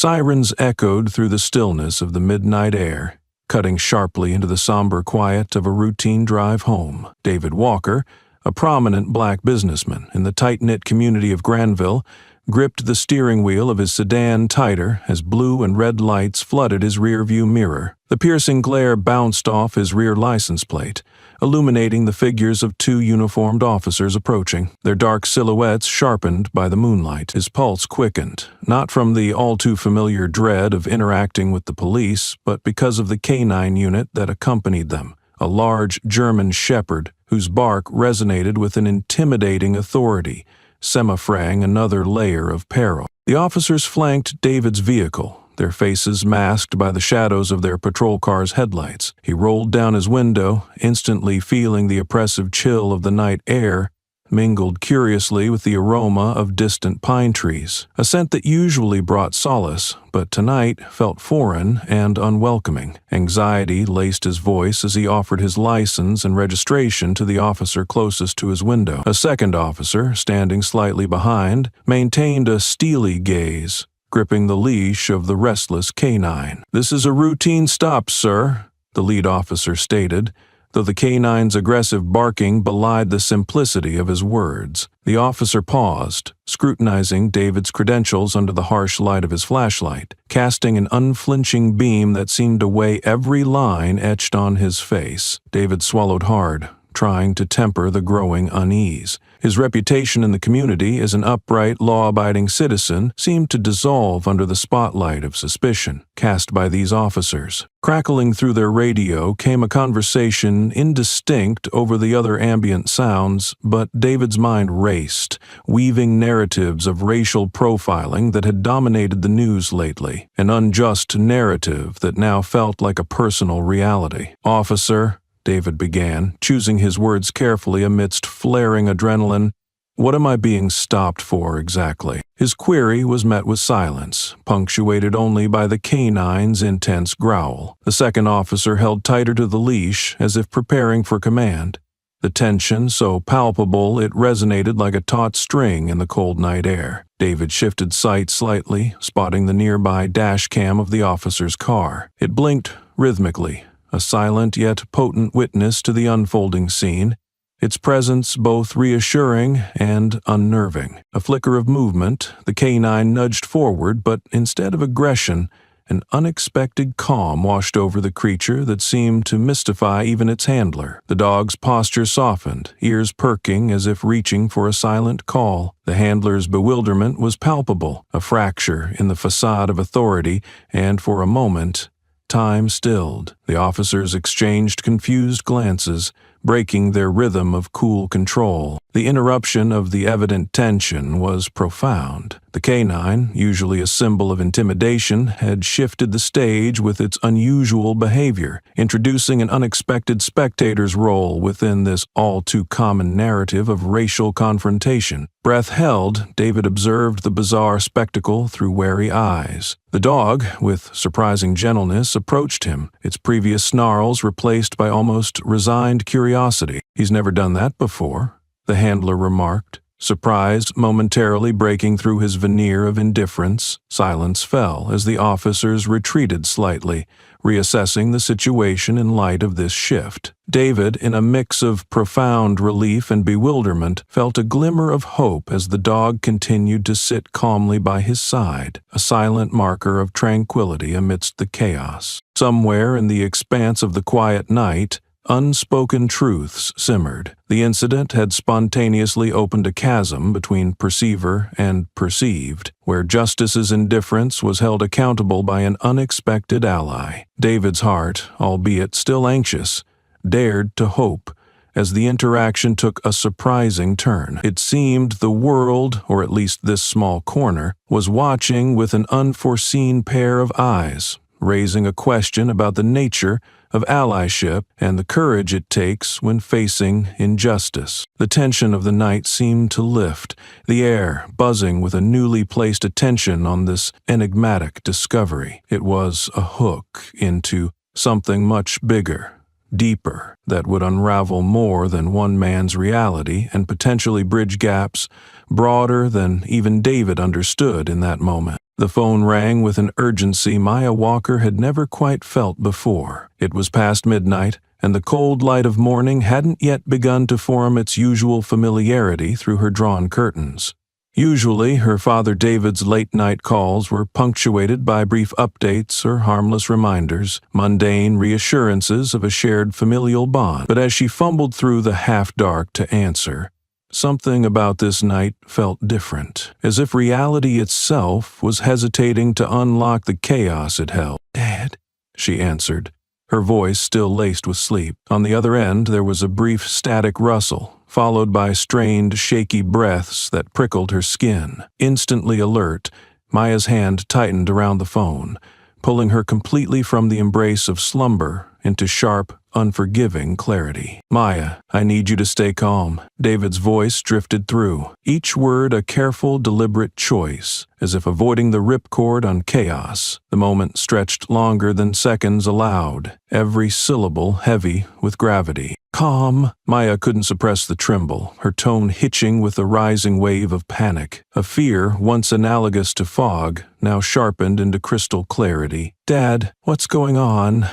Sirens echoed through the stillness of the midnight air, cutting sharply into the somber quiet of a routine drive home. David Walker, a prominent black businessman in the tight-knit community of Granville, gripped the steering wheel of his sedan tighter as blue and red lights flooded his rearview mirror. The piercing glare bounced off his rear license plate, illuminating the figures of two uniformed officers approaching, their dark silhouettes sharpened by the moonlight. His pulse quickened, not from the all-too-familiar dread of interacting with the police, but because of the canine unit that accompanied them, a large German shepherd whose bark resonated with an intimidating authority, semaphoring another layer of peril. The officers flanked David's vehicle, their faces masked by the shadows of their patrol car's headlights. He rolled down his window, instantly feeling the oppressive chill of the night air, mingled curiously with the aroma of distant pine trees, a scent that usually brought solace, but tonight felt foreign and unwelcoming. Anxiety laced his voice as he offered his license and registration to the officer closest to his window. A second officer, standing slightly behind, maintained a steely gaze, gripping the leash of the restless canine. "This is a routine stop, sir," the lead officer stated, though the canine's aggressive barking belied the simplicity of his words. The officer paused, scrutinizing David's credentials under the harsh light of his flashlight, casting an unflinching beam that seemed to weigh every line etched on his face. David swallowed hard, trying to temper the growing unease. His reputation in the community as an upright, law-abiding citizen seemed to dissolve under the spotlight of suspicion cast by these officers. Crackling through their radio came a conversation indistinct over the other ambient sounds, but David's mind raced, weaving narratives of racial profiling that had dominated the news lately, an unjust narrative that now felt like a personal reality. "Officer," David began, choosing his words carefully amidst flaring adrenaline, "what am I being stopped for exactly?" His query was met with silence, punctuated only by the canine's intense growl. The second officer held tighter to the leash, as if preparing for command, the tension so palpable it resonated like a taut string in the cold night air. David shifted sight slightly, spotting the nearby dash cam of the officer's car. It blinked rhythmically, a silent yet potent witness to the unfolding scene, its presence both reassuring and unnerving. A flicker of movement, the canine nudged forward, but instead of aggression, an unexpected calm washed over the creature that seemed to mystify even its handler. The dog's posture softened, ears perking as if reaching for a silent call. The handler's bewilderment was palpable, a fracture in the facade of authority, and for a moment, time stilled. The officers exchanged confused glances, breaking their rhythm of cool control. The interruption of the evident tension was profound. The canine, usually a symbol of intimidation, had shifted the stage with its unusual behavior, introducing an unexpected spectator's role within this all-too-common narrative of racial confrontation. Breath held, David observed the bizarre spectacle through wary eyes. The dog, with surprising gentleness, approached him, its previous snarls replaced by almost resigned curiosity. "He's never done that before," the handler remarked, surprise momentarily breaking through his veneer of indifference. Silence fell as the officers retreated slightly, reassessing the situation in light of this shift. David, in a mix of profound relief and bewilderment, felt a glimmer of hope as the dog continued to sit calmly by his side, a silent marker of tranquility amidst the chaos. Somewhere in the expanse of the quiet night, unspoken truths simmered. The incident had spontaneously opened a chasm between perceiver and perceived, where justice's indifference was held accountable by an unexpected ally. David's heart, albeit still anxious, dared to hope as the interaction took a surprising turn. It seemed the world, or at least this small corner, was watching with an unforeseen pair of eyes, raising a question about the nature of allyship and the courage it takes when facing injustice. The tension of the night seemed to lift, the air buzzing with a newly placed attention on this enigmatic discovery. It was a hook into something much bigger, deeper, that would unravel more than one man's reality and potentially bridge gaps broader than even David understood in that moment. The phone rang with an urgency Maya Walker had never quite felt before. It was past midnight, and the cold light of morning hadn't yet begun to form its usual familiarity through her drawn curtains. Usually, her father David's late-night calls were punctuated by brief updates or harmless reminders, mundane reassurances of a shared familial bond. But as she fumbled through the half-dark to answer, something about this night felt different, as if reality itself was hesitating to unlock the chaos it held. "Dad," she answered, her voice still laced with sleep. On the other end, there was a brief static rustle, followed by strained, shaky breaths that prickled her skin. Instantly alert, Maya's hand tightened around the phone, pulling her completely from the embrace of slumber into sharp, unforgiving clarity. "Maya, I need you to stay calm." David's voice drifted through, each word a careful, deliberate choice, as if avoiding the ripcord on chaos. The moment stretched longer than seconds allowed, every syllable heavy with gravity. "Calm." Maya couldn't suppress the tremble, her tone hitching with a rising wave of panic. A fear once analogous to fog, now sharpened into crystal clarity. "Dad, what's going on?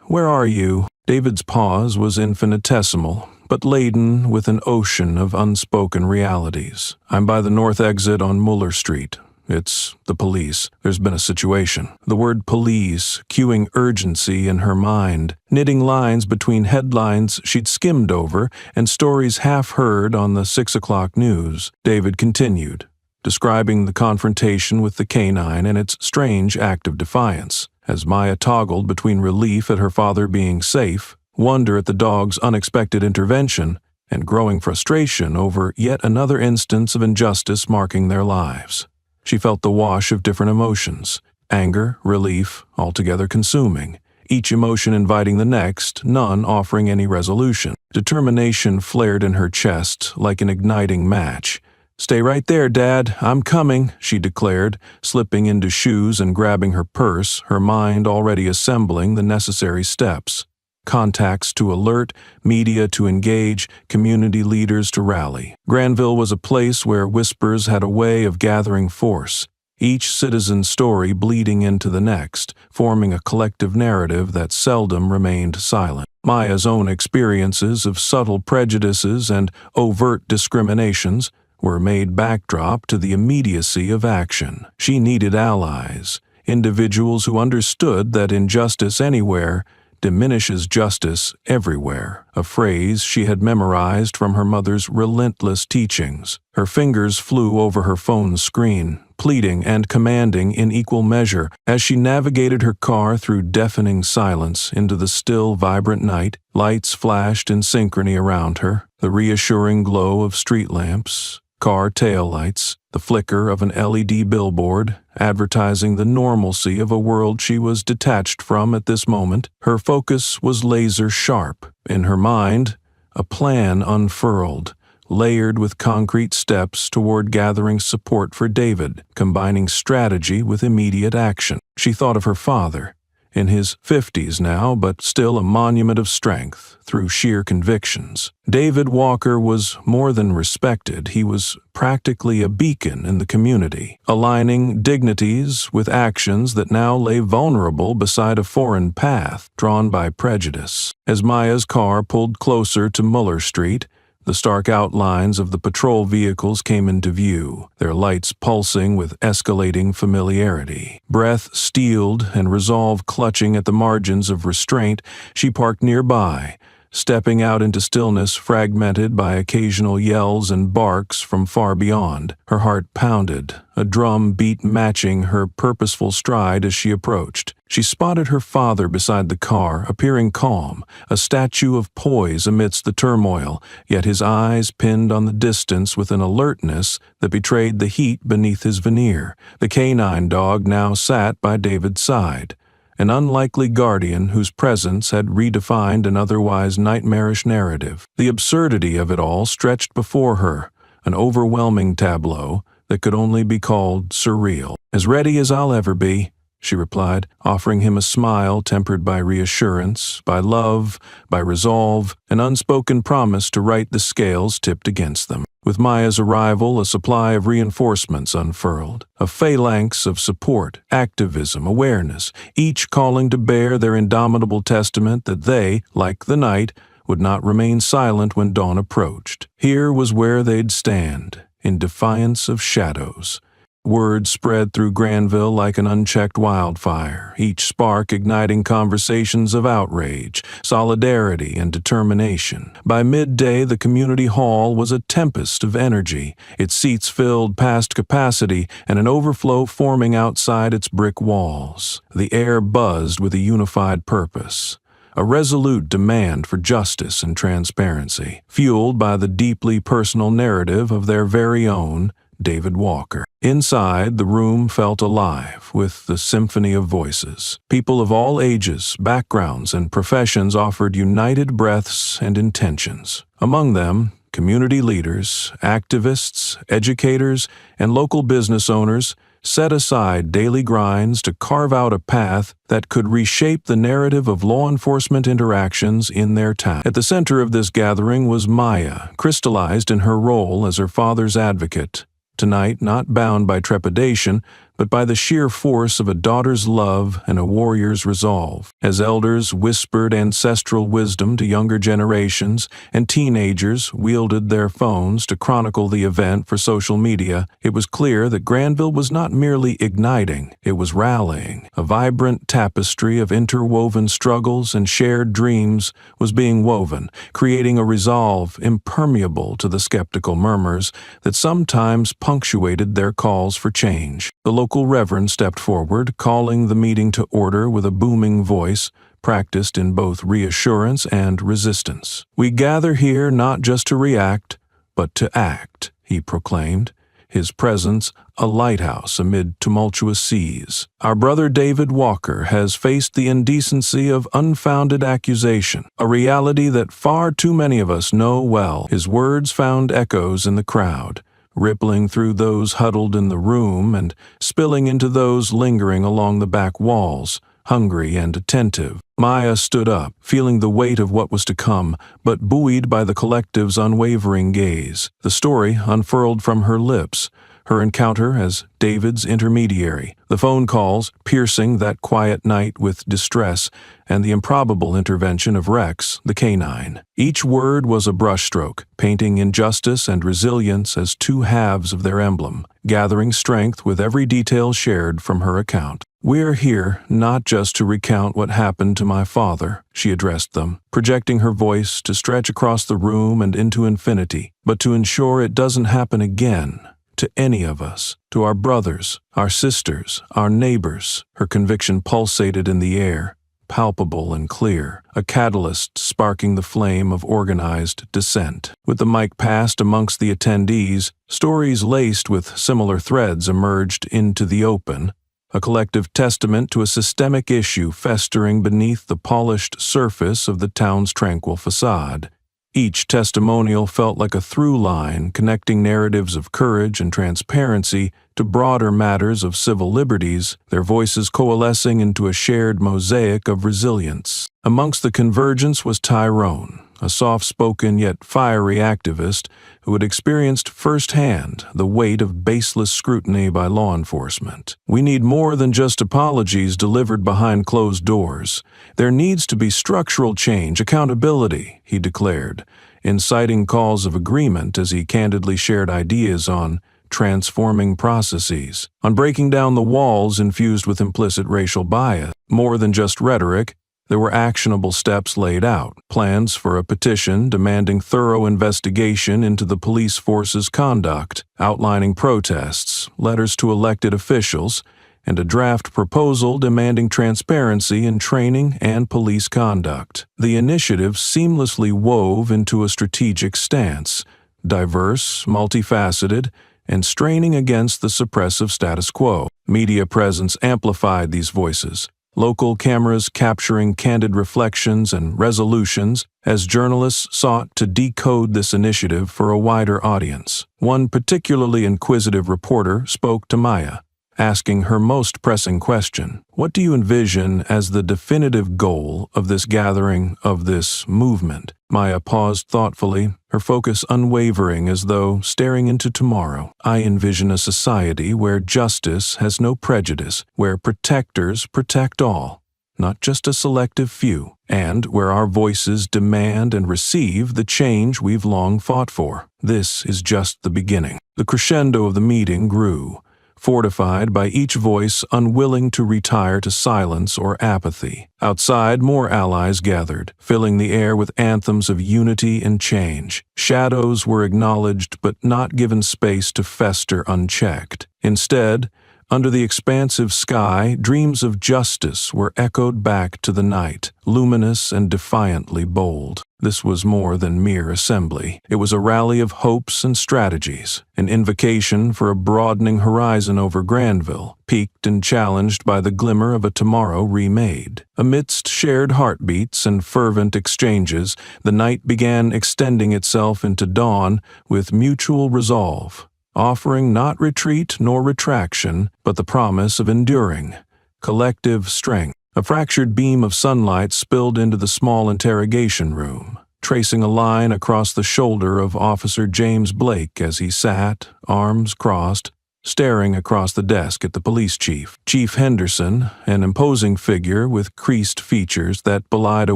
Where are you?" David's pause was infinitesimal, but laden with an ocean of unspoken realities. "I'm by the north exit on Muller Street. It's the police. There's been a situation." The word police cueing urgency in her mind, knitting lines between headlines she'd skimmed over and stories half heard on the 6 o'clock news. David continued, describing the confrontation with the canine and its strange act of defiance. As Maya toggled between relief at her father being safe, wonder at the dog's unexpected intervention, and growing frustration over yet another instance of injustice marking their lives. She felt the wash of different emotions, anger, relief, altogether consuming, each emotion inviting the next, none offering any resolution. Determination flared in her chest like an igniting match. "Stay right there, Dad. I'm coming," she declared, slipping into shoes and grabbing her purse, her mind already assembling the necessary steps. Contacts to alert, media to engage, community leaders to rally. Granville was a place where whispers had a way of gathering force, each citizen's story bleeding into the next, forming a collective narrative that seldom remained silent. Maya's own experiences of subtle prejudices and overt discriminations were made backdrop to the immediacy of action. She needed allies, individuals who understood that injustice anywhere diminishes justice everywhere, a phrase she had memorized from her mother's relentless teachings. Her fingers flew over her phone's screen, pleading and commanding in equal measure as she navigated her car through deafening silence into the still, vibrant night. Lights flashed in synchrony around her, the reassuring glow of street lamps, car taillights, the flicker of an LED billboard, advertising the normalcy of a world she was detached from at this moment. Her focus was laser-sharp. In her mind, a plan unfurled, layered with concrete steps toward gathering support for David, combining strategy with immediate action. She thought of her father, in his 50s now, but still a monument of strength through sheer convictions. David Walker was more than respected. He was practically a beacon in the community, aligning dignities with actions that now lay vulnerable beside a foreign path drawn by prejudice. As Maya's car pulled closer to Muller Street, the stark outlines of the patrol vehicles came into view, their lights pulsing with escalating familiarity. Breath steeled and resolve clutching at the margins of restraint, she parked nearby, stepping out into stillness fragmented by occasional yells and barks from far beyond. Her heart pounded, a drum beat matching her purposeful stride as she approached. She spotted her father beside the car, appearing calm, a statue of poise amidst the turmoil, yet his eyes pinned on the distance with an alertness that betrayed the heat beneath his veneer. The canine dog now sat by David's side, an unlikely guardian whose presence had redefined an otherwise nightmarish narrative. The absurdity of it all stretched before her, an overwhelming tableau that could only be called surreal. "As ready as I'll ever be," she replied, offering him a smile tempered by reassurance, by love, by resolve, an unspoken promise to right the scales tipped against them. With Maya's arrival, a supply of reinforcements unfurled, a phalanx of support, activism, awareness, each calling to bear their indomitable testament that they, like the night, would not remain silent when dawn approached. Here was where they'd stand, in defiance of shadows. Word spread through Granville like an unchecked wildfire, each spark igniting conversations of outrage, solidarity, and determination. By midday, the community hall was a tempest of energy, its seats filled past capacity and an overflow forming outside its brick walls. The air buzzed with a unified purpose, a resolute demand for justice and transparency, fueled by the deeply personal narrative of their very own David Walker. Inside, the room felt alive with the symphony of voices. People of all ages, backgrounds, and professions offered united breaths and intentions. Among them, community leaders, activists, educators, and local business owners set aside daily grinds to carve out a path that could reshape the narrative of law enforcement interactions in their town. At the center of this gathering was Maya, crystallized in her role as her father's advocate. Tonight, not bound by trepidation, but by the sheer force of a daughter's love and a warrior's resolve. As elders whispered ancestral wisdom to younger generations and teenagers wielded their phones to chronicle the event for social media, it was clear that Granville was not merely igniting, it was rallying. A vibrant tapestry of interwoven struggles and shared dreams was being woven, creating a resolve impermeable to the skeptical murmurs that sometimes punctuated their calls for change. The local reverend stepped forward, calling the meeting to order with a booming voice, practiced in both reassurance and resistance. "We gather here not just to react, but to act," he proclaimed, his presence a lighthouse amid tumultuous seas. "Our brother David Walker has faced the indecency of unfounded accusation, a reality that far too many of us know well." His words found echoes in the crowd, rippling through those huddled in the room and spilling into those lingering along the back walls, hungry and attentive. Maya stood up, feeling the weight of what was to come, but buoyed by the collective's unwavering gaze. The story unfurled from her lips, her encounter as David's intermediary, the phone calls piercing that quiet night with distress, and the improbable intervention of Rex, the canine. Each word was a brushstroke, painting injustice and resilience as two halves of their emblem, gathering strength with every detail shared from her account. "We're here not just to recount what happened to my father," she addressed them, projecting her voice to stretch across the room and into infinity, "but to ensure it doesn't happen again. To any of us, to our brothers, our sisters, our neighbors." Her conviction pulsated in the air, palpable and clear, a catalyst sparking the flame of organized dissent. With the mic passed amongst the attendees, stories laced with similar threads emerged into the open, a collective testament to a systemic issue festering beneath the polished surface of the town's tranquil facade. Each testimonial felt like a through line connecting narratives of courage and transparency to broader matters of civil liberties, their voices coalescing into a shared mosaic of resilience. Amongst the convergence was Tyrone, a soft-spoken yet fiery activist who had experienced firsthand the weight of baseless scrutiny by law enforcement. "We need more than just apologies delivered behind closed doors. There needs to be structural change, accountability," he declared, inciting calls of agreement as he candidly shared ideas on transforming processes, on breaking down the walls infused with implicit racial bias. More than just rhetoric, there were actionable steps laid out, plans for a petition demanding thorough investigation into the police force's conduct, outlining protests, letters to elected officials, and a draft proposal demanding transparency in training and police conduct. The initiative seamlessly wove into a strategic stance, diverse, multifaceted, and straining against the suppressive status quo. Media presence amplified these voices, local cameras capturing candid reflections and resolutions as journalists sought to decode this initiative for a wider audience. One particularly inquisitive reporter spoke to Maya, asking her most pressing question. What do you envision as the definitive goal of this gathering, of this movement? Maya paused thoughtfully, her focus unwavering as though staring into tomorrow. I envision a society where justice has no prejudice, where protectors protect all, not just a selective few, and where our voices demand and receive the change we've long fought for. This is just the beginning. The crescendo of the meeting grew, fortified by each voice unwilling to retire to silence or apathy. Outside, more allies gathered, filling the air with anthems of unity and change. Shadows were acknowledged but not given space to fester unchecked. Instead, under the expansive sky, dreams of justice were echoed back to the night, luminous and defiantly bold. This was more than mere assembly. It was a rally of hopes and strategies, an invocation for a broadening horizon over Granville, piqued and challenged by the glimmer of a tomorrow remade. Amidst shared heartbeats and fervent exchanges, the night began extending itself into dawn with mutual resolve, offering not retreat nor retraction, but the promise of enduring, collective strength. A fractured beam of sunlight spilled into the small interrogation room, tracing a line across the shoulder of Officer James Blake as he sat, arms crossed, staring across the desk at the police chief. Chief Henderson, an imposing figure with creased features that belied a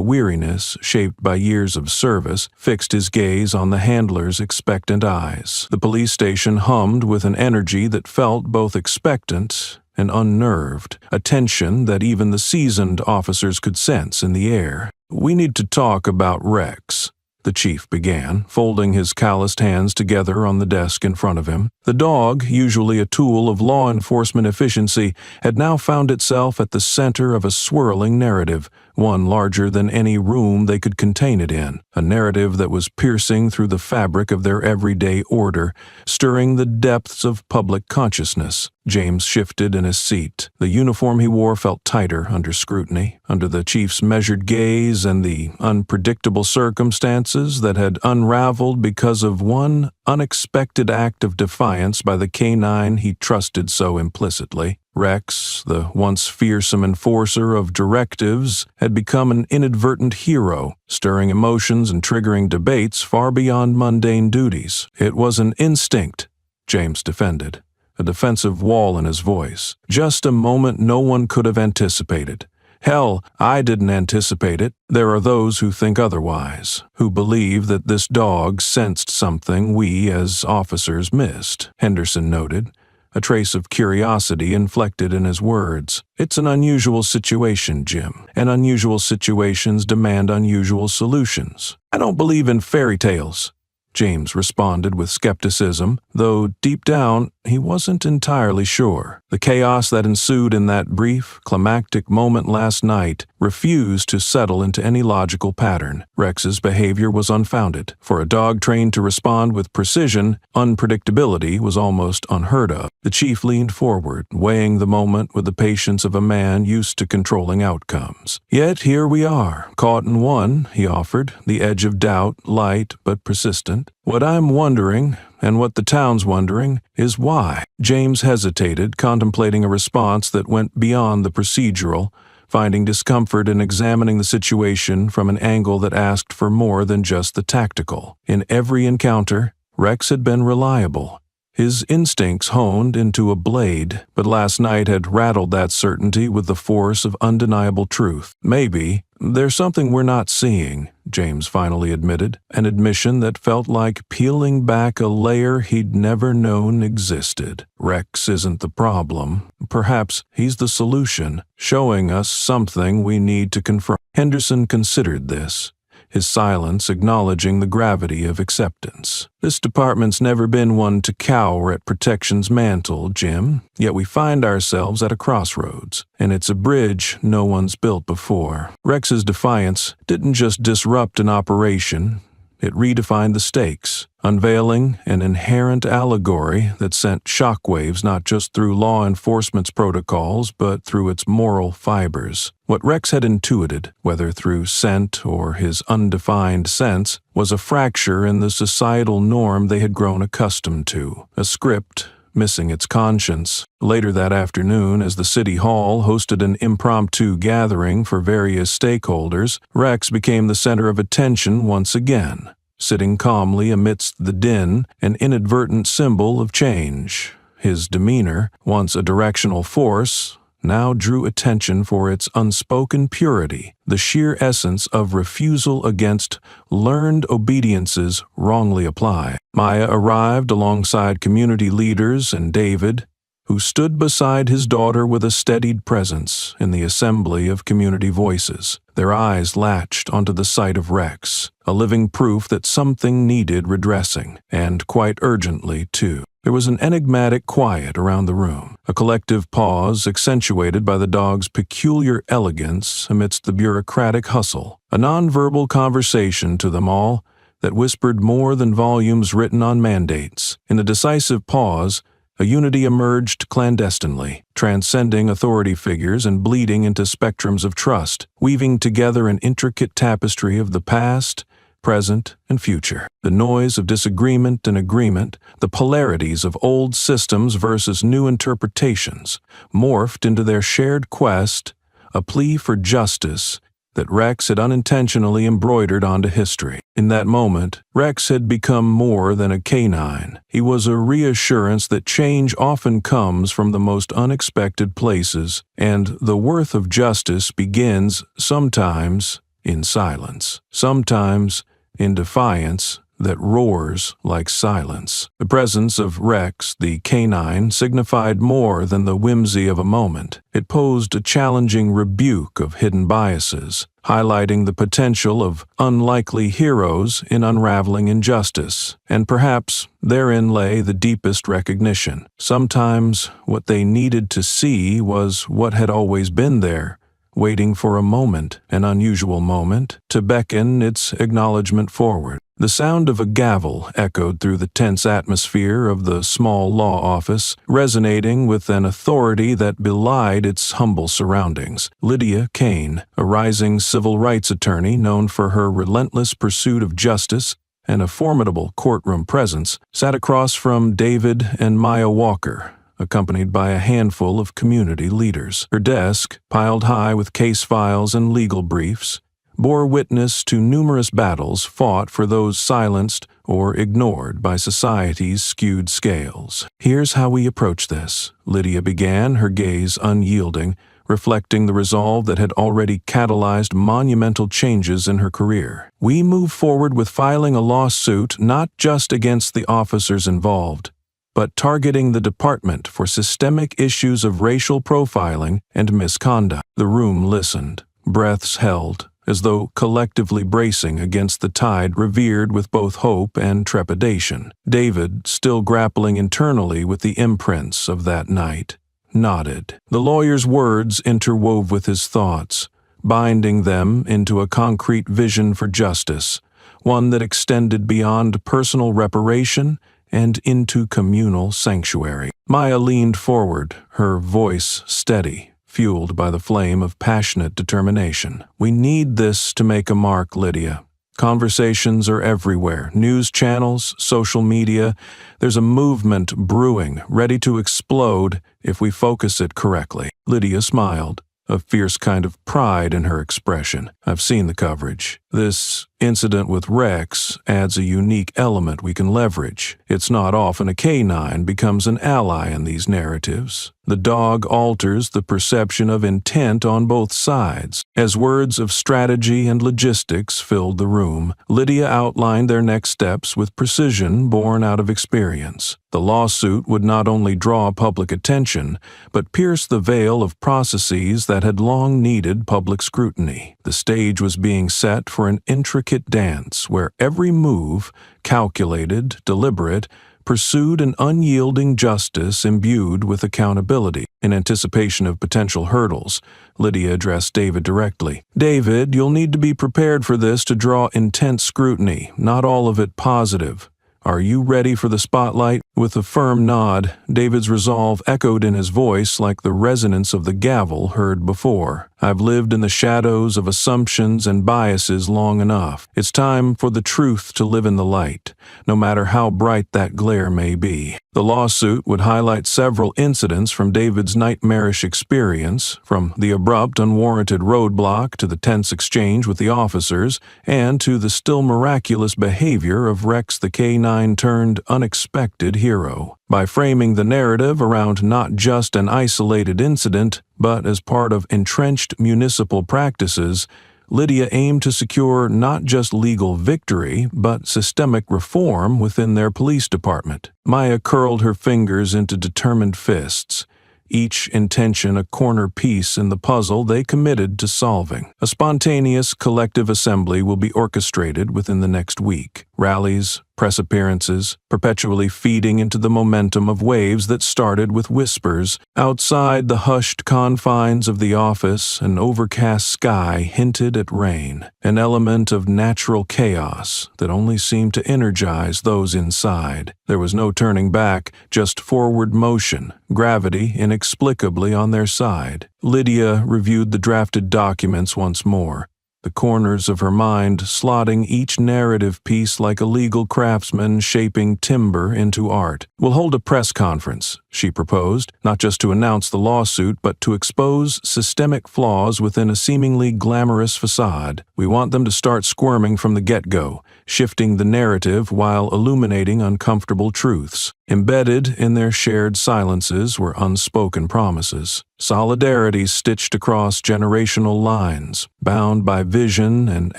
weariness shaped by years of service, fixed his gaze on the handler's expectant eyes. The police station hummed with an energy that felt both expectant and unnerved, a tension that even the seasoned officers could sense in the air. "We need to talk about Rex," the chief began, folding his calloused hands together on the desk in front of him. The dog, usually a tool of law enforcement efficiency, had now found itself at the center of a swirling narrative, one larger than any room they could contain it in, a narrative that was piercing through the fabric of their everyday order, stirring the depths of public consciousness. James shifted in his seat. The uniform he wore felt tighter under scrutiny, under the chief's measured gaze and the unpredictable circumstances that had unraveled because of one unexpected act of defiance by the canine he trusted so implicitly. Rex, the once fearsome enforcer of directives, had become an inadvertent hero, stirring emotions and triggering debates far beyond mundane duties. "It was an instinct," James defended, a defensive wall in his voice. "Just a moment no one could have anticipated. Hell, I didn't anticipate it. There are those who think otherwise, who believe that this dog sensed something we as officers missed," Henderson noted, a trace of curiosity inflected in his words. "It's an unusual situation, Jim, and unusual situations demand unusual solutions. I don't believe in fairy tales," James responded with skepticism, though deep down he wasn't entirely sure. The chaos that ensued in that brief, climactic moment last night refused to settle into any logical pattern. Rex's behavior was unfounded. For a dog trained to respond with precision, unpredictability was almost unheard of. The chief leaned forward, weighing the moment with the patience of a man used to controlling outcomes. "Yet here we are, caught in one," he offered, the edge of doubt light but persistent. "What I'm wondering, and what the town's wondering, is why." James hesitated, contemplating a response that went beyond the procedural, finding discomfort in examining the situation from an angle that asked for more than just the tactical. In every encounter, Rex had been reliable, his instincts honed into a blade, but last night had rattled that certainty with the force of undeniable truth. "Maybe there's something we're not seeing," James finally admitted, an admission that felt like peeling back a layer he'd never known existed. "Rex isn't the problem. Perhaps he's the solution, showing us something we need to confront." Henderson considered this, his silence acknowledging the gravity of acceptance. "This department's never been one to cower at protection's mantle, Jim, yet we find ourselves at a crossroads, and it's a bridge no one's built before." Rex's defiance didn't just disrupt an operation, it redefined the stakes, unveiling an inherent allegory that sent shockwaves not just through law enforcement's protocols, but through its moral fibers. What Rex had intuited, whether through scent or his undefined sense, was a fracture in the societal norm they had grown accustomed to, a script missing its conscience. Later that afternoon, as the city hall hosted an impromptu gathering for various stakeholders, Rex became the center of attention once again, sitting calmly amidst the din, an inadvertent symbol of change. His demeanor, once a directional force, now drew attention for its unspoken purity, the sheer essence of refusal against learned obediences wrongly applied. Maya arrived alongside community leaders and David, who stood beside his daughter with a steadied presence in the assembly of community voices. Their eyes latched onto the sight of Rex, a living proof that something needed redressing, and quite urgently, too. There was an enigmatic quiet around the room, a collective pause accentuated by the dog's peculiar elegance amidst the bureaucratic hustle, a nonverbal conversation to them all that whispered more than volumes written on mandates. In the decisive pause, a unity emerged clandestinely, transcending authority figures and bleeding into spectrums of trust, weaving together an intricate tapestry of the past, present, and future. The noise of disagreement and agreement, the polarities of old systems versus new interpretations, morphed into their shared quest, a plea for justice that Rex had unintentionally embroidered onto history. In that moment, Rex had become more than a canine. He was a reassurance that change often comes from the most unexpected places, and the worth of justice begins sometimes in silence, sometimes in defiance that roars like silence. The presence of Rex, the canine, signified more than the whimsy of a moment. It posed a challenging rebuke of hidden biases, highlighting the potential of unlikely heroes in unraveling injustice, and perhaps therein lay the deepest recognition. Sometimes what they needed to see was what had always been there, waiting for a moment, an unusual moment, to beckon its acknowledgement forward. The sound of a gavel echoed through the tense atmosphere of the small law office, resonating with an authority that belied its humble surroundings. Lydia Kane, a rising civil rights attorney known for her relentless pursuit of justice and a formidable courtroom presence, sat across from David and Maya Walker, accompanied by a handful of community leaders. Her desk, piled high with case files and legal briefs, bore witness to numerous battles fought for those silenced or ignored by society's skewed scales. "Here's how we approach this," Lydia began, her gaze unyielding, reflecting the resolve that had already catalyzed monumental changes in her career. "We move forward with filing a lawsuit not just against the officers involved, but targeting the department for systemic issues of racial profiling and misconduct." The room listened, breaths held, as though collectively bracing against the tide revered with both hope and trepidation. David, still grappling internally with the imprints of that night, nodded. The lawyer's words interwove with his thoughts, binding them into a concrete vision for justice, one that extended beyond personal reparation and into communal sanctuary. Maya leaned forward, her voice steady, fueled by the flame of passionate determination. "We need this to make a mark, Lydia. Conversations are everywhere, news channels, social media. There's a movement brewing, ready to explode if we focus it correctly." Lydia smiled, a fierce kind of pride in her expression. "I've seen the coverage. This incident with Rex adds a unique element we can leverage. It's not often a canine becomes an ally in these narratives. The dog alters the perception of intent on both sides." As words of strategy and logistics filled the room, Lydia outlined their next steps with precision born out of experience. The lawsuit would not only draw public attention, but pierce the veil of processes that had long needed public scrutiny. The stage was being set for an intricate dance where every move, calculated, deliberate, pursued an unyielding justice imbued with accountability. In anticipation of potential hurdles, Lydia addressed David directly. "David, you'll need to be prepared for this to draw intense scrutiny, not all of it positive. Are you ready for the spotlight?" With a firm nod, David's resolve echoed in his voice like the resonance of the gavel heard before. "I've lived in the shadows of assumptions and biases long enough. It's time for the truth to live in the light, no matter how bright that glare may be." The lawsuit would highlight several incidents from David's nightmarish experience, from the abrupt, unwarranted roadblock to the tense exchange with the officers, and to the still miraculous behavior of Rex the K-9 turned unexpected hero. By framing the narrative around not just an isolated incident, but as part of entrenched municipal practices, Lydia aimed to secure not just legal victory, but systemic reform within their police department. Maya curled her fingers into determined fists, each intention a corner piece in the puzzle they committed to solving. A spontaneous collective assembly will be orchestrated within the next week. Rallies, press appearances, perpetually feeding into the momentum of waves that started with whispers. Outside the hushed confines of the office, an overcast sky hinted at rain, an element of natural chaos that only seemed to energize those inside. There was no turning back, just forward motion, gravity inexplicably on their side. Lydia reviewed the drafted documents once more, the corners of her mind slotting each narrative piece like a legal craftsman shaping timber into art. "We'll hold a press conference," she proposed, not just to announce the lawsuit, but to expose systemic flaws within a seemingly glamorous facade. "We want them to start squirming from the get-go, shifting the narrative while illuminating uncomfortable truths." Embedded in their shared silences were unspoken promises, solidarities stitched across generational lines, bound by vision and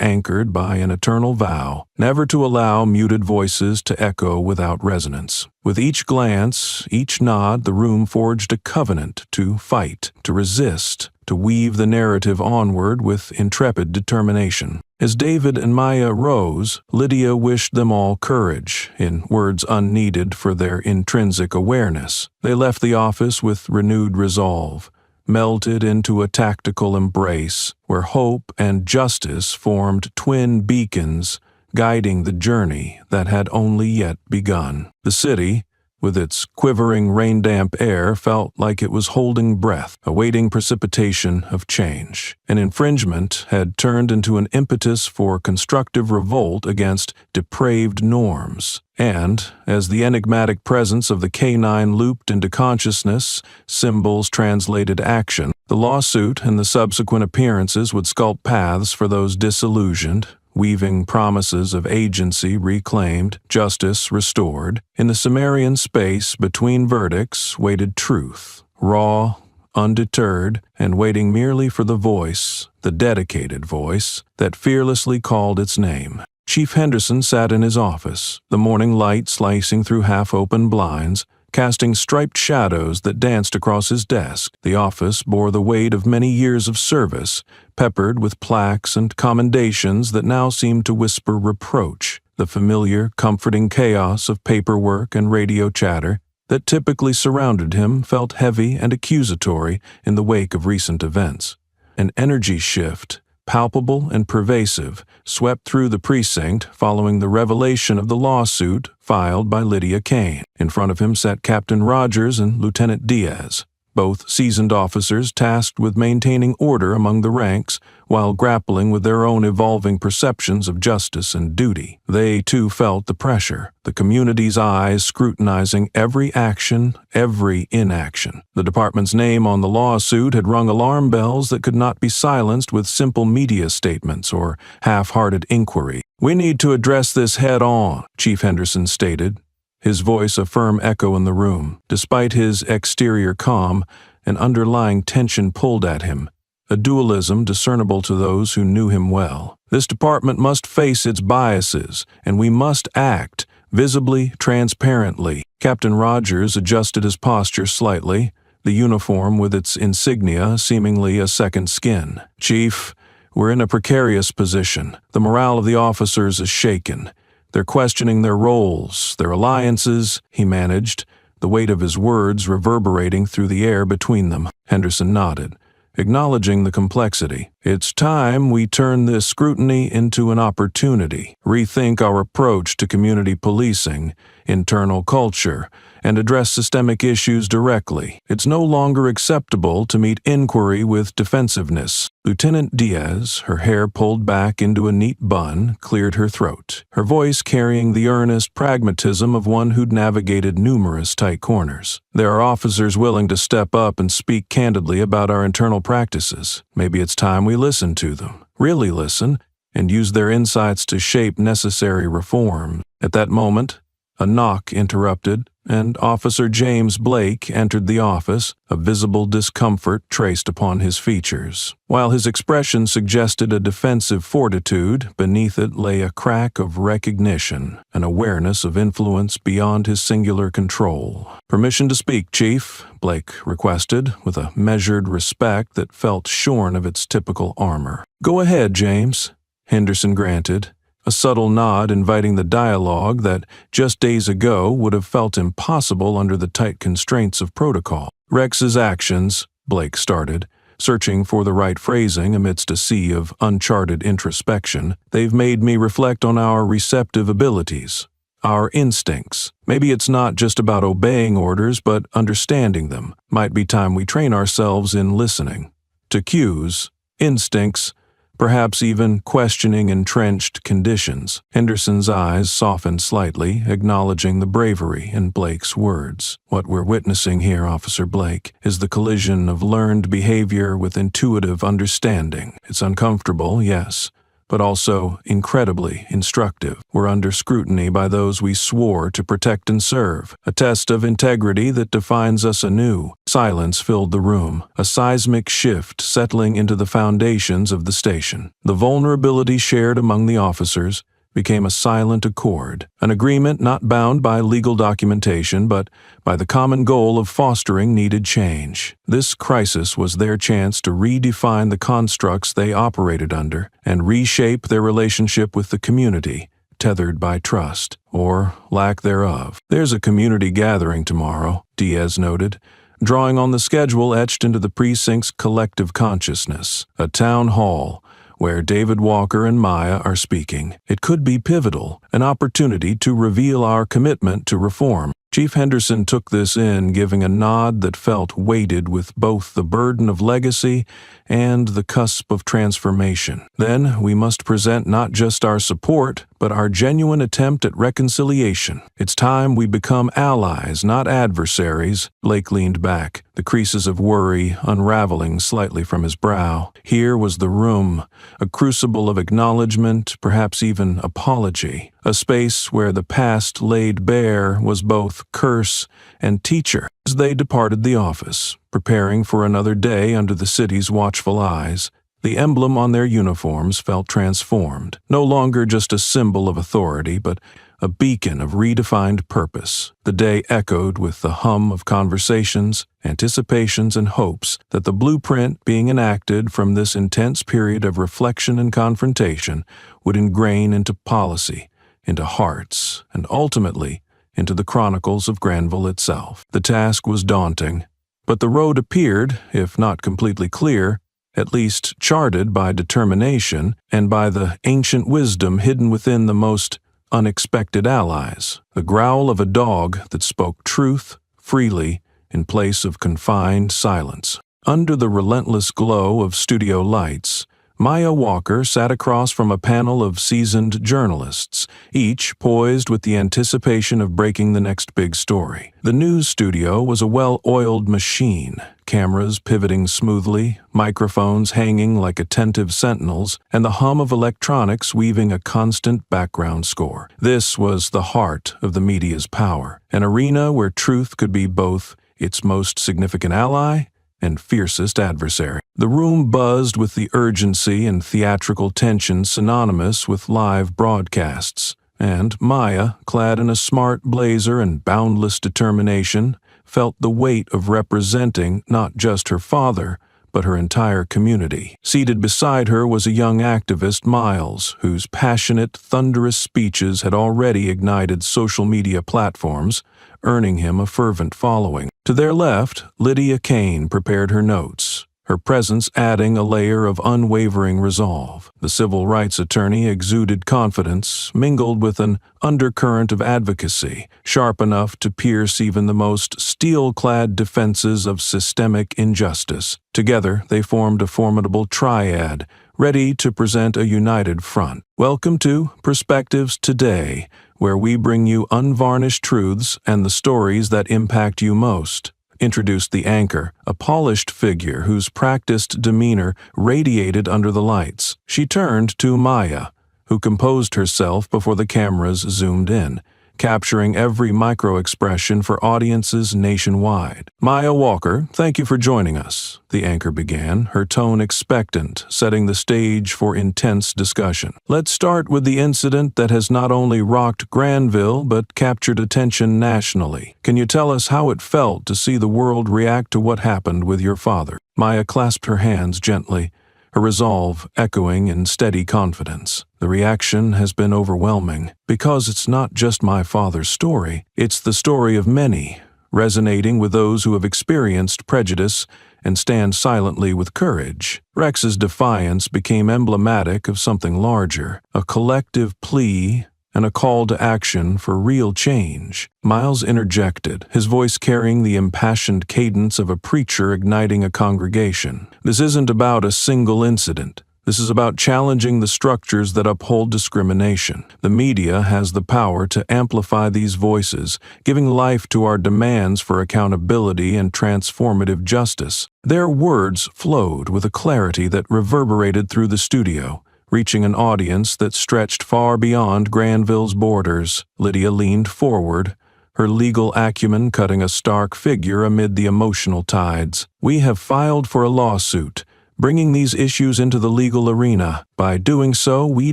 anchored by an eternal vow, never to allow muted voices to echo without resonance. With each glance, each nod, the room forged a covenant to fight, to resist, to weave the narrative onward with intrepid determination. As David and Maya rose, Lydia wished them all courage, in words unneeded for their intrinsic awareness. They left the office with renewed resolve, melted into a tactical embrace where hope and justice formed twin beacons guiding the journey that had only yet begun. The city, with its quivering rain-damp air, felt like it was holding breath, awaiting precipitation of change. An infringement had turned into an impetus for constructive revolt against depraved norms. And, as the enigmatic presence of the K-9 looped into consciousness, symbols translated action, the lawsuit and the subsequent appearances would sculpt paths for those disillusioned, weaving promises of agency reclaimed, justice restored. In the Sumerian space between verdicts waited truth, raw, undeterred, and waiting merely for the voice, the dedicated voice, that fearlessly called its name. Chief Henderson sat in his office, the morning light slicing through half-open blinds, casting striped shadows that danced across his desk. The office bore the weight of many years of service, peppered with plaques and commendations that now seemed to whisper reproach. The familiar, comforting chaos of paperwork and radio chatter that typically surrounded him felt heavy and accusatory in the wake of recent events. An energy shift, palpable and pervasive, swept through the precinct following the revelation of the lawsuit filed by Lydia Kane. In front of him sat Captain Rogers and Lieutenant Diaz, both seasoned officers tasked with maintaining order among the ranks while grappling with their own evolving perceptions of justice and duty. They, too, felt the pressure, the community's eyes scrutinizing every action, every inaction. The department's name on the lawsuit had rung alarm bells that could not be silenced with simple media statements or half-hearted inquiry. "We need to address this head-on," Chief Henderson stated, his voice a firm echo in the room. Despite his exterior calm, an underlying tension pulled at him, a dualism discernible to those who knew him well. "This department must face its biases, and we must act, visibly, transparently." Captain Rogers adjusted his posture slightly, the uniform with its insignia seemingly a second skin. "Chief, we're in a precarious position. The morale of the officers is shaken. They're questioning their roles, their alliances," he managed, the weight of his words reverberating through the air between them. Henderson nodded, acknowledging the complexity. It's time we turn this scrutiny into an opportunity, rethink our approach to community policing, internal culture, and address systemic issues directly. It's no longer acceptable to meet inquiry with defensiveness. Lieutenant Diaz, her hair pulled back into a neat bun, cleared her throat, her voice carrying the earnest pragmatism of one who'd navigated numerous tight corners. There are officers willing to step up and speak candidly about our internal practices. Maybe it's time we listen to them, really listen, and use their insights to shape necessary reform. At that moment, a knock interrupted, and Officer James Blake entered the office, a visible discomfort traced upon his features. While his expression suggested a defensive fortitude, beneath it lay a crack of recognition, an awareness of influence beyond his singular control. "Permission to speak, Chief," Blake requested, with a measured respect that felt shorn of its typical armor. "Go ahead, James," Henderson granted, a subtle nod inviting the dialogue that just days ago would have felt impossible under the tight constraints of protocol. "Rex's actions," Blake started, searching for the right phrasing amidst a sea of uncharted introspection, "they've made me reflect on our receptive abilities, our instincts. Maybe it's not just about obeying orders, but understanding them. Might be time we train ourselves in listening to cues, instincts, perhaps even questioning entrenched conditions." Henderson's eyes softened slightly, acknowledging the bravery in Blake's words. "What we're witnessing here, Officer Blake, is the collision of learned behavior with intuitive understanding. It's uncomfortable, yes, but also incredibly instructive. We're under scrutiny by those we swore to protect and serve, a test of integrity that defines us anew." Silence filled the room, a seismic shift settling into the foundations of the station. The vulnerability shared among the officers became a silent accord, an agreement not bound by legal documentation but by the common goal of fostering needed change. This crisis was their chance to redefine the constructs they operated under and reshape their relationship with the community, tethered by trust, or lack thereof. "There's a community gathering tomorrow," Diaz noted, drawing on the schedule etched into the precinct's collective consciousness. "A town hall, where David Walker and Maya are speaking. It could be pivotal, an opportunity to reveal our commitment to reform." Chief Henderson took this in, giving a nod that felt weighted with both the burden of legacy and the cusp of transformation. "Then we must present not just our support, but our genuine attempt at reconciliation. It's time we become allies, not adversaries." Blake leaned back, the creases of worry unraveling slightly from his brow. Here was the room, a crucible of acknowledgement, perhaps even apology, a space where the past laid bare was both curse and teacher. As they departed the office, preparing for another day under the city's watchful eyes, the emblem on their uniforms felt transformed, no longer just a symbol of authority, but a beacon of redefined purpose. The day echoed with the hum of conversations, anticipations, and hopes that the blueprint being enacted from this intense period of reflection and confrontation would ingrain into policy, into hearts, and ultimately into the chronicles of Granville itself. The task was daunting, but the road appeared, if not completely clear, at least charted by determination and by the ancient wisdom hidden within the most unexpected allies, the growl of a dog that spoke truth freely in place of confined silence. Under the relentless glow of studio lights, Maya Walker sat across from a panel of seasoned journalists, each poised with the anticipation of breaking the next big story. The news studio was a well-oiled machine, cameras pivoting smoothly, microphones hanging like attentive sentinels, and the hum of electronics weaving a constant background score. This was the heart of the media's power, an arena where truth could be both its most significant ally and fiercest adversary. The room buzzed with the urgency and theatrical tension synonymous with live broadcasts, and Maya, clad in a smart blazer and boundless determination, felt the weight of representing not just her father, but her entire community. Seated beside her was a young activist, Miles, whose passionate, thunderous speeches had already ignited social media platforms, earning him a fervent following. To their left, Lydia Kane prepared her notes, her presence adding a layer of unwavering resolve. The civil rights attorney exuded confidence, mingled with an undercurrent of advocacy, sharp enough to pierce even the most steel-clad defenses of systemic injustice. Together, they formed a formidable triad, ready to present a united front. Welcome to Perspectives Today, where we bring you unvarnished truths and the stories that impact you most. Introduced the anchor, a polished figure whose practiced demeanor radiated under the lights. She turned to Maya, who composed herself before the cameras zoomed in, capturing every micro-expression for audiences nationwide. Maya Walker, thank you for joining us, the anchor began, her tone expectant, setting the stage for intense discussion. Let's start with the incident that has not only rocked Granville but captured attention nationally. Can you tell us how it felt to see the world react to what happened with your father? Maya clasped her hands gently, her resolve echoing in steady confidence. The reaction has been overwhelming, because it's not just my father's story, it's the story of many, resonating with those who have experienced prejudice and stand silently with courage. Rex's defiance became emblematic of something larger, a collective plea and a call to action for real change. Miles interjected, his voice carrying the impassioned cadence of a preacher igniting a congregation. This isn't about a single incident. This is about challenging the structures that uphold discrimination. The media has the power to amplify these voices, giving life to our demands for accountability and transformative justice. Their words flowed with a clarity that reverberated through the studio, reaching an audience that stretched far beyond Granville's borders. Lydia leaned forward, her legal acumen cutting a stark figure amid the emotional tides. We have filed for a lawsuit, bringing these issues into the legal arena. By doing so, we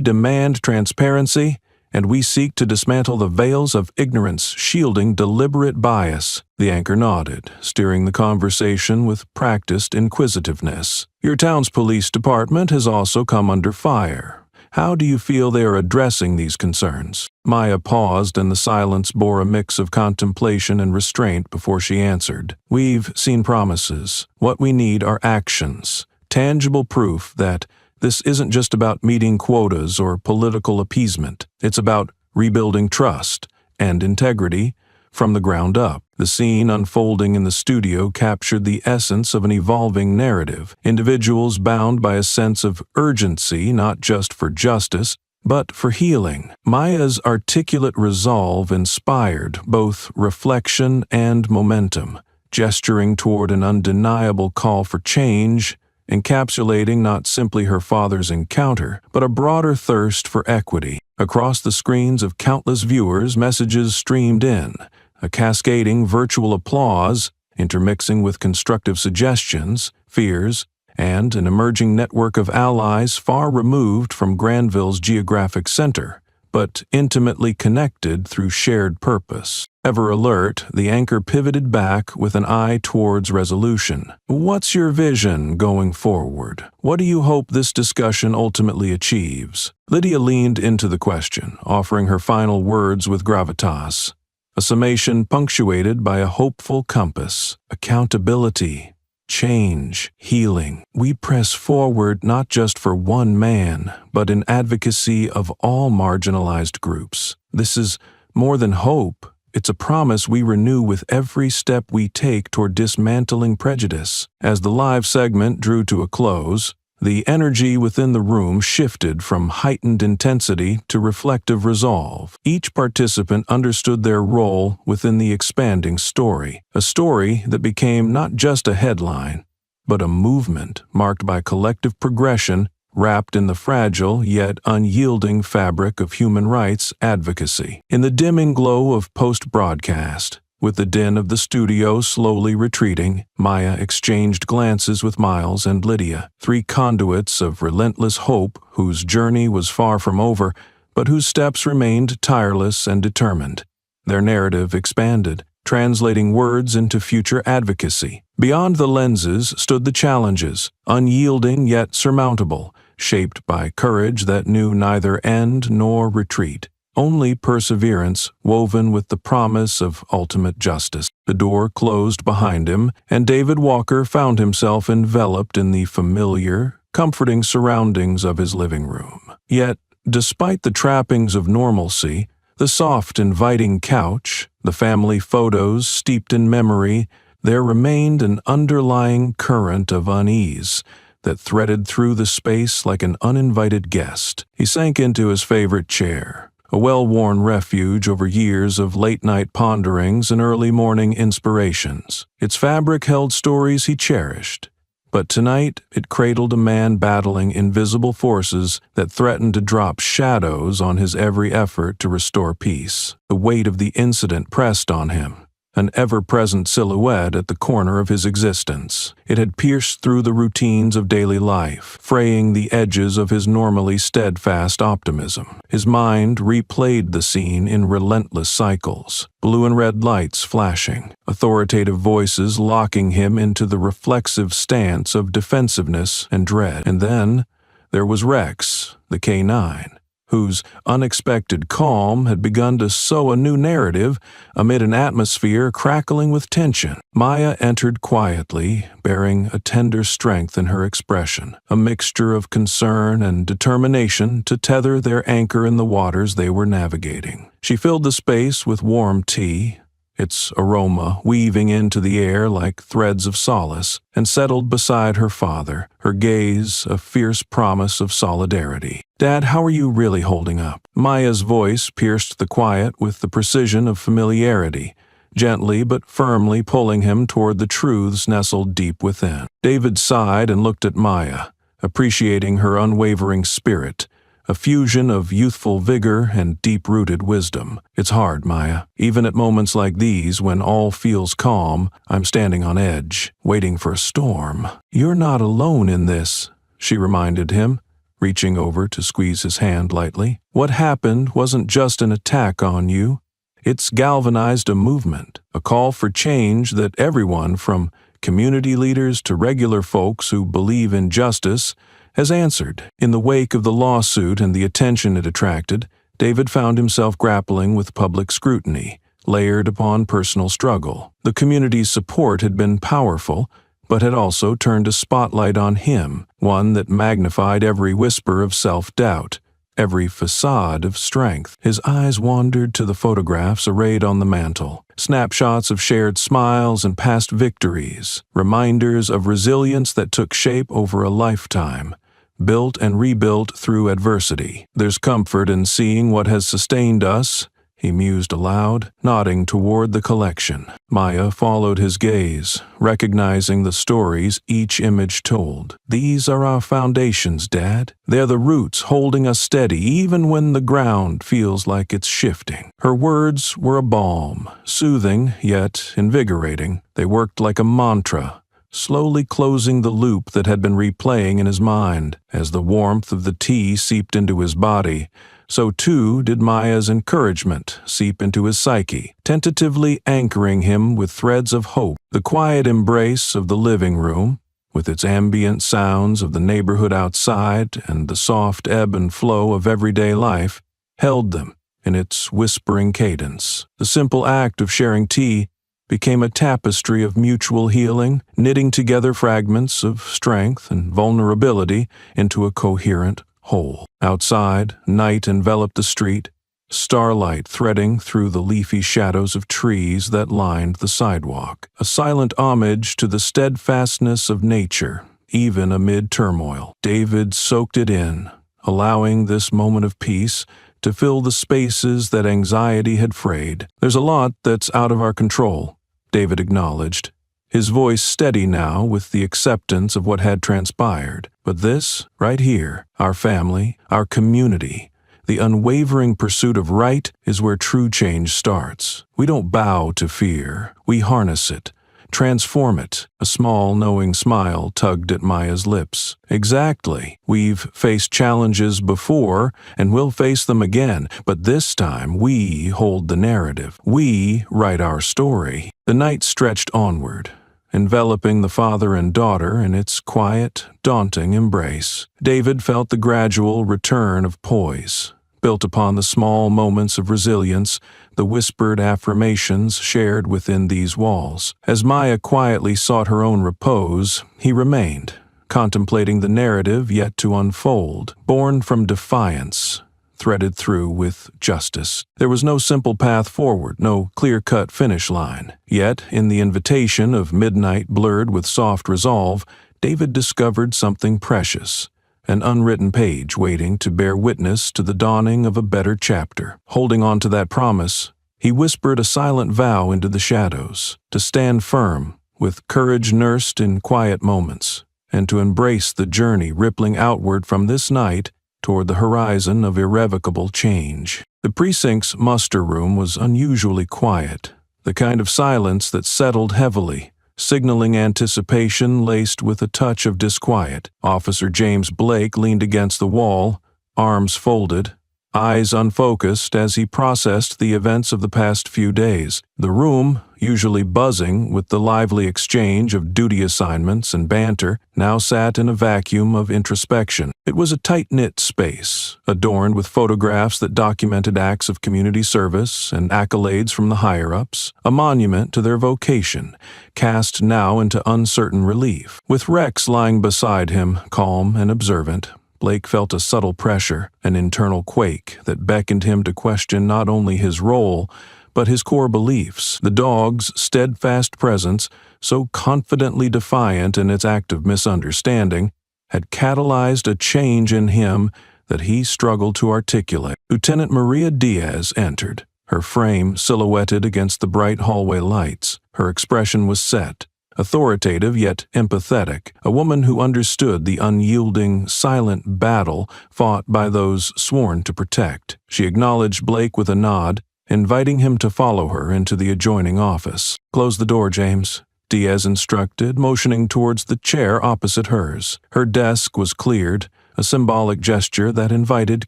demand transparency, and we seek to dismantle the veils of ignorance shielding deliberate bias. The anchor nodded, steering the conversation with practiced inquisitiveness. Your town's police department has also come under fire. How do you feel they are addressing these concerns? Maya paused, and the silence bore a mix of contemplation and restraint before she answered. We've seen promises. What we need are actions. Tangible proof that this isn't just about meeting quotas or political appeasement. It's about rebuilding trust and integrity from the ground up. The scene unfolding in the studio captured the essence of an evolving narrative. Individuals bound by a sense of urgency, not just for justice, but for healing. Maya's articulate resolve inspired both reflection and momentum, gesturing toward an undeniable call for change, encapsulating not simply her father's encounter, but a broader thirst for equity. Across the screens of countless viewers, messages streamed in, a cascading virtual applause, intermixing with constructive suggestions, fears, and an emerging network of allies far removed from Granville's geographic center, but intimately connected through shared purpose. Ever alert, the anchor pivoted back with an eye towards resolution. What's your vision going forward? What do you hope this discussion ultimately achieves? Lydia leaned into the question, offering her final words with gravitas, a summation punctuated by a hopeful compass. Accountability, change, healing. We press forward not just for one man, but in advocacy of all marginalized groups. This is more than hope. It's a promise we renew with every step we take toward dismantling prejudice. As the live segment drew to a close, the energy within the room shifted from heightened intensity to reflective resolve. Each participant understood their role within the expanding story, a story that became not just a headline, but a movement marked by collective progression wrapped in the fragile yet unyielding fabric of human rights advocacy. In the dimming glow of post-broadcast, with the din of the studio slowly retreating, Maya exchanged glances with Miles and Lydia, three conduits of relentless hope whose journey was far from over, but whose steps remained tireless and determined. Their narrative expanded, translating words into future advocacy. Beyond the lenses stood the challenges, unyielding yet surmountable, shaped by courage that knew neither end nor retreat. only perseverance woven with the promise of ultimate justice. The door closed behind him, and David Walker found himself enveloped in the familiar, comforting surroundings of his living room. Yet, despite the trappings of normalcy, the soft, inviting couch, the family photos steeped in memory, there remained an underlying current of unease that threaded through the space like an uninvited guest. He sank into his favorite chair, a well-worn refuge over years of late-night ponderings and early-morning inspirations. Its fabric held stories he cherished, but tonight it cradled a man battling invisible forces that threatened to drop shadows on his every effort to restore peace. The weight of the incident pressed on him, an ever-present silhouette at the corner of his existence. It had pierced through the routines of daily life, fraying the edges of his normally steadfast optimism. His mind replayed the scene in relentless cycles, blue and red lights flashing, authoritative voices locking him into the reflexive stance of defensiveness and dread. And then there was Rex, the K9, whose unexpected calm had begun to sow a new narrative amid an atmosphere crackling with tension. Maya entered quietly, bearing a tender strength in her expression, a mixture of concern and determination to tether their anchor in the waters they were navigating. She filled the space with warm tea, its aroma weaving into the air like threads of solace, and settled beside her father, her gaze a fierce promise of solidarity. "Dad, how are you really holding up?" Maya's voice pierced the quiet with the precision of familiarity, gently but firmly pulling him toward the truths nestled deep within. David sighed and looked at Maya, appreciating her unwavering spirit, a fusion of youthful vigor and deep-rooted wisdom. "It's hard, Maya. Even at moments like these, when all feels calm, I'm standing on edge, waiting for a storm." "You're not alone in this," she reminded him, reaching over to squeeze his hand lightly. "What happened wasn't just an attack on you. It's galvanized a movement, a call for change that everyone, from community leaders to regular folks who believe in justice, has answered." In the wake of the lawsuit and the attention it attracted, David found himself grappling with public scrutiny, layered upon personal struggle. The community's support had been powerful, but had also turned a spotlight on him, one that magnified every whisper of self-doubt, every facade of strength. His eyes wandered to the photographs arrayed on the mantel, snapshots of shared smiles and past victories, reminders of resilience that took shape over a lifetime, built and rebuilt through adversity. "There's comfort in seeing what has sustained us," he mused aloud, nodding toward the collection. Maya followed his gaze, recognizing the stories each image told. "These are our foundations, Dad. They're the roots holding us steady even when the ground feels like it's shifting." Her words were a balm, soothing yet invigorating. They worked like a mantra, slowly closing the loop that had been replaying in his mind. As the warmth of the tea seeped into his body, so too did Maya's encouragement seep into his psyche, tentatively anchoring him with threads of hope. The quiet embrace of the living room, with its ambient sounds of the neighborhood outside and the soft ebb and flow of everyday life, held them in its whispering cadence. The simple act of sharing tea became a tapestry of mutual healing, knitting together fragments of strength and vulnerability into a coherent whole. Outside, night enveloped the street, starlight threading through the leafy shadows of trees that lined the sidewalk, a silent homage to the steadfastness of nature, even amid turmoil. David soaked it in, allowing this moment of peace to fill the spaces that anxiety had frayed. "There's a lot that's out of our control," David acknowledged, his voice steady now with the acceptance of what had transpired. "But this, right here, our family, our community, the unwavering pursuit of right is where true change starts. We don't bow to fear, we harness it, transform it." A small, knowing smile tugged at Maya's lips. "Exactly. We've faced challenges before, and we'll face them again, but this time we hold the narrative. We write our story." The night stretched onward, enveloping the father and daughter in its quiet, daunting embrace. David felt the gradual return of poise, built upon the small moments of resilience, the whispered affirmations shared within these walls. As Maya quietly sought her own repose, he remained, contemplating the narrative yet to unfold, born from defiance, threaded through with justice. There was no simple path forward, no clear-cut finish line. Yet, in the invitation of midnight blurred with soft resolve, David discovered something precious, an unwritten page waiting to bear witness to the dawning of a better chapter. Holding on to that promise, he whispered a silent vow into the shadows, to stand firm, with courage nursed in quiet moments, and to embrace the journey rippling outward from this night toward the horizon of irrevocable change. The precinct's muster room was unusually quiet, the kind of silence that settled heavily, signaling anticipation laced with a touch of disquiet. Officer James Blake leaned against the wall, arms folded, eyes unfocused as he processed the events of the past few days. The room, usually buzzing with the lively exchange of duty assignments and banter, now sat in a vacuum of introspection. It was a tight-knit space, adorned with photographs that documented acts of community service and accolades from the higher-ups, a monument to their vocation, cast now into uncertain relief. With Rex lying beside him, calm and observant, Blake felt a subtle pressure, an internal quake that beckoned him to question not only his role, but his core beliefs. The dog's steadfast presence, so confidently defiant in its act of misunderstanding, had catalyzed a change in him that he struggled to articulate. Lieutenant Maria Diaz entered, her frame silhouetted against the bright hallway lights. Her expression was set, authoritative yet empathetic, a woman who understood the unyielding, silent battle fought by those sworn to protect. She acknowledged Blake with a nod, inviting him to follow her into the adjoining office. "Close the door, James," Diaz instructed, motioning towards the chair opposite hers. Her desk was cleared, a symbolic gesture that invited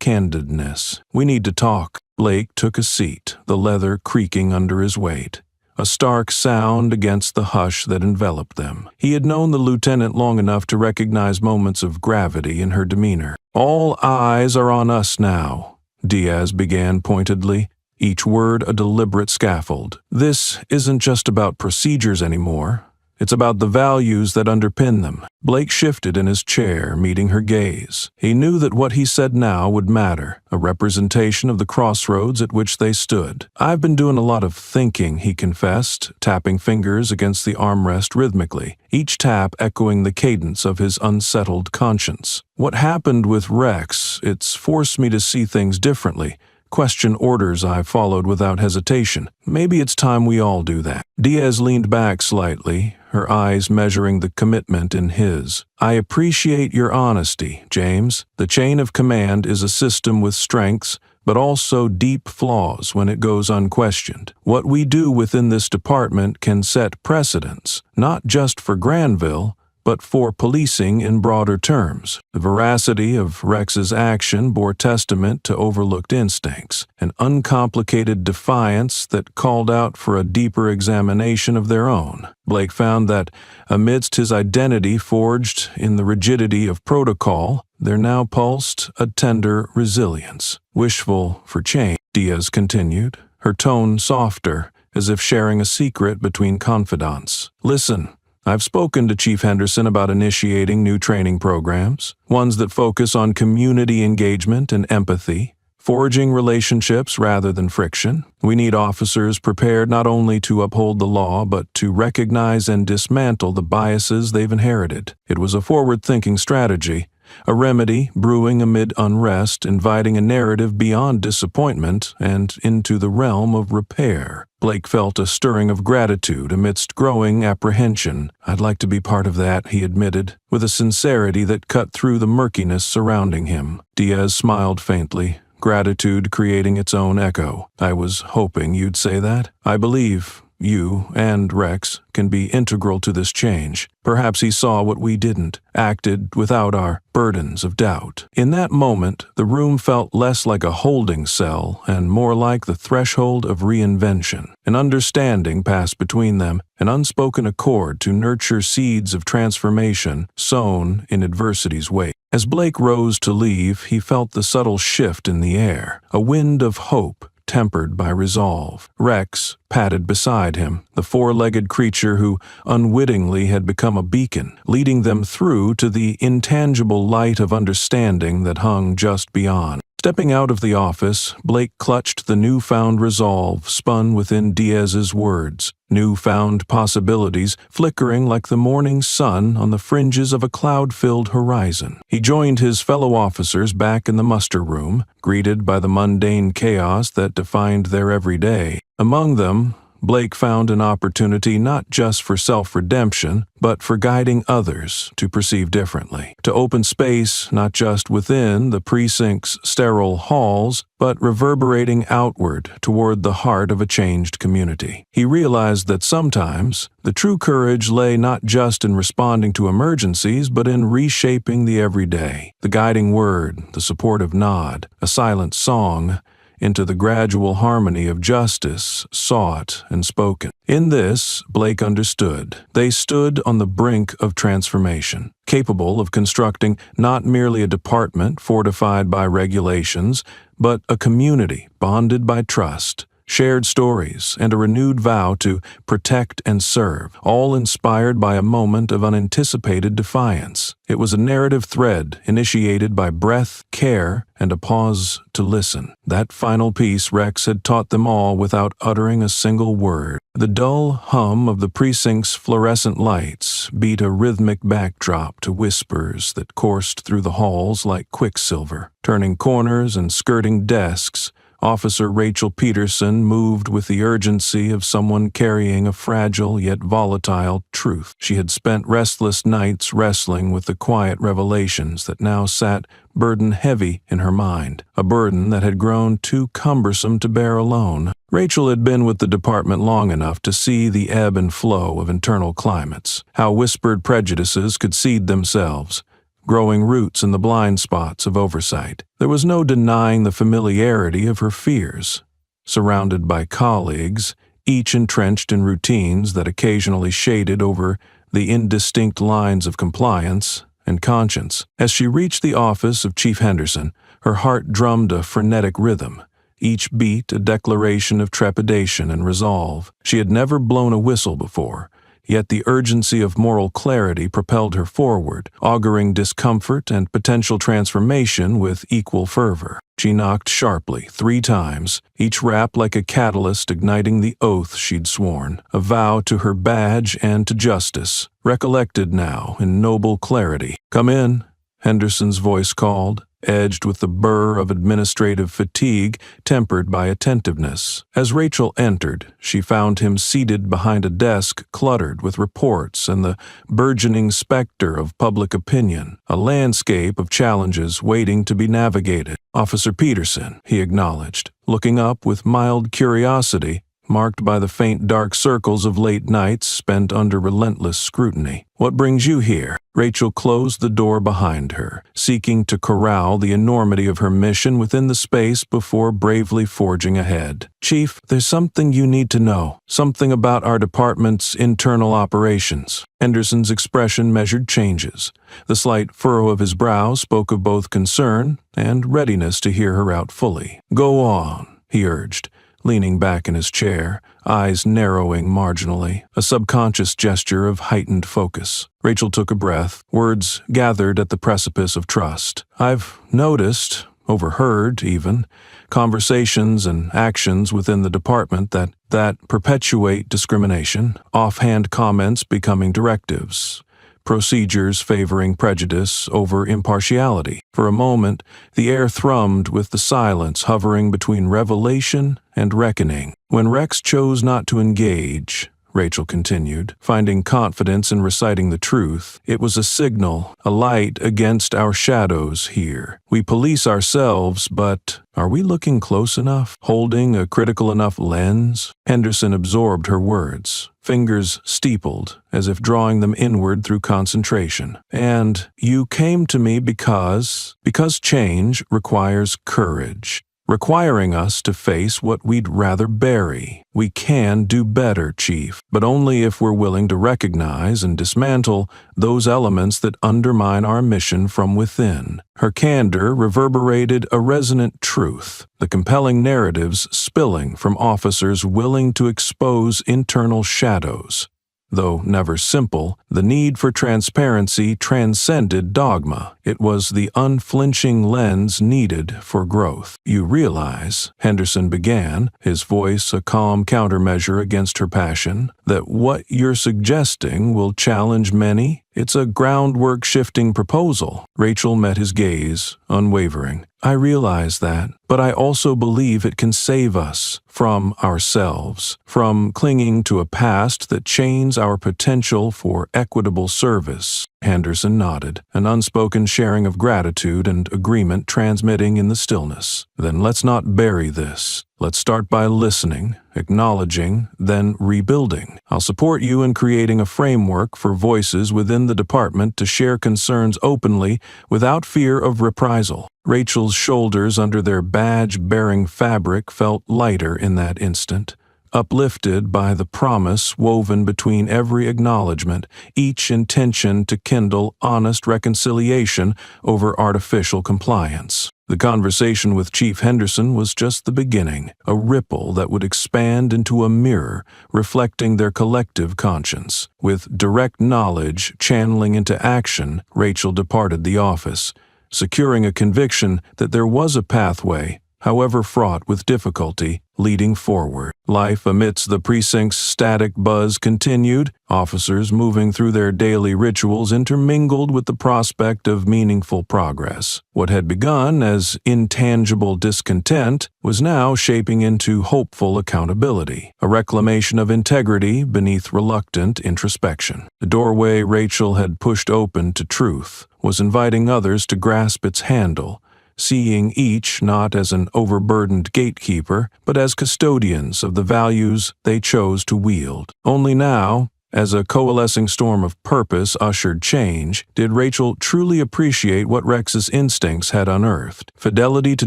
candidness. "We need to talk." Blake took a seat, the leather creaking under his weight, a stark sound against the hush that enveloped them. He had known the lieutenant long enough to recognize moments of gravity in her demeanor. "All eyes are on us now," Diaz began pointedly, each word a deliberate scaffold. "This isn't just about procedures anymore. It's about the values that underpin them." Blake shifted in his chair, meeting her gaze. He knew that what he said now would matter, a representation of the crossroads at which they stood. "I've been doing a lot of thinking," he confessed, tapping fingers against the armrest rhythmically, each tap echoing the cadence of his unsettled conscience. "What happened with Rex, it's forced me to see things differently, question orders I followed without hesitation. Maybe it's time we all do that." Diaz leaned back slightly, her eyes measuring the commitment in his. "I appreciate your honesty, James. The chain of command is a system with strengths, but also deep flaws when it goes unquestioned. What we do within this department can set precedents, not just for Granville, but for policing in broader terms." The veracity of Rex's action bore testament to overlooked instincts, an uncomplicated defiance that called out for a deeper examination of their own. Blake found that, amidst his identity forged in the rigidity of protocol, there now pulsed a tender resilience. "Wishful for change," Diaz continued, her tone softer, as if sharing a secret between confidants. "Listen, I've spoken to Chief Henderson about initiating new training programs, ones that focus on community engagement and empathy, forging relationships rather than friction. We need officers prepared not only to uphold the law, but to recognize and dismantle the biases they've inherited." It was a forward-thinking strategy, a remedy brewing amid unrest, inviting a narrative beyond disappointment and into the realm of repair. Blake felt a stirring of gratitude amidst growing apprehension. "I'd like to be part of that," he admitted, with a sincerity that cut through the murkiness surrounding him. Diaz smiled faintly, gratitude creating its own echo. "I was hoping you'd say that. I believe you and Rex can be integral to this change." Perhaps he saw what we didn't, acted without our burdens of doubt. In that moment, the room felt less like a holding cell and more like the threshold of reinvention. An understanding passed between them, an unspoken accord to nurture seeds of transformation sown in adversity's wake. As Blake rose to leave, he felt the subtle shift in the air, a wind of hope tempered by resolve. Rex padded beside him, the four-legged creature who unwittingly had become a beacon, leading them through to the intangible light of understanding that hung just beyond. Stepping out of the office, Blake clutched the newfound resolve spun within Diaz's words, newfound possibilities flickering like the morning sun on the fringes of a cloud-filled horizon. He joined his fellow officers back in the muster room, greeted by the mundane chaos that defined their everyday. Among them, Blake found an opportunity not just for self-redemption, but for guiding others to perceive differently, to open space not just within the precinct's sterile halls, but reverberating outward toward the heart of a changed community. He realized that sometimes the true courage lay not just in responding to emergencies, but in reshaping the everyday, the guiding word, the supportive nod, a silent song, into the gradual harmony of justice sought and spoken. In this, Blake understood. They stood on the brink of transformation, capable of constructing not merely a department fortified by regulations, but a community bonded by trust, shared stories, and a renewed vow to protect and serve, all inspired by a moment of unanticipated defiance. It was a narrative thread initiated by breath, care, and a pause to listen. That final piece Rex had taught them all without uttering a single word. The dull hum of the precinct's fluorescent lights beat a rhythmic backdrop to whispers that coursed through the halls like quicksilver. Turning corners and skirting desks, Officer Rachel Peterson moved with the urgency of someone carrying a fragile yet volatile truth. She had spent restless nights wrestling with the quiet revelations that now sat burden-heavy in her mind, a burden that had grown too cumbersome to bear alone. Rachel had been with the department long enough to see the ebb and flow of internal climates, how whispered prejudices could seed themselves, growing roots in the blind spots of oversight. There was no denying the familiarity of her fears. Surrounded by colleagues, each entrenched in routines that occasionally shaded over the indistinct lines of compliance and conscience. As she reached the office of Chief Henderson, her heart drummed a frenetic rhythm, each beat a declaration of trepidation and resolve. She had never blown a whistle before, yet the urgency of moral clarity propelled her forward, auguring discomfort and potential transformation with equal fervor. She knocked sharply 3 times, each rap like a catalyst igniting the oath she'd sworn, a vow to her badge and to justice, recollected now in noble clarity. "Come in," Henderson's voice called, edged with the burr of administrative fatigue tempered by attentiveness. As Rachel entered, she found him seated behind a desk cluttered with reports and the burgeoning specter of public opinion, a landscape of challenges waiting to be navigated. "Officer Peterson," he acknowledged, looking up with mild curiosity, marked by the faint dark circles of late nights spent under relentless scrutiny. "What brings you here?" Rachel closed the door behind her, seeking to corral the enormity of her mission within the space before bravely forging ahead. "Chief, there's something you need to know, something about our department's internal operations." Henderson's expression measured changes. The slight furrow of his brow spoke of both concern and readiness to hear her out fully. "Go on," he urged, leaning back in his chair, eyes narrowing marginally, a subconscious gesture of heightened focus. Rachel took a breath, words gathered at the precipice of trust. "I've noticed, overheard even, conversations and actions within the department that perpetuate discrimination, offhand comments becoming directives, procedures favoring prejudice over impartiality." For a moment, the air thrummed with the silence hovering between revelation and reckoning. "When Rex chose not to engage," Rachel continued, finding confidence in reciting the truth, "it was a signal, a light against our shadows here. We police ourselves, but are we looking close enough? Holding a critical enough lens?" Henderson absorbed her words, fingers steepled, as if drawing them inward through concentration. "And you came to me because change requires courage." requiring us to face what we'd rather bury. We can do better, Chief, but only if we're willing to recognize and dismantle those elements that undermine our mission from within. Her candor reverberated a resonant truth, the compelling narratives spilling from officers willing to expose internal shadows. Though never simple, the need for transparency transcended dogma. It was the unflinching lens needed for growth. You realize, Henderson began, his voice a calm countermeasure against her passion, that what you're suggesting will challenge many? It's a groundwork-shifting proposal. Rachel met his gaze, unwavering. I realize that, but I also believe it can save us from ourselves, from clinging to a past that chains our potential for equitable service. Henderson nodded, an unspoken sharing of gratitude and agreement transmitting in the stillness. Then let's not bury this. Let's start by listening, acknowledging, then rebuilding. I'll support you in creating a framework for voices within the department to share concerns openly without fear of reprisal. Rachel's shoulders under their badge-bearing fabric felt lighter in that instant, uplifted by the promise woven between every acknowledgement, each intention to kindle honest reconciliation over artificial compliance. The conversation with Chief Henderson was just the beginning, a ripple that would expand into a mirror reflecting their collective conscience. With direct knowledge channeling into action, Rachel departed the office, securing a conviction that there was a pathway, however fraught with difficulty, leading forward. Life amidst the precinct's static buzz continued, officers moving through their daily rituals intermingled with the prospect of meaningful progress. What had begun as intangible discontent was now shaping into hopeful accountability, a reclamation of integrity beneath reluctant introspection. The doorway Rachel had pushed open to truth was inviting others to grasp its handle, seeing each not as an overburdened gatekeeper, but as custodians of the values they chose to wield. Only now, as a coalescing storm of purpose ushered change, did Rachel truly appreciate what Rex's instincts had unearthed: fidelity to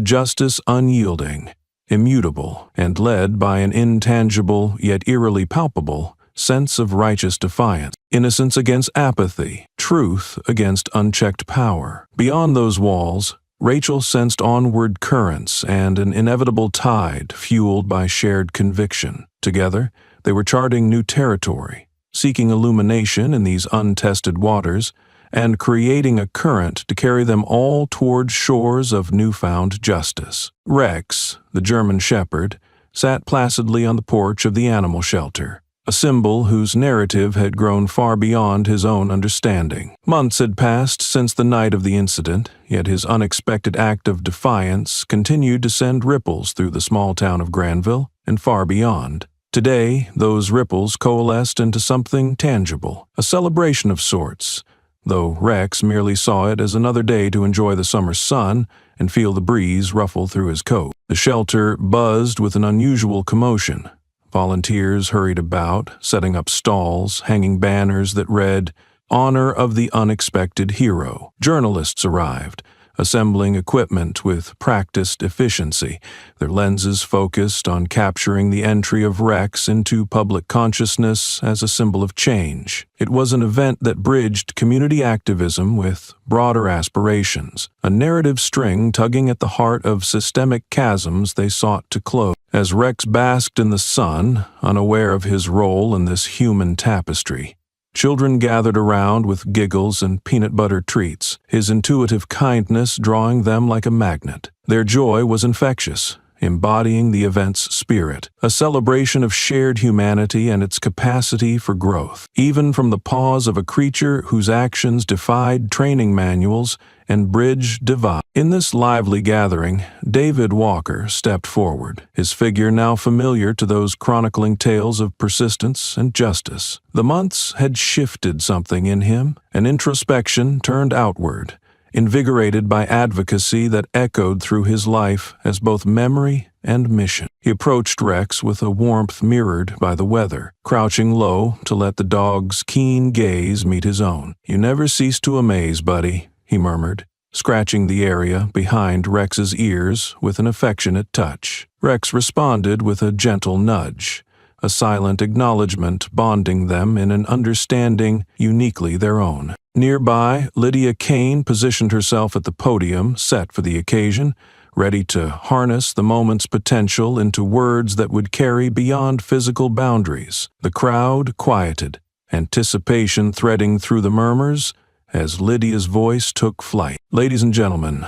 justice unyielding, immutable, and led by an intangible yet eerily palpable sense of righteous defiance, innocence against apathy, truth against unchecked power. Beyond those walls, Rachel sensed onward currents and an inevitable tide fueled by shared conviction. Together, they were charting new territory, seeking illumination in these untested waters, and creating a current to carry them all toward shores of newfound justice. Rex, the German shepherd, sat placidly on the porch of the animal shelter, a symbol whose narrative had grown far beyond his own understanding. Months had passed since the night of the incident, yet his unexpected act of defiance continued to send ripples through the small town of Granville and far beyond. Today, those ripples coalesced into something tangible, a celebration of sorts, though Rex merely saw it as another day to enjoy the summer sun and feel the breeze ruffle through his coat. The shelter buzzed with an unusual commotion. Volunteers hurried about, setting up stalls, hanging banners that read, "Honor of the Unexpected Hero." Journalists arrived, assembling equipment with practiced efficiency, their lenses focused on capturing the entry of Rex into public consciousness as a symbol of change. It was an event that bridged community activism with broader aspirations, a narrative string tugging at the heart of systemic chasms they sought to close. As Rex basked in the sun, unaware of his role in this human tapestry, children gathered around with giggles and peanut butter treats, his intuitive kindness drawing them like a magnet. Their joy was infectious, embodying the event's spirit, a celebration of shared humanity and its capacity for growth, even from the paws of a creature whose actions defied training manuals and bridged divides. In this lively gathering, David Walker stepped forward, his figure now familiar to those chronicling tales of persistence and justice. The months had shifted something in him, an introspection turned outward, invigorated by advocacy that echoed through his life as both memory and mission. He approached Rex with a warmth mirrored by the weather, crouching low to let the dog's keen gaze meet his own. "You never cease to amaze, buddy," he murmured. scratching the area behind Rex's ears with an affectionate touch. Rex responded with a gentle nudge, a silent acknowledgement bonding them in an understanding uniquely their own. Nearby, Lydia Kane positioned herself at the podium set for the occasion, ready to harness the moment's potential into words that would carry beyond physical boundaries. The crowd quieted, anticipation threading through the murmurs as Lydia's voice took flight. Ladies and gentlemen,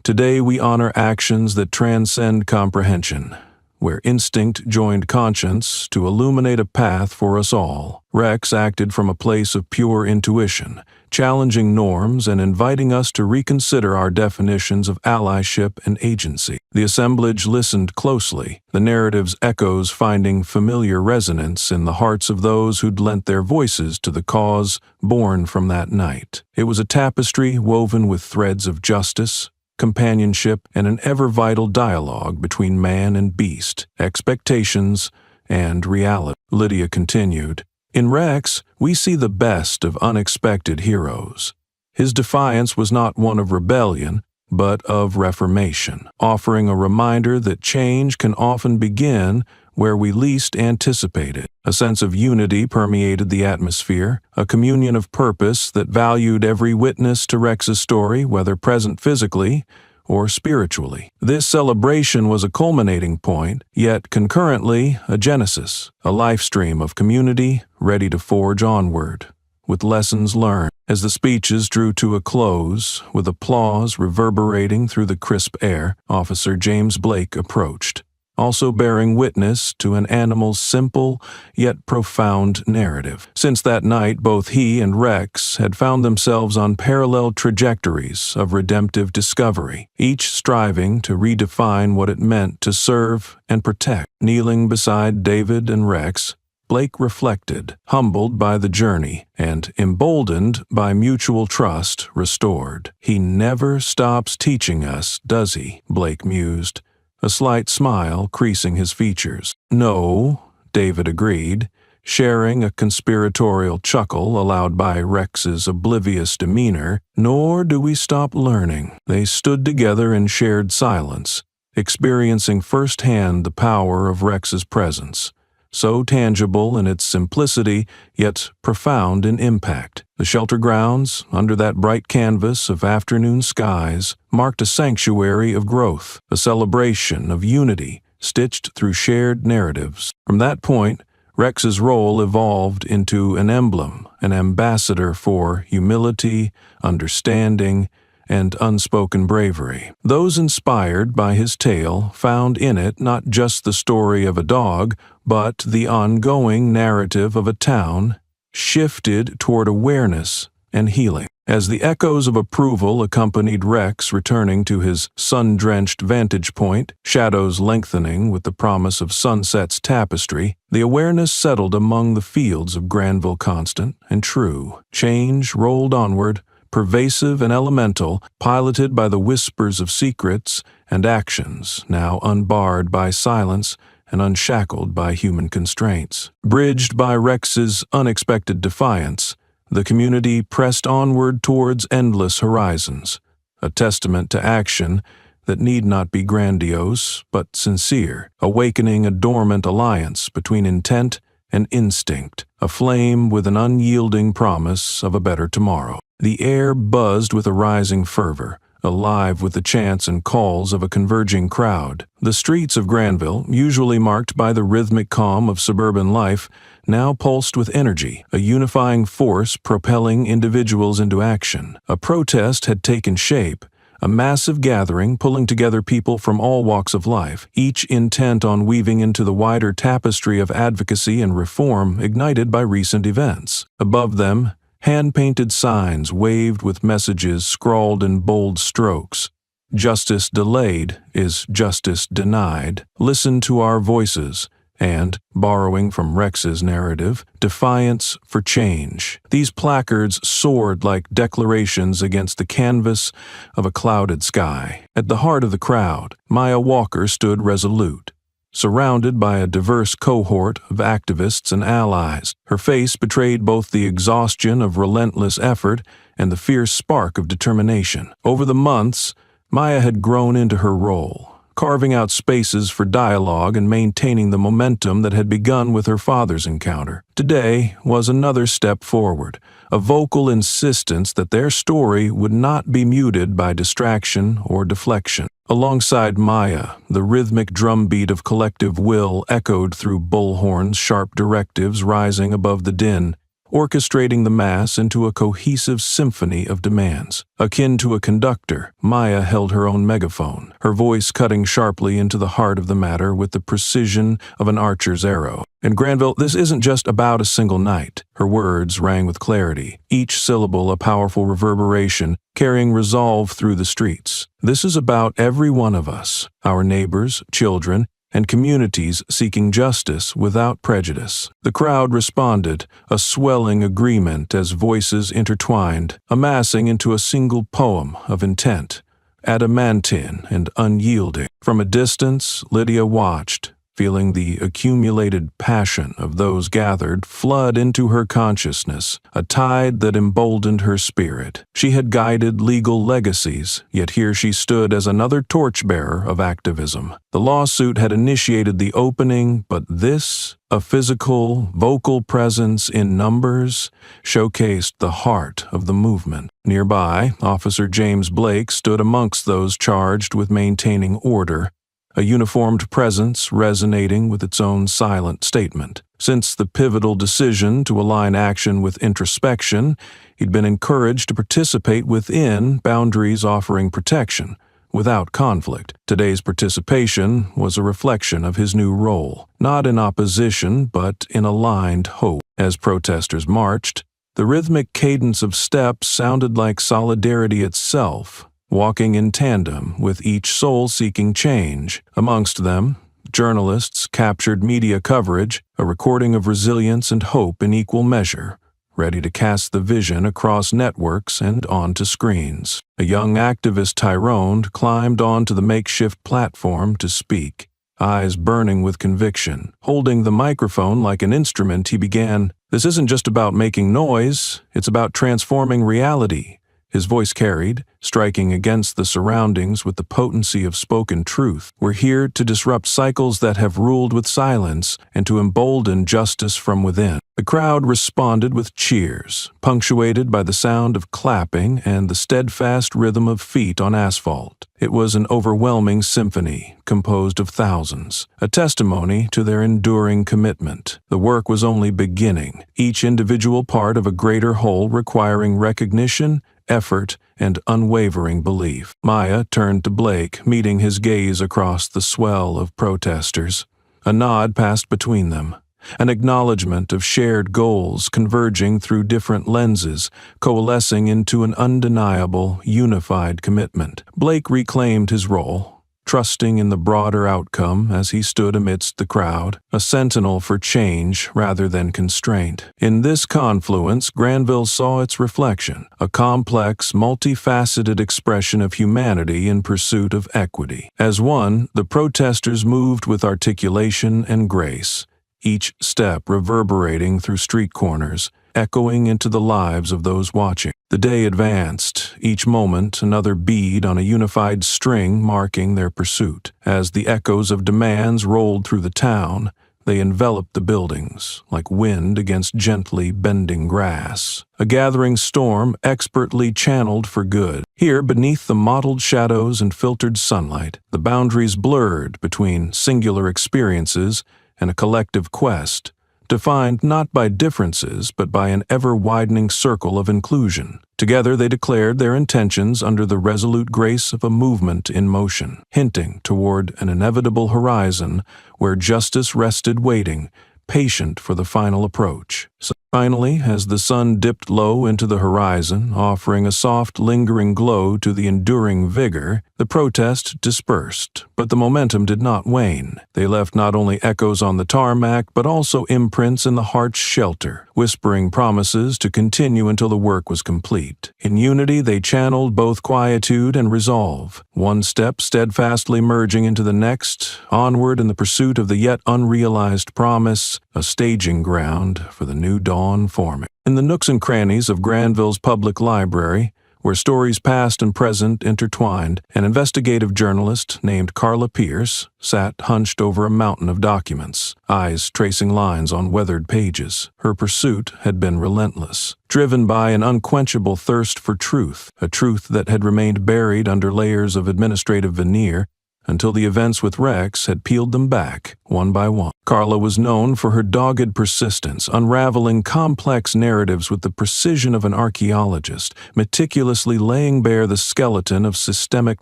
today we honor actions that transcend comprehension, where instinct joined conscience to illuminate a path for us all. Rex acted from a place of pure intuition, challenging norms and inviting us to reconsider our definitions of allyship and agency. The assemblage listened closely, the narrative's echoes finding familiar resonance in the hearts of those who'd lent their voices to the cause born from that night. It was a tapestry woven with threads of justice, companionship, and an ever-vital dialogue between man and beast, expectations and reality. Lydia continued, "In Rex, we see the best of unexpected heroes. His defiance was not one of rebellion, but of reformation, offering a reminder that change can often begin where we least anticipate it. A sense of unity permeated the atmosphere, a communion of purpose that valued every witness to Rex's story, whether present physically or spiritually. This celebration was a culminating point, yet concurrently a genesis, a life stream of community ready to forge onward, with lessons learned. As the speeches drew to a close, with applause reverberating through the crisp air, Officer James Blake approached, also bearing witness to an animal's simple yet profound narrative. Since that night, both he and Rex had found themselves on parallel trajectories of redemptive discovery, each striving to redefine what it meant to serve and protect. Kneeling beside David and Rex, Blake reflected, humbled by the journey and emboldened by mutual trust restored. "He never stops teaching us, does he?" Blake mused, a slight smile creasing his features. "No," David agreed, sharing a conspiratorial chuckle allowed by Rex's oblivious demeanor. "Nor do we stop learning." They stood together in shared silence, experiencing firsthand the power of Rex's presence, so tangible in its simplicity, yet profound in impact. The shelter grounds, under that bright canvas of afternoon skies, marked a sanctuary of growth, a celebration of unity stitched through shared narratives. From that point, Rex's role evolved into an emblem, an ambassador for humility, understanding, and unspoken bravery. Those inspired by his tale found in it not just the story of a dog, but the ongoing narrative of a town shifted toward awareness and healing. As the echoes of approval accompanied Rex returning to his sun-drenched vantage point, shadows lengthening with the promise of sunset's tapestry, the awareness settled among the fields of Granville constant and true. Change rolled onward, pervasive and elemental, piloted by the whispers of secrets and actions, now unbarred by silence and unshackled by human constraints. Bridged by Rex's unexpected defiance, the community pressed onward towards endless horizons, a testament to action that need not be grandiose but sincere, awakening a dormant alliance between intent and instinct, aflame with an unyielding promise of a better tomorrow. The air buzzed with a rising fervor, alive with the chants and calls of a converging crowd. The streets of Granville, usually marked by the rhythmic calm of suburban life, now pulsed with energy, a unifying force propelling individuals into action. A protest had taken shape, a massive gathering pulling together people from all walks of life, each intent on weaving into the wider tapestry of advocacy and reform ignited by recent events. Above them, hand-painted signs waved with messages scrawled in bold strokes. "Justice delayed is justice denied. Listen to our voices." And, borrowing from Rex's narrative, "Defiance for change." These placards soared like declarations against the canvas of a clouded sky. At the heart of the crowd, Maya Walker stood resolute, surrounded by a diverse cohort of activists and allies. Her face betrayed both the exhaustion of relentless effort and the fierce spark of determination. Over the months, Maya had grown into her role, carving out spaces for dialogue and maintaining the momentum that had begun with her father's encounter. Today was another step forward, a vocal insistence that their story would not be muted by distraction or deflection. Alongside Maya, the rhythmic drumbeat of collective will echoed through Bullhorn's sharp directives rising above the din, orchestrating the mass into a cohesive symphony of demands. Akin to a conductor, Maya held her own megaphone, her voice cutting sharply into the heart of the matter with the precision of an archer's arrow. In Granville, this isn't just about a single night. Her words rang with clarity, each syllable a powerful reverberation, carrying resolve through the streets. This is about every one of us, our neighbors, children, and communities seeking justice without prejudice. The crowd responded, a swelling agreement as voices intertwined, amassing into a single poem of intent, adamantine and unyielding. From a distance, Lydia watched, feeling the accumulated passion of those gathered flood into her consciousness, a tide that emboldened her spirit. She had guided legal legacies, yet here she stood as another torchbearer of activism. The lawsuit had initiated the opening, but this, a physical, vocal presence in numbers, showcased the heart of the movement. Nearby, Officer James Blake stood amongst those charged with maintaining order, a uniformed presence resonating with its own silent statement. Since the pivotal decision to align action with introspection, he'd been encouraged to participate within boundaries offering protection, without conflict. Today's participation was a reflection of his new role, not in opposition but in aligned hope. As protesters marched, the rhythmic cadence of steps sounded like solidarity itself, walking in tandem with each soul seeking change. Amongst them, journalists captured media coverage, a recording of resilience and hope in equal measure, ready to cast the vision across networks and onto screens. A young activist Tyrone climbed onto the makeshift platform to speak, eyes burning with conviction. Holding the microphone like an instrument, he began, "This isn't just about making noise, it's about transforming reality." His voice carried, striking against the surroundings with the potency of spoken truth. "We're here to disrupt cycles that have ruled with silence and to embolden justice from within." The crowd responded with cheers, punctuated by the sound of clapping and the steadfast rhythm of feet on asphalt. It was an overwhelming symphony, composed of thousands, a testimony to their enduring commitment. The work was only beginning, each individual part of a greater whole requiring recognition, effort, and unwavering belief. Maya turned to Blake, meeting his gaze across the swell of protesters. A nod passed between them, an acknowledgement of shared goals converging through different lenses, coalescing into an undeniable, unified commitment. Blake reclaimed his role, trusting in the broader outcome as he stood amidst the crowd, a sentinel for change rather than constraint. In this confluence, Granville saw its reflection, a complex, multifaceted expression of humanity in pursuit of equity. As one, the protesters moved with articulation and grace, each step reverberating through street corners, echoing into the lives of those watching. The day advanced, each moment another bead on a unified string marking their pursuit. As the echoes of demands rolled through the town, they enveloped the buildings, like wind against gently bending grass. A gathering storm expertly channeled for good. Here, beneath the mottled shadows and filtered sunlight, the boundaries blurred between singular experiences and a collective quest, defined not by differences but by an ever-widening circle of inclusion. Together they declared their intentions under the resolute grace of a movement in motion, hinting toward an inevitable horizon where justice rested waiting, patient for the final approach. So finally, as the sun dipped low into the horizon, offering a soft, lingering glow to the enduring vigor, the protest dispersed, but the momentum did not wane. They left not only echoes on the tarmac, but also imprints in the heart's shelter, whispering promises to continue until the work was complete. In unity, they channeled both quietude and resolve, one step steadfastly merging into the next, onward in the pursuit of the yet unrealized promise, a staging ground for the new dawn forming. In the nooks and crannies of Granville's public library, where stories past and present intertwined, an investigative journalist named Carla Pierce sat hunched over a mountain of documents, eyes tracing lines on weathered pages. Her pursuit had been relentless, driven by an unquenchable thirst for truth, a truth that had remained buried under layers of administrative veneer until the events with Rex had peeled them back, one by one. Carla was known for her dogged persistence, unraveling complex narratives with the precision of an archaeologist, meticulously laying bare the skeleton of systemic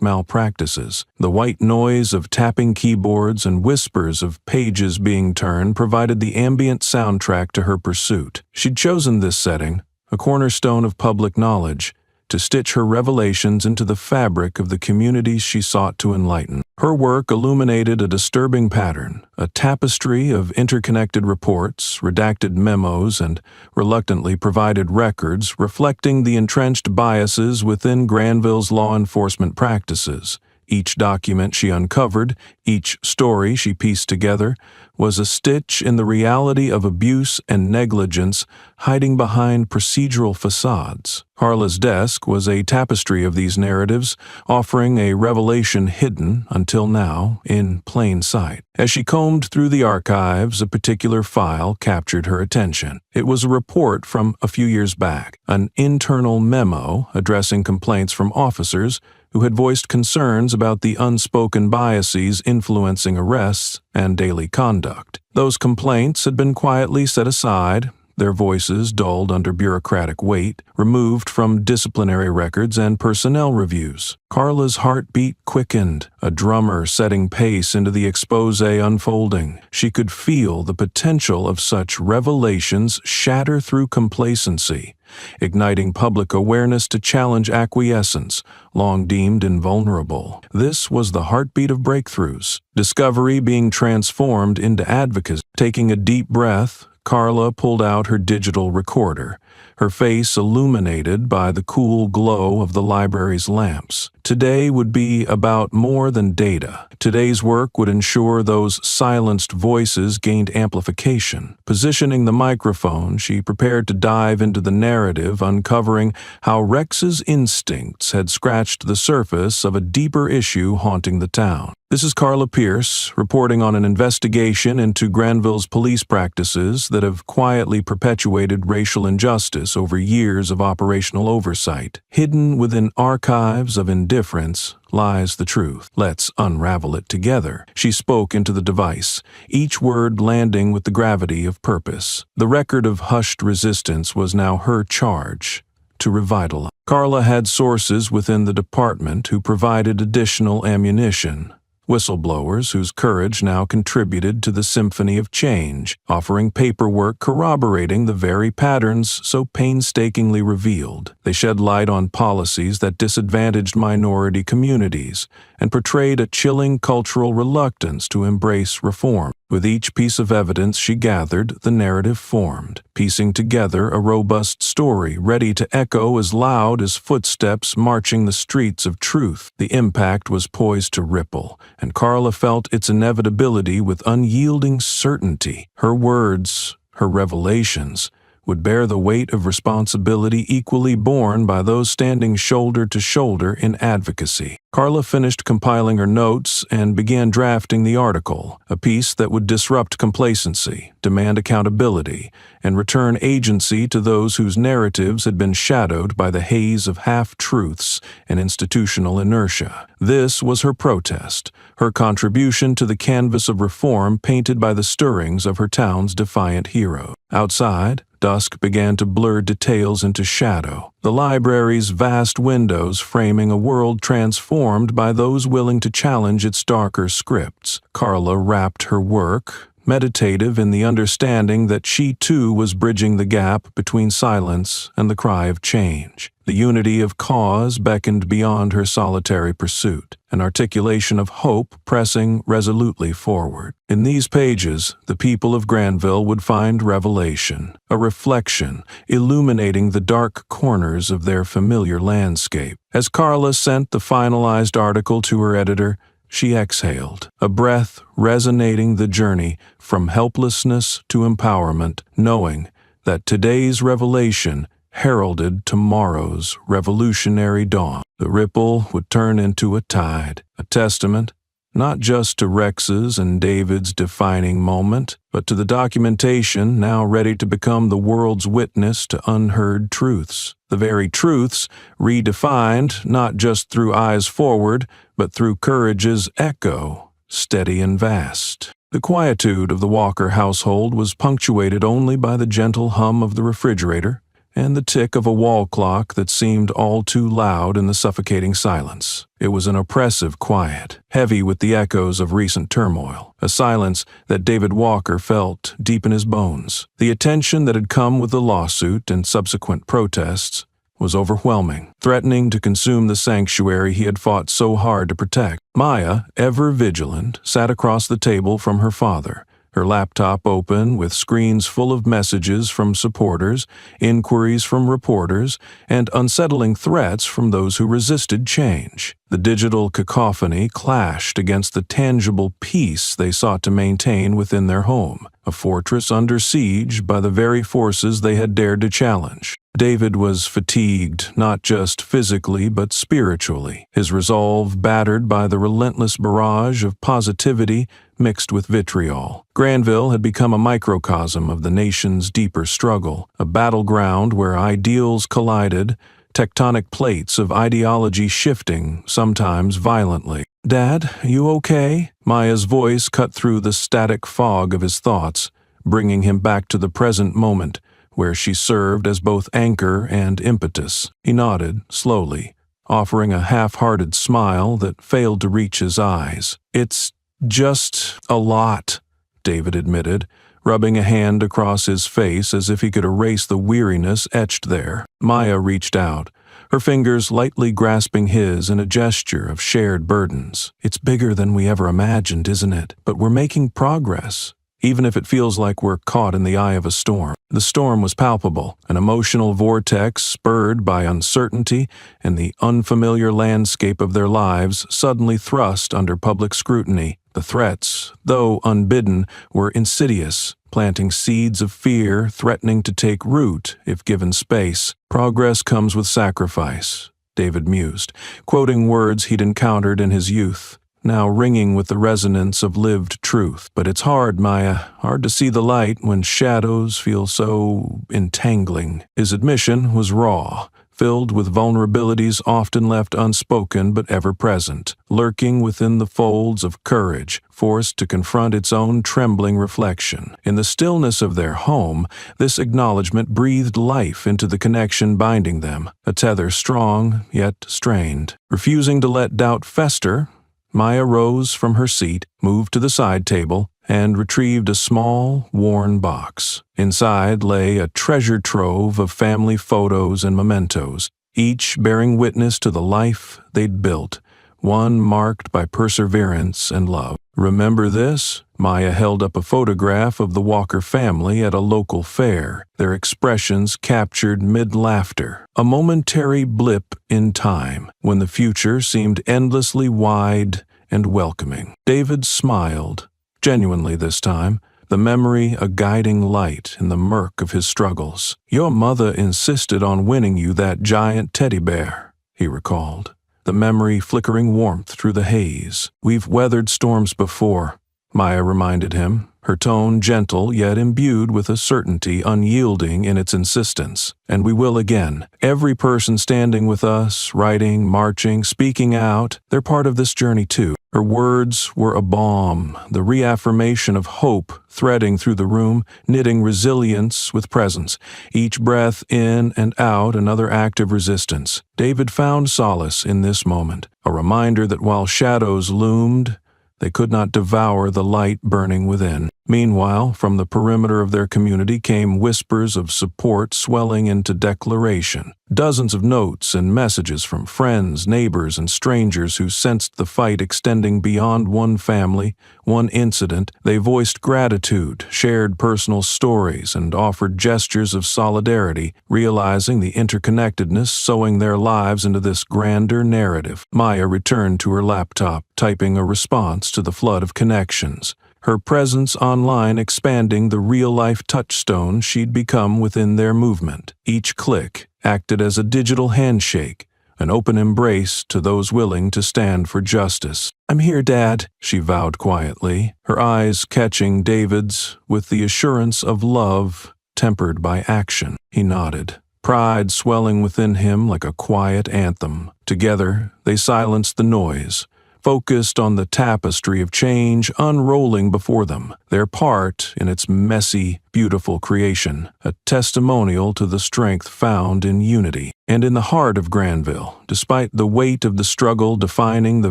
malpractices. The white noise of tapping keyboards and whispers of pages being turned provided the ambient soundtrack to her pursuit. She'd chosen this setting, a cornerstone of public knowledge, to stitch her revelations into the fabric of the communities she sought to enlighten. Her work illuminated a disturbing pattern, a tapestry of interconnected reports, redacted memos, and reluctantly provided records reflecting the entrenched biases within Granville's law enforcement practices. Each document she uncovered, each story she pieced together, was a stitch in the reality of abuse and negligence hiding behind procedural facades. Carla's desk was a tapestry of these narratives, offering a revelation hidden, until now, in plain sight. As she combed through the archives, a particular file captured her attention. It was a report from a few years back, an internal memo addressing complaints from officers who had voiced concerns about the unspoken biases influencing arrests and daily conduct. Those complaints had been quietly set aside, their voices dulled under bureaucratic weight, removed from disciplinary records and personnel reviews. Carla's heartbeat quickened, a drummer setting pace into the expose unfolding. She could feel the potential of such revelations shatter through complacency, igniting public awareness to challenge acquiescence, long deemed invulnerable. This was the heartbeat of breakthroughs, discovery being transformed into advocacy. Taking a deep breath, Carla pulled out her digital recorder, her face illuminated by the cool glow of the library's lamps. Today would be about more than data. Today's work would ensure those silenced voices gained amplification. Positioning the microphone, she prepared to dive into the narrative, uncovering how Rex's instincts had scratched the surface of a deeper issue haunting the town. This is Carla Pierce, reporting on an investigation into Granville's police practices that have quietly perpetuated racial injustice over years of operational oversight. Hidden within archives of indifference lies the truth. Let's unravel it together. She spoke into the device, each word landing with the gravity of purpose. The record of hushed resistance was now her charge to revitalize. Carla had sources within the department who provided additional ammunition. Whistleblowers whose courage now contributed to the symphony of change, offering paperwork corroborating the very patterns so painstakingly revealed. They shed light on policies that disadvantaged minority communities and portrayed a chilling cultural reluctance to embrace reform. With each piece of evidence she gathered, the narrative formed, piecing together a robust story ready to echo as loud as footsteps marching the streets of truth. The impact was poised to ripple, and Carla felt its inevitability with unyielding certainty. Her words, her revelations, would bear the weight of responsibility equally borne by those standing shoulder to shoulder in advocacy. Carla finished compiling her notes and began drafting the article, a piece that would disrupt complacency, demand accountability, and return agency to those whose narratives had been shadowed by the haze of half-truths and institutional inertia. This was her protest, her contribution to the canvas of reform painted by the stirrings of her town's defiant hero. Outside, dusk began to blur details into shadow, the library's vast windows framing a world transformed by those willing to challenge its darker scripts. Carla wrapped her work, meditative in the understanding that she too was bridging the gap between silence and the cry of change. The unity of cause beckoned beyond her solitary pursuit, an articulation of hope pressing resolutely forward. In these pages, the people of Granville would find revelation, a reflection illuminating the dark corners of their familiar landscape. As Carla sent the finalized article to her editor, she exhaled, a breath resonating the journey from helplessness to empowerment, knowing that today's revelation heralded tomorrow's revolutionary dawn. The ripple would turn into a tide, a testament not just to Rex's and David's defining moment, but to the documentation now ready to become the world's witness to unheard truths. The very truths redefined not just through eyes forward, but through courage's echo, steady and vast. The quietude of the Walker household was punctuated only by the gentle hum of the refrigerator and the tick of a wall clock that seemed all too loud in the suffocating silence. It was an oppressive quiet, heavy with the echoes of recent turmoil, a silence that David Walker felt deep in his bones. The attention that had come with the lawsuit and subsequent protests was overwhelming, threatening to consume the sanctuary he had fought so hard to protect. Maya, ever vigilant, sat across the table from her father, her laptop open with screens full of messages from supporters, inquiries from reporters, and unsettling threats from those who resisted change. The digital cacophony clashed against the tangible peace they sought to maintain within their home, a fortress under siege by the very forces they had dared to challenge. David was fatigued, not just physically but spiritually, his resolve battered by the relentless barrage of positivity mixed with vitriol. Granville had become a microcosm of the nation's deeper struggle, a battleground where ideals collided, tectonic plates of ideology shifting, sometimes violently. "Dad, you okay?" Maya's voice cut through the static fog of his thoughts, bringing him back to the present moment, where she served as both anchor and impetus. He nodded, slowly, offering a half-hearted smile that failed to reach his eyes. "It's just a lot," David admitted, rubbing a hand across his face as if he could erase the weariness etched there. Maya reached out, her fingers lightly grasping his in a gesture of shared burdens. "It's bigger than we ever imagined, isn't it? But we're making progress, even if it feels like we're caught in the eye of a storm." The storm was palpable, an emotional vortex spurred by uncertainty and the unfamiliar landscape of their lives suddenly thrust under public scrutiny. The threats, though unbidden, were insidious, planting seeds of fear threatening to take root if given space. "Progress comes with sacrifice," David mused, quoting words he'd encountered in his youth, now ringing with the resonance of lived truth. "But it's hard, Maya, hard to see the light when shadows feel so entangling." His admission was raw, filled with vulnerabilities often left unspoken but ever present, lurking within the folds of courage, forced to confront its own trembling reflection. In the stillness of their home, this acknowledgement breathed life into the connection binding them, a tether strong yet strained. Refusing to let doubt fester, Maya rose from her seat, moved to the side table, and retrieved a small, worn box. Inside lay a treasure trove of family photos and mementos, each bearing witness to the life they'd built, one marked by perseverance and love. "Remember this?" Maya held up a photograph of the Walker family at a local fair, their expressions captured mid-laughter, a momentary blip in time when the future seemed endlessly wide and welcoming. David smiled, genuinely this time, the memory a guiding light in the murk of his struggles. "Your mother insisted on winning you that giant teddy bear," he recalled, the memory flickering warmth through the haze. "We've weathered storms before," Maya reminded him, her tone gentle yet imbued with a certainty unyielding in its insistence. "And we will again. Every person standing with us, writing, marching, speaking out, they're part of this journey too." Her words were a balm, the reaffirmation of hope threading through the room, knitting resilience with presence. Each breath in and out another act of resistance. David found solace in this moment, a reminder that while shadows loomed, they could not devour the light burning within. Meanwhile, from the perimeter of their community came whispers of support swelling into declaration. Dozens of notes and messages from friends, neighbors, and strangers who sensed the fight extending beyond one family, one incident. They voiced gratitude, shared personal stories, and offered gestures of solidarity, realizing the interconnectedness sewing their lives into this grander narrative. Maya returned to her laptop, typing a response to the flood of connections. her presence online expanding the real-life touchstone she'd become within their movement. Each click acted as a digital handshake, an open embrace to those willing to stand for justice. "I'm here, Dad," she vowed quietly, her eyes catching David's with the assurance of love tempered by action. He nodded, pride swelling within him like a quiet anthem. Together, they silenced the noise, focused on the tapestry of change unrolling before them, their part in its messy, beautiful creation, a testimonial to the strength found in unity. And in the heart of Granville, despite the weight of the struggle defining the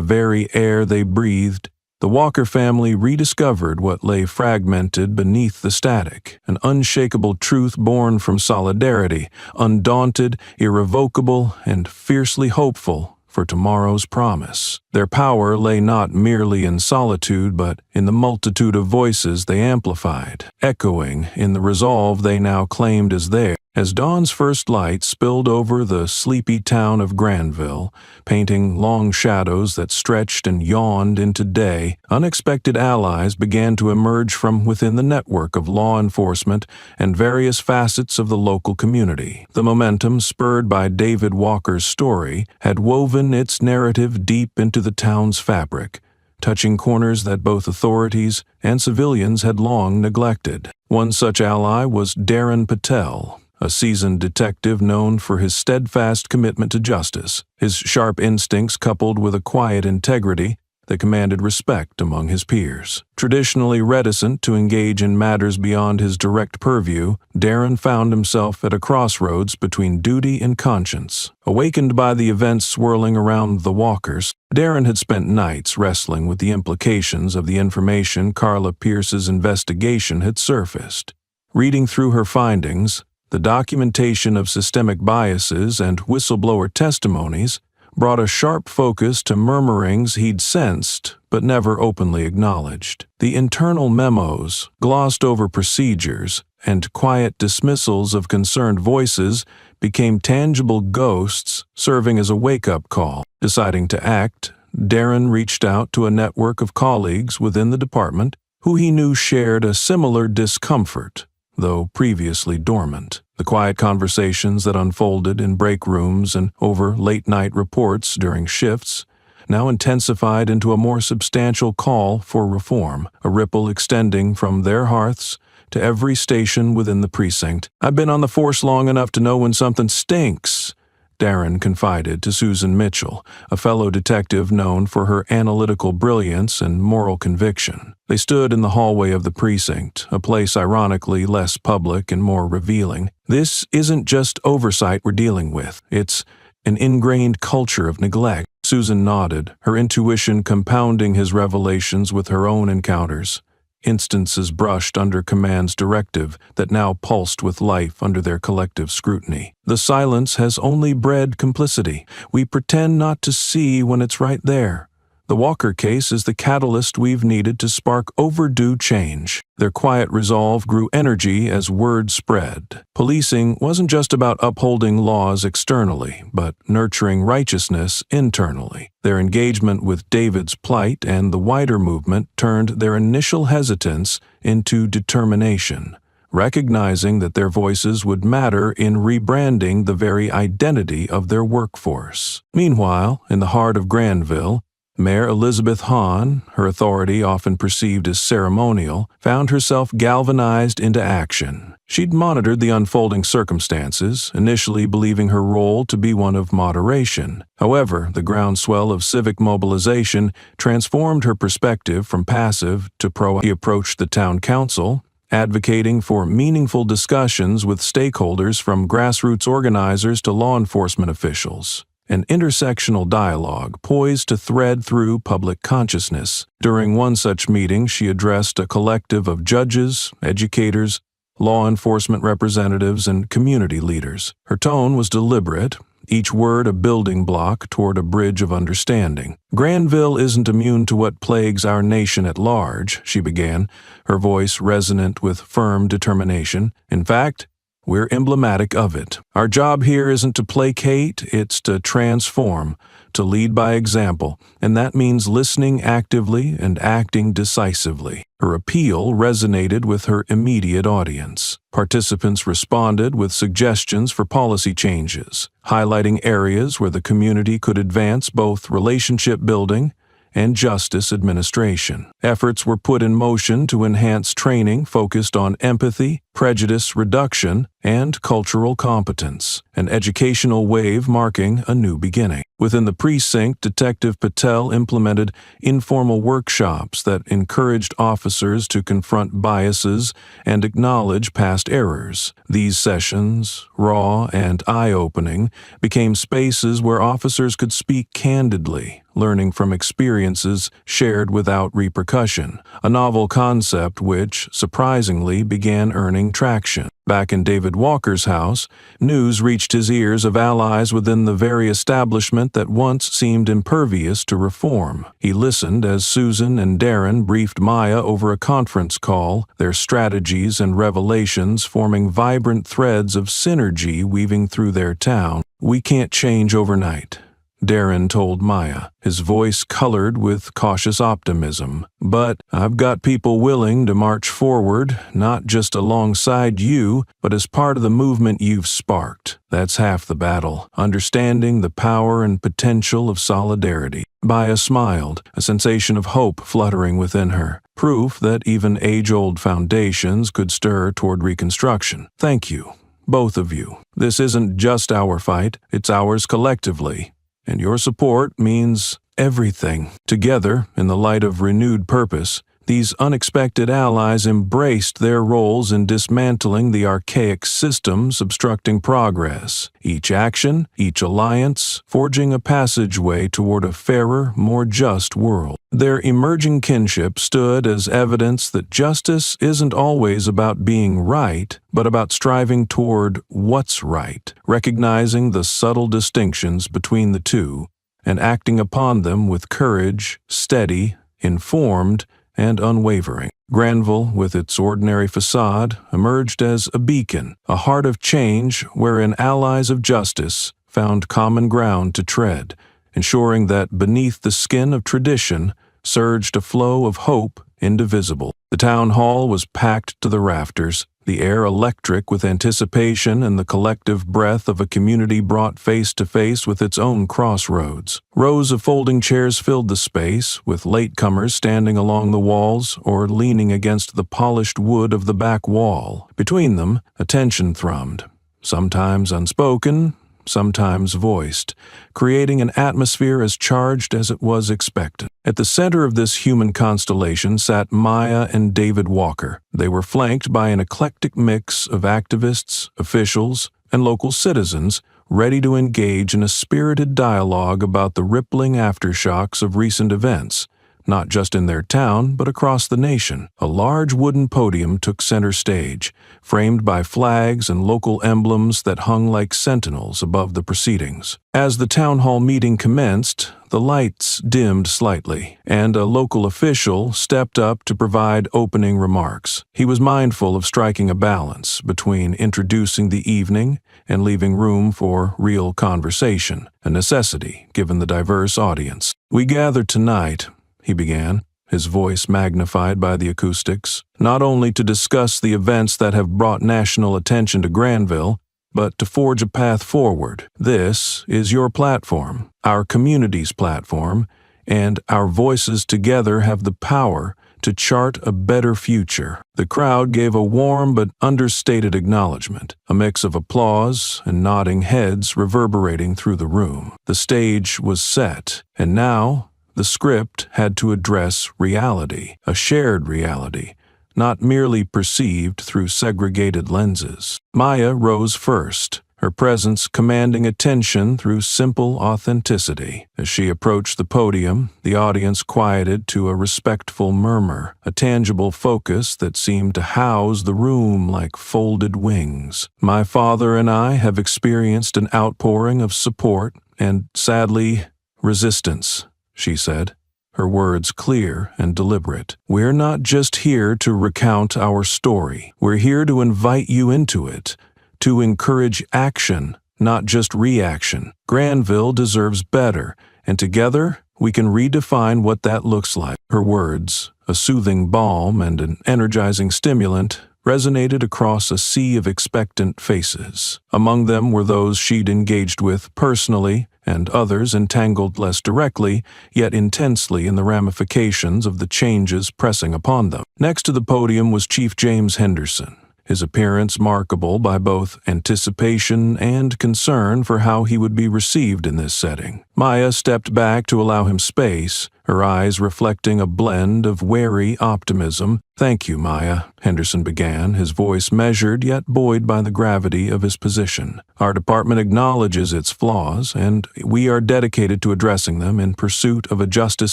very air they breathed, the Walker family rediscovered what lay fragmented beneath the static, an unshakable truth born from solidarity, undaunted, irrevocable, and fiercely hopeful for tomorrow's promise. Their power lay not merely in solitude, but in the multitude of voices they amplified, echoing in the resolve they now claimed as theirs. As dawn's first light spilled over the sleepy town of Granville, painting long shadows that stretched and yawned into day, unexpected allies began to emerge from within the network of law enforcement and various facets of the local community. The momentum spurred by David Walker's story had woven its narrative deep into the town's fabric, touching corners that both authorities and civilians had long neglected. One such ally was Darren Patel, a seasoned detective known for his steadfast commitment to justice, his sharp instincts coupled with a quiet integrity that commanded respect among his peers. Traditionally reticent to engage in matters beyond his direct purview, Darren found himself at a crossroads between duty and conscience. Awakened by the events swirling around the Walkers, Darren had spent nights wrestling with the implications of the information Carla Pierce's investigation had surfaced. Reading through her findings, the documentation of systemic biases and whistleblower testimonies brought a sharp focus to murmurings he'd sensed but never openly acknowledged. The internal memos, glossed over procedures, and quiet dismissals of concerned voices became tangible ghosts serving as a wake-up call. Deciding to act, Darren reached out to a network of colleagues within the department who he knew shared a similar discomfort, though previously dormant. The quiet conversations that unfolded in break rooms and over late-night reports during shifts now intensified into a more substantial call for reform, a ripple extending from their hearths to every station within the precinct. "I've been on the force long enough to know when something stinks," Darren confided to Susan Mitchell, a fellow detective known for her analytical brilliance and moral conviction. They stood in the hallway of the precinct, a place ironically less public and more revealing. "This isn't just oversight we're dealing with. It's an ingrained culture of neglect." Susan nodded, her intuition compounding his revelations with her own encounters. Instances brushed under command's directive that now pulsed with life under their collective scrutiny. "The silence has only bred complicity. We pretend not to see when it's right there. The Walker case is the catalyst we've needed to spark overdue change." Their quiet resolve grew energy as word spread. Policing wasn't just about upholding laws externally, but nurturing righteousness internally. Their engagement with David's plight and the wider movement turned their initial hesitance into determination, recognizing that their voices would matter in rebranding the very identity of their workforce. Meanwhile, in the heart of Granville, Mayor Elizabeth Hahn, her authority often perceived as ceremonial, found herself galvanized into action. She'd monitored the unfolding circumstances, initially believing her role to be one of moderation. However, the groundswell of civic mobilization transformed her perspective from passive to proactive. She approached the town council, advocating for meaningful discussions with stakeholders from grassroots organizers to law enforcement officials. An intersectional dialogue poised to thread through public consciousness. During one such meeting, she addressed a collective of judges, educators, law enforcement representatives, and community leaders. Her tone was deliberate, each word a building block toward a bridge of understanding. "Granville isn't immune to what plagues our nation at large," she began, her voice resonant with firm determination. "In fact, we're emblematic of it. Our job here isn't to placate, it's to transform, to lead by example, and that means listening actively and acting decisively. Her appeal resonated with her immediate audience. Participants responded with suggestions for policy changes, highlighting areas where the community could advance both relationship building and justice administration. Efforts were put in motion to enhance training focused on empathy, prejudice reduction, and cultural competence, an educational wave marking a new beginning. Within the precinct, Detective Patel implemented informal workshops that encouraged officers to confront biases and acknowledge past errors. These sessions, raw and eye-opening, became spaces where officers could speak candidly, learning from experiences shared without repercussion, a novel concept which, surprisingly, began earning traction. Back in David Walker's house, news reached his ears of allies within the very establishment that once seemed impervious to reform. He listened as Susan and Darren briefed Maya over a conference call, their strategies and revelations forming vibrant threads of synergy weaving through their town. "We can't change overnight," Darren told Maya, his voice colored with cautious optimism. "But I've got people willing to march forward, not just alongside you, but as part of the movement you've sparked. That's half the battle, understanding the power and potential of solidarity." Maya smiled, a sensation of hope fluttering within her, proof that even age-old foundations could stir toward reconstruction. "Thank you, both of you. This isn't just our fight, it's ours collectively. And your support means everything." Together, in the light of renewed purpose, these unexpected allies embraced their roles in dismantling the archaic systems obstructing progress. Each action, each alliance, forging a passageway toward a fairer, more just world. Their emerging kinship stood as evidence that justice isn't always about being right, but about striving toward what's right, recognizing the subtle distinctions between the two, and acting upon them with courage, steady, informed, and unwavering. Granville, with its ordinary facade, emerged as a beacon, a heart of change wherein allies of justice found common ground to tread, ensuring that beneath the skin of tradition surged a flow of hope indivisible. The town hall was packed to the rafters, the air electric with anticipation and the collective breath of a community brought face to face with its own crossroads. Rows of folding chairs filled the space, with latecomers standing along the walls or leaning against the polished wood of the back wall. Between them, a tension thrummed, sometimes unspoken, sometimes voiced, creating an atmosphere as charged as it was expectant. At the center of this human constellation sat Maya and David Walker. They were flanked by an eclectic mix of activists, officials, and local citizens, ready to engage in a spirited dialogue about the rippling aftershocks of recent events, not just in their town, but across the nation. A large wooden podium took center stage, framed by flags and local emblems that hung like sentinels above the proceedings. As the town hall meeting commenced, the lights dimmed slightly, and a local official stepped up to provide opening remarks. He was mindful of striking a balance between introducing the evening and leaving room for real conversation, a necessity given the diverse audience. "We gather tonight," he began, his voice magnified by the acoustics, "not only to discuss the events that have brought national attention to Granville, but to forge a path forward. This is your platform, our community's platform, and our voices together have the power to chart a better future." The crowd gave a warm but understated acknowledgement, a mix of applause and nodding heads reverberating through the room. The stage was set, and now the script had to address reality, a shared reality, not merely perceived through segregated lenses. Maya rose first, her presence commanding attention through simple authenticity. As she approached the podium, the audience quieted to a respectful murmur, a tangible focus that seemed to house the room like folded wings. "My father and I have experienced an outpouring of support and, sadly, resistance," she said, her words clear and deliberate. "We're not just here to recount our story. We're here to invite you into it, to encourage action, not just reaction. Granville deserves better, and together we can redefine what that looks like." Her words, a soothing balm and an energizing stimulant, resonated across a sea of expectant faces. Among them were those she'd engaged with personally, and others entangled less directly, yet intensely in the ramifications of the changes pressing upon them. Next to the podium was Chief James Henderson, his appearance markable by both anticipation and concern for how he would be received in this setting. Maya stepped back to allow him space, her eyes reflecting a blend of wary optimism. "Thank you, Maya," Henderson began, his voice measured yet buoyed by the gravity of his position. "Our department acknowledges its flaws, and we are dedicated to addressing them in pursuit of a justice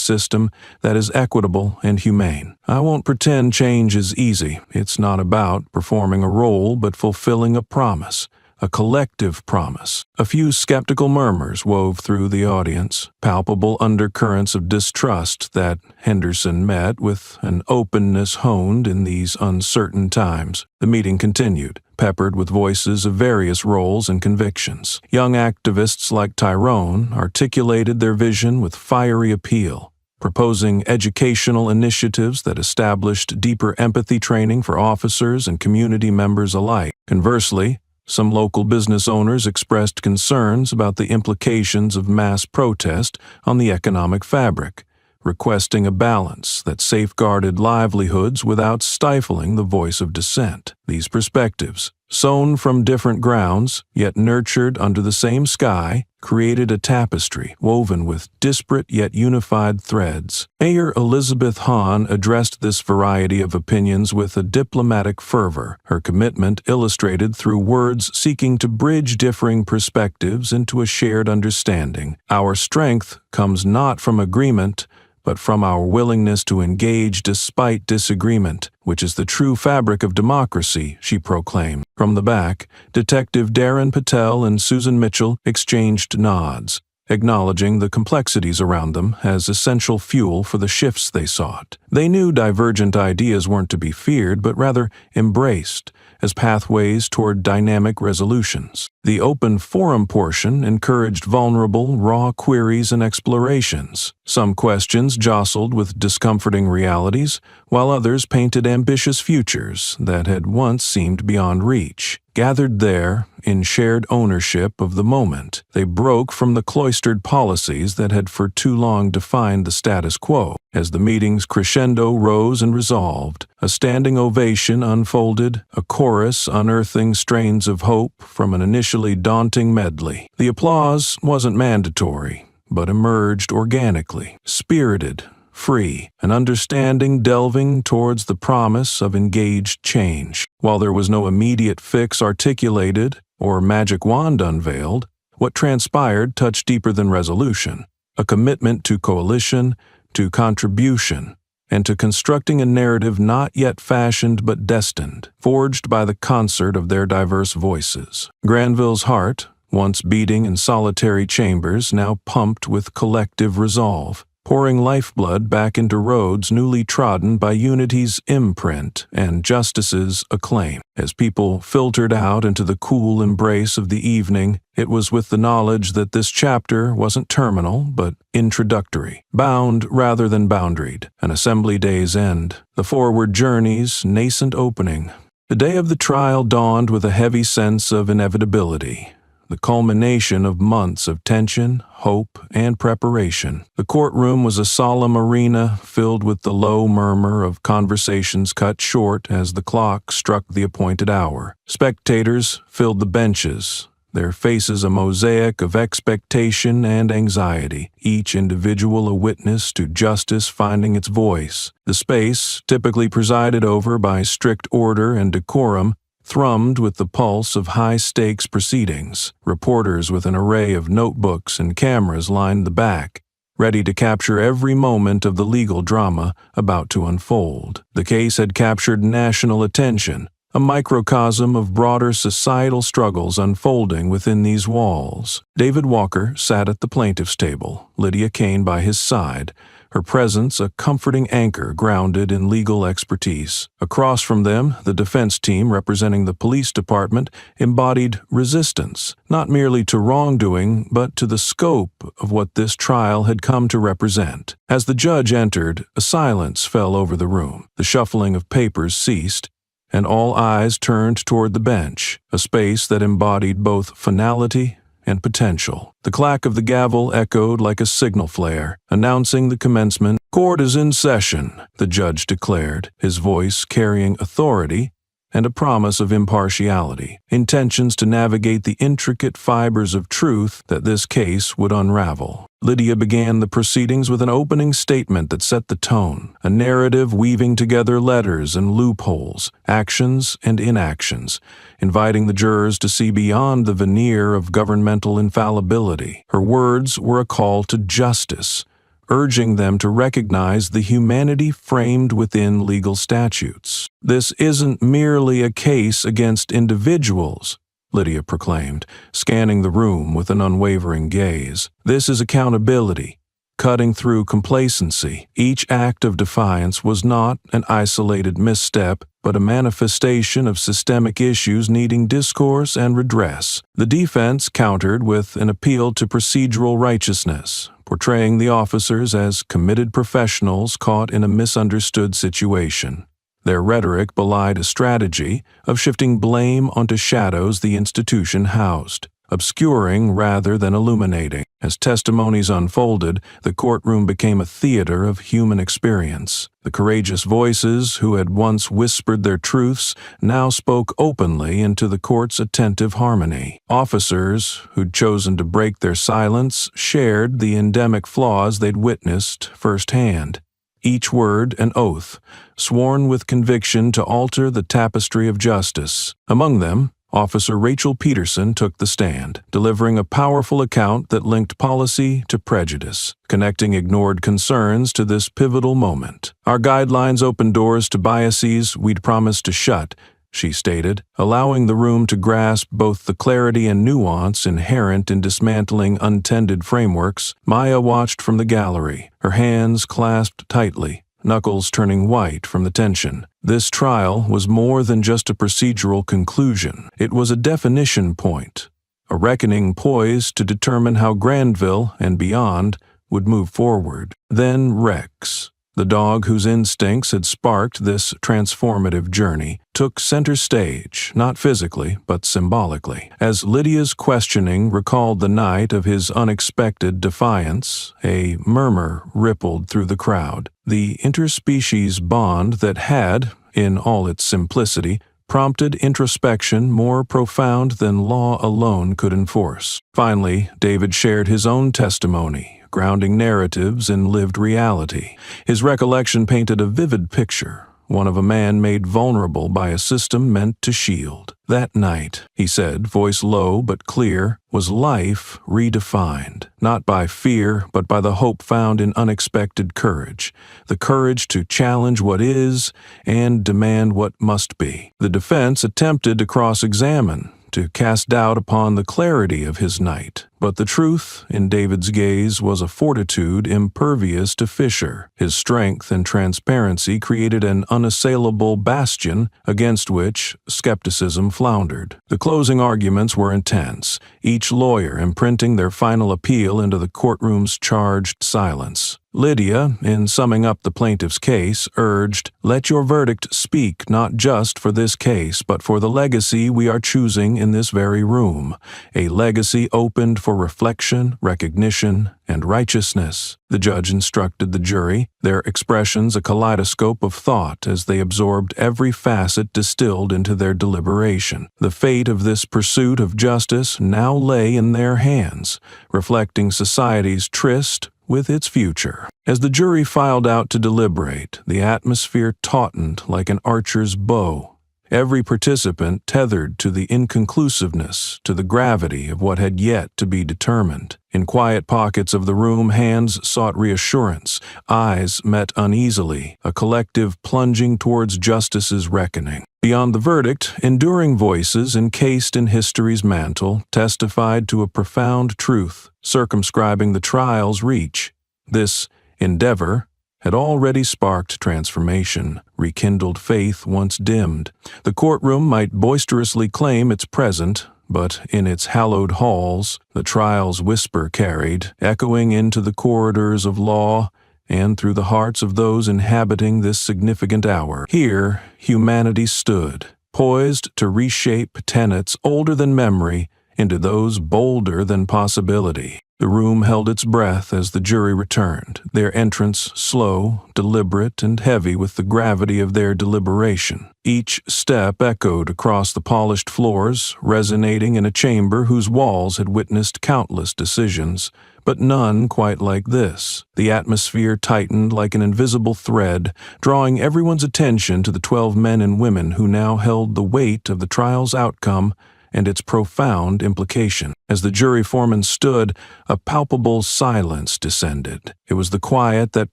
system that is equitable and humane. I won't pretend change is easy. It's not about performing a role but fulfilling a promise. A collective promise." A few skeptical murmurs wove through the audience, palpable undercurrents of distrust that Henderson met with an openness honed in these uncertain times. The meeting continued, peppered with voices of various roles and convictions. Young activists like Tyrone articulated their vision with fiery appeal, proposing educational initiatives that established deeper empathy training for officers and community members alike. Conversely, some local business owners expressed concerns about the implications of mass protest on the economic fabric, requesting a balance that safeguarded livelihoods without stifling the voice of dissent. These perspectives, sown from different grounds, yet nurtured under the same sky, created a tapestry woven with disparate yet unified threads. Mayor Elizabeth Hahn addressed this variety of opinions with a diplomatic fervor, her commitment illustrated through words seeking to bridge differing perspectives into a shared understanding. "Our strength comes not from agreement, but from our willingness to engage despite disagreement, which is the true fabric of democracy," she proclaimed. From the back, Detective Darren Patel and Susan Mitchell exchanged nods, acknowledging the complexities around them as essential fuel for the shifts they sought. They knew divergent ideas weren't to be feared, but rather embraced as pathways toward dynamic resolutions. The open forum portion encouraged vulnerable, raw queries and explorations. Some questions jostled with discomforting realities, while others painted ambitious futures that had once seemed beyond reach. Gathered there, in shared ownership of the moment, they broke from the cloistered policies that had for too long defined the status quo. As the meeting's crescendo rose and resolved, a standing ovation unfolded, a chorus unearthing strains of hope from an initially daunting medley. The applause wasn't mandatory, but emerged organically, spirited, free, an understanding delving towards the promise of engaged change. While there was no immediate fix articulated or magic wand unveiled, what transpired touched deeper than resolution, a commitment to coalition, to contribution, and to constructing a narrative not yet fashioned but destined, forged by the concert of their diverse voices. Granville's heart, once beating in solitary chambers, now pumped with collective resolve, pouring lifeblood back into roads newly trodden by Unity's imprint and Justice's acclaim. As people filtered out into the cool embrace of the evening, it was with the knowledge that this chapter wasn't terminal, but introductory, bound rather than boundaried, an assembly day's end, the forward journey's nascent opening. The day of the trial dawned with a heavy sense of inevitability, the culmination of months of tension, hope, and preparation. The courtroom was a solemn arena filled with the low murmur of conversations cut short as the clock struck the appointed hour. Spectators filled the benches, their faces a mosaic of expectation and anxiety, each individual a witness to justice finding its voice. The space, typically presided over by strict order and decorum, thrummed with the pulse of high-stakes proceedings. Reporters with an array of notebooks and cameras lined the back, ready to capture every moment of the legal drama about to unfold. The case had captured national attention, a microcosm of broader societal struggles unfolding within these walls. David Walker sat at the plaintiff's table, Lydia Kane by his side, her presence a comforting anchor grounded in legal expertise. Across from them, the defense team representing the police department embodied resistance, not merely to wrongdoing, but to the scope of what this trial had come to represent. As the judge entered, a silence fell over the room. The shuffling of papers ceased, and all eyes turned toward the bench, a space that embodied both finality and potential. The clack of the gavel echoed like a signal flare, announcing the commencement. "Court is in session," the judge declared, his voice carrying authority and a promise of impartiality, intentions to navigate the intricate fibers of truth that this case would unravel. Lydia began the proceedings with an opening statement that set the tone, a narrative weaving together letters and loopholes, actions and inactions, inviting the jurors to see beyond the veneer of governmental infallibility. Her words were a call to justice, urging them to recognize the humanity framed within legal statutes. "This isn't merely a case against individuals," Lydia proclaimed, scanning the room with an unwavering gaze. "This is accountability, cutting through complacency. Each act of defiance was not an isolated misstep, but a manifestation of systemic issues needing discourse and redress." The defense countered with an appeal to procedural righteousness, portraying the officers as committed professionals caught in a misunderstood situation. Their rhetoric belied a strategy of shifting blame onto shadows the institution housed, obscuring rather than illuminating. As testimonies unfolded, the courtroom became a theater of human experience. The courageous voices who had once whispered their truths now spoke openly into the court's attentive harmony. Officers who'd chosen to break their silence shared the endemic flaws they'd witnessed firsthand. Each word an oath, sworn with conviction to alter the tapestry of justice. Among them, Officer Rachel Peterson took the stand, delivering a powerful account that linked policy to prejudice, connecting ignored concerns to this pivotal moment. "Our guidelines open doors to biases we'd promised to shut," she stated, allowing the room to grasp both the clarity and nuance inherent in dismantling untended frameworks. Maya watched from the gallery, her hands clasped tightly, knuckles turning white from the tension. This trial was more than just a procedural conclusion. It was a definition point, a reckoning poised to determine how Granville and beyond would move forward. Then Rex, the dog whose instincts had sparked this transformative journey, took center stage, not physically, but symbolically. As Lydia's questioning recalled the night of his unexpected defiance, a murmur rippled through the crowd. The interspecies bond that had, in all its simplicity, prompted introspection more profound than law alone could enforce. Finally, David shared his own testimony, grounding narratives in lived reality. His recollection painted a vivid picture, one of a man made vulnerable by a system meant to shield. "That night," he said, voice low but clear, "was life redefined, not by fear, but by the hope found in unexpected courage, the courage to challenge what is and demand what must be." The defense attempted to cross-examine, to cast doubt upon the clarity of his night, but the truth in David's gaze was a fortitude impervious to fissure. His strength and transparency created an unassailable bastion against which skepticism floundered. The closing arguments were intense, each lawyer imprinting their final appeal into the courtroom's charged silence. Lydia, in summing up the plaintiff's case, urged, "Let your verdict speak not just for this case, but for the legacy we are choosing in this very room, a legacy opened for reflection, recognition, and righteousness." The judge instructed the jury, their expressions a kaleidoscope of thought as they absorbed every facet distilled into their deliberation. The fate of this pursuit of justice now lay in their hands, reflecting society's tryst with its future. As the jury filed out to deliberate, the atmosphere tautened like an archer's bow. Every participant tethered to the inconclusiveness, to the gravity of what had yet to be determined. In quiet pockets of the room, hands sought reassurance, eyes met uneasily, a collective plunging towards justice's reckoning. Beyond the verdict, enduring voices encased in history's mantle testified to a profound truth, circumscribing the trial's reach. This endeavor had already sparked transformation, rekindled faith once dimmed. The courtroom might boisterously claim its present, but in its hallowed halls, the trial's whisper carried, echoing into the corridors of law and through the hearts of those inhabiting this significant hour. Here, humanity stood, poised to reshape tenets older than memory into those bolder than possibility. The room held its breath as the jury returned, their entrance slow, deliberate, and heavy with the gravity of their deliberation. Each step echoed across the polished floors, resonating in a chamber whose walls had witnessed countless decisions, but none quite like this. The atmosphere tightened like an invisible thread, drawing everyone's attention to the 12 men and women who now held the weight of the trial's outcome and its profound implication. As the jury foreman stood, a palpable silence descended. It was the quiet that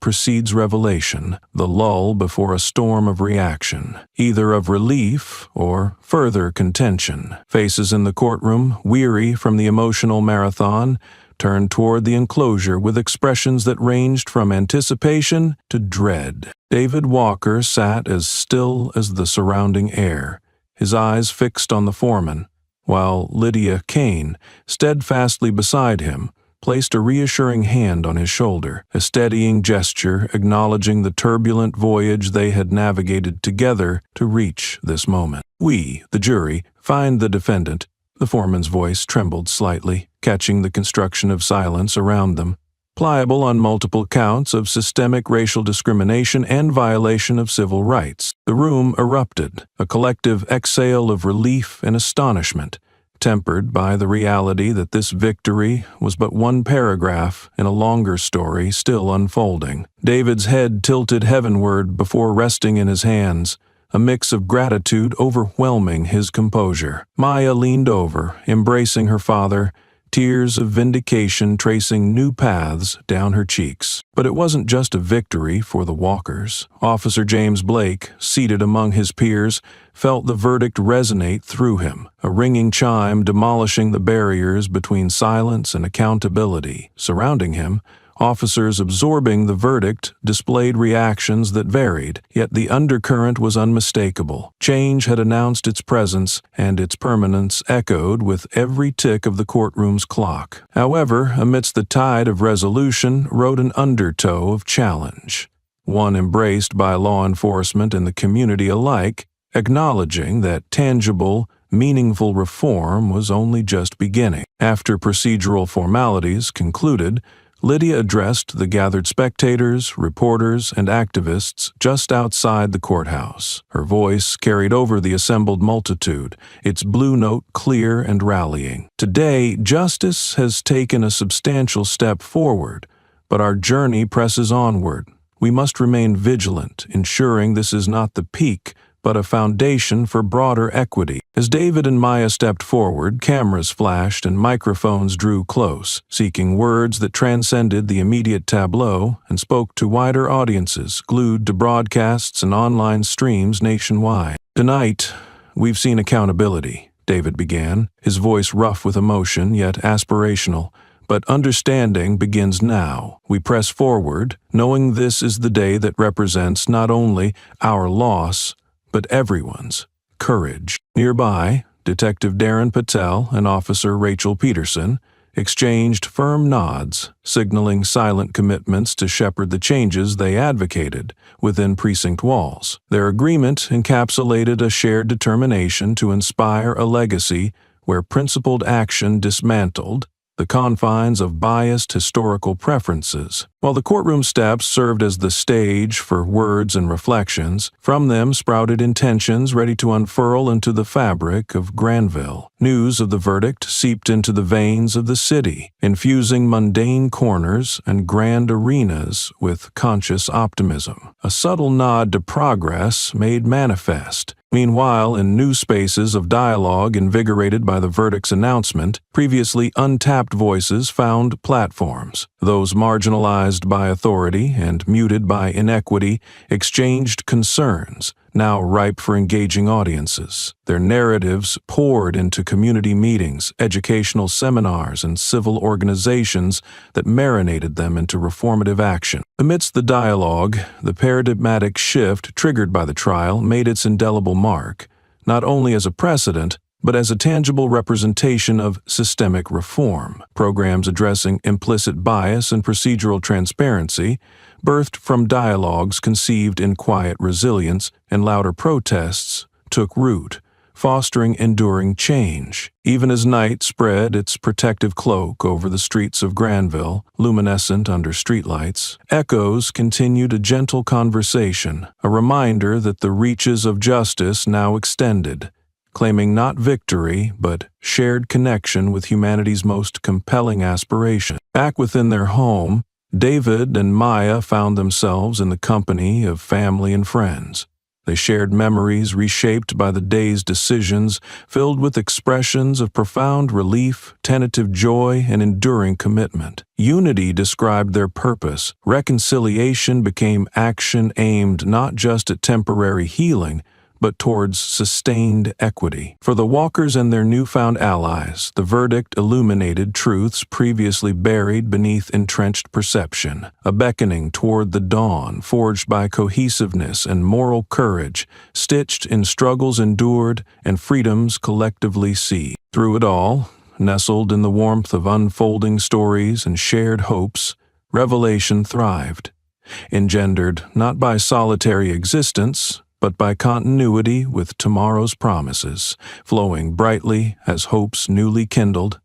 precedes revelation, the lull before a storm of reaction, either of relief or further contention. Faces in the courtroom, weary from the emotional marathon, turned toward the enclosure with expressions that ranged from anticipation to dread. David Walker sat as still as the surrounding air, his eyes fixed on the foreman, while Lydia Kane, steadfastly beside him, placed a reassuring hand on his shoulder, a steadying gesture acknowledging the turbulent voyage they had navigated together to reach this moment. "We, the jury, find the defendant." The foreman's voice trembled slightly, catching the construction of silence around them. "Pliable on multiple counts of systemic racial discrimination and violation of civil rights." The room erupted, a collective exhale of relief and astonishment, tempered by the reality that this victory was but one paragraph in a longer story still unfolding. David's head tilted heavenward before resting in his hands, a mix of gratitude overwhelming his composure. Maya leaned over, embracing her father, tears of vindication tracing new paths down her cheeks. But it wasn't just a victory for the Walkers. Officer James Blake, seated among his peers, felt the verdict resonate through him, a ringing chime demolishing the barriers between silence and accountability. Surrounding him, officers absorbing the verdict displayed reactions that varied, yet the undercurrent was unmistakable. Change had announced its presence, and its permanence echoed with every tick of the courtroom's clock. However, amidst the tide of resolution rode an undertow of challenge, one embraced by law enforcement and the community alike, acknowledging that tangible, meaningful reform was only just beginning. After procedural formalities concluded, Lydia addressed the gathered spectators, reporters, and activists just outside the courthouse. Her voice carried over the assembled multitude, its blue note clear and rallying. "Today, justice has taken a substantial step forward, but our journey presses onward. We must remain vigilant, ensuring this is not the peak, but a foundation for broader equity." As David and Maya stepped forward, cameras flashed and microphones drew close, seeking words that transcended the immediate tableau and spoke to wider audiences glued to broadcasts and online streams nationwide. "Tonight, we've seen accountability," David began, his voice rough with emotion yet aspirational. "But understanding begins now. We press forward, knowing this is the day that represents not only our loss, but everyone's courage." Nearby, Detective Darren Patel and Officer Rachel Peterson exchanged firm nods, signaling silent commitments to shepherd the changes they advocated within precinct walls. Their agreement encapsulated a shared determination to inspire a legacy where principled action dismantled the confines of biased historical preferences. While the courtroom steps served as the stage for words and reflections, from them sprouted intentions ready to unfurl into the fabric of Granville. News of the verdict seeped into the veins of the city, infusing mundane corners and grand arenas with conscious optimism. A subtle nod to progress made manifest. Meanwhile, in new spaces of dialogue invigorated by the verdict's announcement, previously untapped voices found platforms. Those marginalized by authority and muted by inequity exchanged concerns, now ripe for engaging audiences. Their narratives poured into community meetings, educational seminars, and civil organizations that marinated them into reformative action. Amidst the dialogue, the paradigmatic shift triggered by the trial made its indelible mark, not only as a precedent, but as a tangible representation of systemic reform. Programs addressing implicit bias and procedural transparency, birthed from dialogues conceived in quiet resilience and louder protests, took root, fostering enduring change. Even as night spread its protective cloak over the streets of Granville, luminescent under streetlights, echoes continued a gentle conversation, a reminder that the reaches of justice now extended, claiming not victory, but shared connection with humanity's most compelling aspiration. Back within their home, David and Maya found themselves in the company of family and friends. They shared memories reshaped by the day's decisions, filled with expressions of profound relief, tentative joy, and enduring commitment. Unity described their purpose. Reconciliation became action aimed not just at temporary healing, but towards sustained equity. For the Walkers and their newfound allies, the verdict illuminated truths previously buried beneath entrenched perception, a beckoning toward the dawn forged by cohesiveness and moral courage, stitched in struggles endured and freedoms collectively seized. Through it all, nestled in the warmth of unfolding stories and shared hopes, revelation thrived, engendered not by solitary existence, but by continuity with tomorrow's promises, flowing brightly as hopes newly kindled,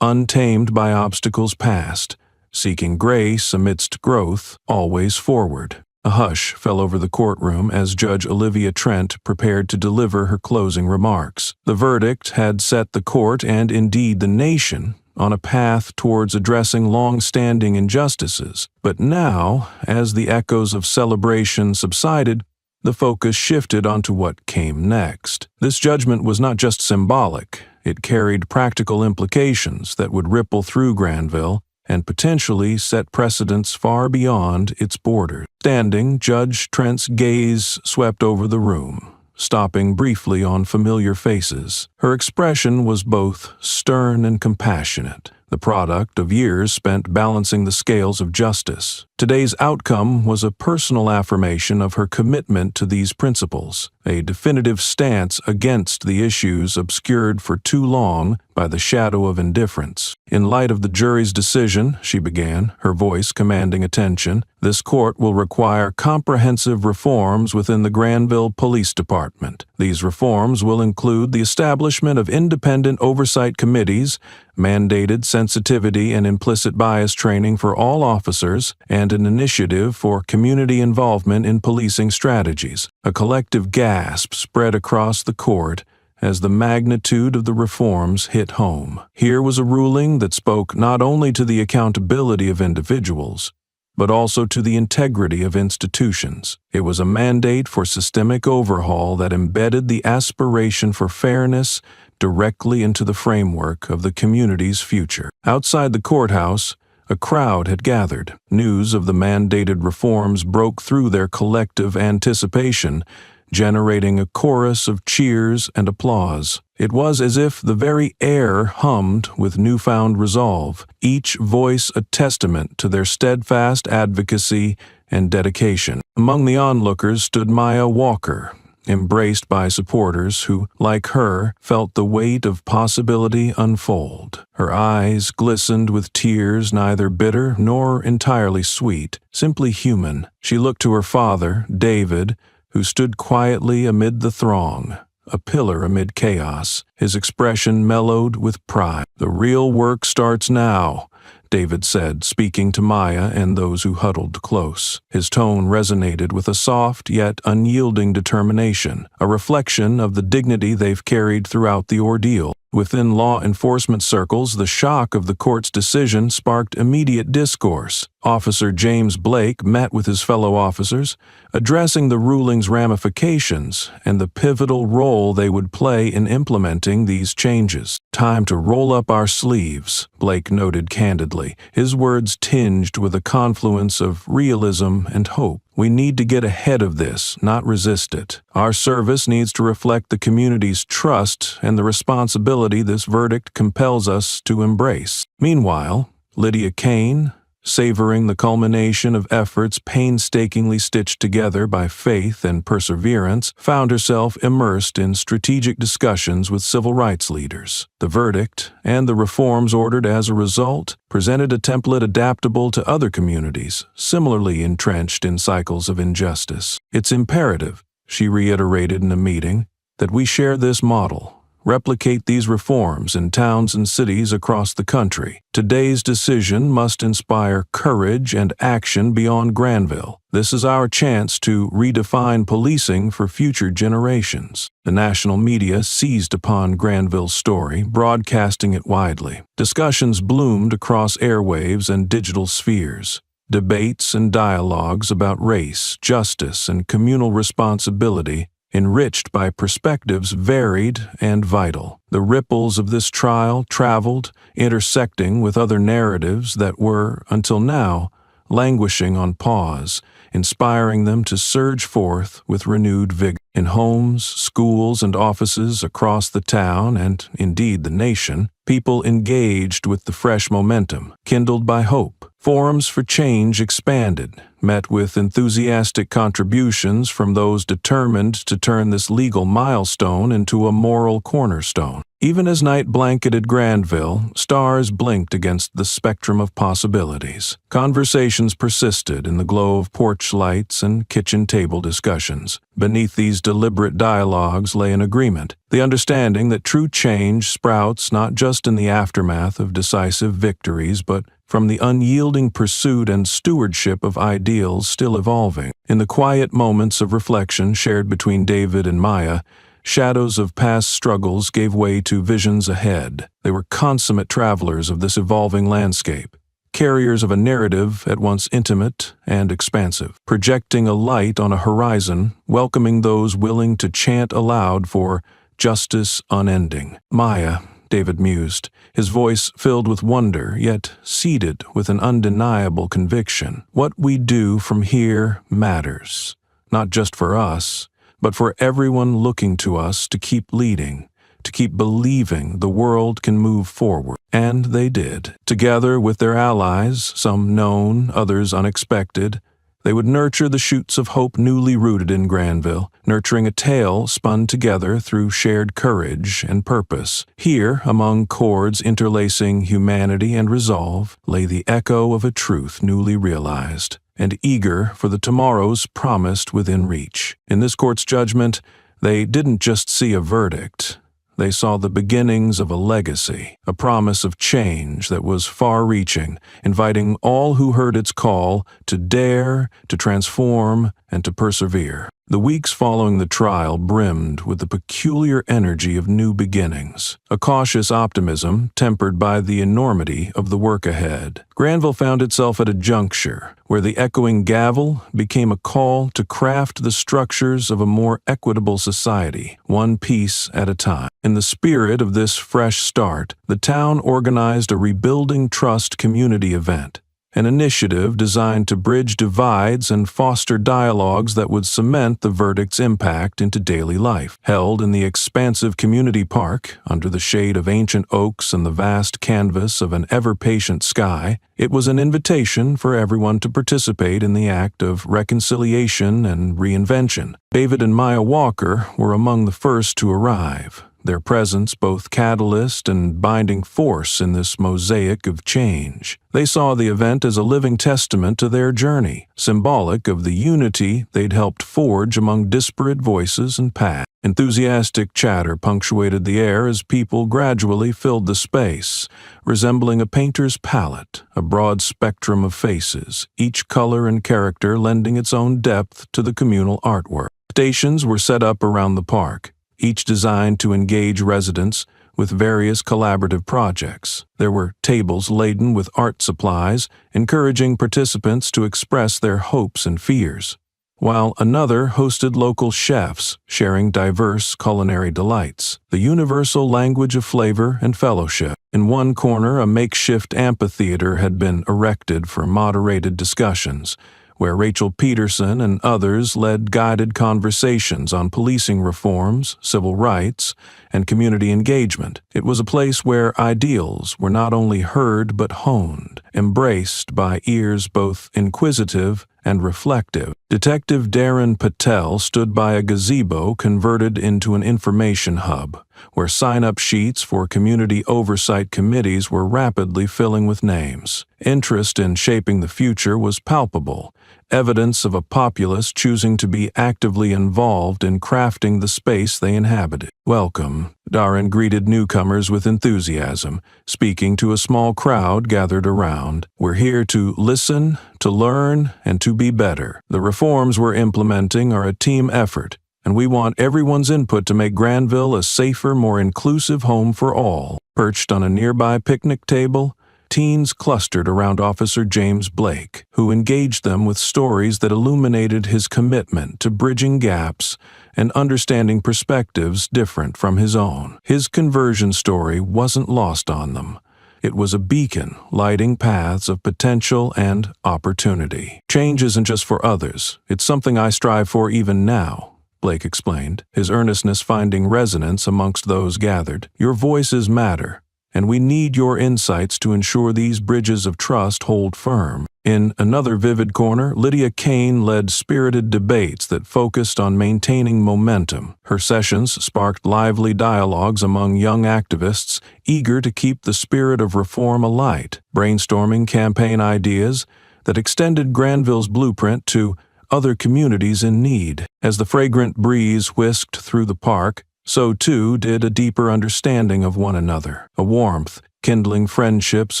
untamed by obstacles past, seeking grace amidst growth, always forward. A hush fell over the courtroom as Judge Olivia Trent prepared to deliver her closing remarks. The verdict had set the court and indeed the nation on a path towards addressing long-standing injustices. But now, as the echoes of celebration subsided, the focus shifted onto what came next. This judgment was not just symbolic, it carried practical implications that would ripple through Granville and potentially set precedents far beyond its borders. Standing, Judge Trent's gaze swept over the room, stopping briefly on familiar faces. Her expression was both stern and compassionate, the product of years spent balancing the scales of justice. Today's outcome was a personal affirmation of her commitment to these principles, a definitive stance against the issues obscured for too long by the shadow of indifference. In light of the jury's decision, she began, her voice commanding attention, this court will require comprehensive reforms within the Granville Police Department. These reforms will include the establishment of independent oversight committees, mandated sensitivity and implicit bias training for all officers, and an initiative for community involvement in policing strategies. A collective gasp spread across the court as the magnitude of the reforms hit home. Here was a ruling that spoke not only to the accountability of individuals, but also to the integrity of institutions. It was a mandate for systemic overhaul that embedded the aspiration for fairness directly into the framework of the community's future. Outside the courthouse, a crowd had gathered. News of the mandated reforms broke through their collective anticipation, generating a chorus of cheers and applause. It was as if the very air hummed with newfound resolve, each voice a testament to their steadfast advocacy and dedication. Among the onlookers stood Maya Walker, embraced by supporters who, like her, felt the weight of possibility unfold. Her eyes glistened with tears neither bitter nor entirely sweet, simply human. She looked to her father, David, who stood quietly amid the throng, a pillar amid chaos, his expression mellowed with pride. "The real work starts now," David said, speaking to Maya and those who huddled close. His tone resonated with a soft yet unyielding determination, a reflection of the dignity they've carried throughout the ordeal. Within law enforcement circles, the shock of the court's decision sparked immediate discourse. Officer James Blake met with his fellow officers, addressing the ruling's ramifications and the pivotal role they would play in implementing these changes. "Time to roll up our sleeves," Blake noted candidly, his words tinged with a confluence of realism and hope. We need to get ahead of this, not resist it. Our service needs to reflect the community's trust and the responsibility this verdict compels us to embrace. Meanwhile, Lydia Kane, savoring the culmination of efforts painstakingly stitched together by faith and perseverance, found herself immersed in strategic discussions with civil rights leaders. The verdict, and the reforms ordered as a result, presented a template adaptable to other communities, similarly entrenched in cycles of injustice. It's imperative, she reiterated in a meeting, that we share this model. Replicate these reforms in towns and cities across the country. Today's decision must inspire courage and action beyond Granville. This is our chance to redefine policing for future generations. The national media seized upon Granville's story, broadcasting it widely. Discussions bloomed across airwaves and digital spheres. Debates and dialogues about race, justice, and communal responsibility enriched by perspectives varied and vital. The ripples of this trial traveled, intersecting with other narratives that were, until now, languishing on pause, inspiring them to surge forth with renewed vigor. In homes, schools, and offices across the town, and indeed the nation, people engaged with the fresh momentum, kindled by hope. Forums for change expanded, met with enthusiastic contributions from those determined to turn this legal milestone into a moral cornerstone. Even as night blanketed Granville, stars blinked against the spectrum of possibilities. Conversations persisted in the glow of porch lights and kitchen table discussions. Beneath these deliberate dialogues lay an agreement, the understanding that true change sprouts not just in the aftermath of decisive victories, but from the unyielding pursuit and stewardship of ideals still evolving. In the quiet moments of reflection shared between David and Maya, shadows of past struggles gave way to visions ahead. They were consummate travelers of this evolving landscape, carriers of a narrative at once intimate and expansive, projecting a light on a horizon, welcoming those willing to chant aloud for justice unending. Maya, David mused, his voice filled with wonder, yet seeded with an undeniable conviction. What we do from here matters, not just for us, but for everyone looking to us to keep leading, to keep believing the world can move forward. And they did. Together with their allies, some known, others unexpected, they would nurture the shoots of hope newly rooted in Granville, nurturing a tale spun together through shared courage and purpose. Here, among chords interlacing humanity and resolve, lay the echo of a truth newly realized, and eager for the tomorrows promised within reach. In this court's judgment, they didn't just see a verdict. They saw the beginnings of a legacy, a promise of change that was far-reaching, inviting all who heard its call to dare, to transform, and to persevere. The weeks following the trial brimmed with the peculiar energy of new beginnings, a cautious optimism tempered by the enormity of the work ahead. Granville found itself at a juncture where the echoing gavel became a call to craft the structures of a more equitable society, one piece at a time. In the spirit of this fresh start, the town organized a Rebuilding Trust community event, an initiative designed to bridge divides and foster dialogues that would cement the verdict's impact into daily life. Held in the expansive community park, under the shade of ancient oaks and the vast canvas of an ever-patient sky, it was an invitation for everyone to participate in the act of reconciliation and reinvention. David and Maya Walker were among the first to arrive, their presence both catalyst and binding force in this mosaic of change. They saw the event as a living testament to their journey, symbolic of the unity they'd helped forge among disparate voices and paths. Enthusiastic chatter punctuated the air as people gradually filled the space, resembling a painter's palette, a broad spectrum of faces, each color and character lending its own depth to the communal artwork. Stations were set up around the park, each designed to engage residents with various collaborative projects. There were tables laden with art supplies, encouraging participants to express their hopes and fears, while another hosted local chefs sharing diverse culinary delights, the universal language of flavor and fellowship. In one corner, a makeshift amphitheater had been erected for moderated discussions, where Rachel Peterson and others led guided conversations on policing reforms, civil rights, and community engagement. It was a place where ideals were not only heard but honed, embraced by ears both inquisitive and reflective. Detective Darren Patel stood by a gazebo converted into an information hub, where sign-up sheets for community oversight committees were rapidly filling with names. Interest in shaping the future was palpable, evidence of a populace choosing to be actively involved in crafting the space they inhabited. "Welcome," Darren greeted newcomers with enthusiasm, speaking to a small crowd gathered around. "We're here to listen, to learn, and to be better. The reforms we're implementing are a team effort, and we want everyone's input to make Granville a safer, more inclusive home for all." Perched on a nearby picnic table, teens clustered around Officer James Blake, who engaged them with stories that illuminated his commitment to bridging gaps and understanding perspectives different from his own. His conversion story wasn't lost on them. It was a beacon lighting paths of potential and opportunity. "Change isn't just for others. It's something I strive for even now," Blake explained, his earnestness finding resonance amongst those gathered. "Your voices matter, and we need your insights to ensure these bridges of trust hold firm." In another vivid corner, Lydia Kane led spirited debates that focused on maintaining momentum. Her sessions sparked lively dialogues among young activists eager to keep the spirit of reform alight, brainstorming campaign ideas that extended Granville's blueprint to other communities in need. As the fragrant breeze whisked through the park, so too did a deeper understanding of one another, a warmth kindling friendships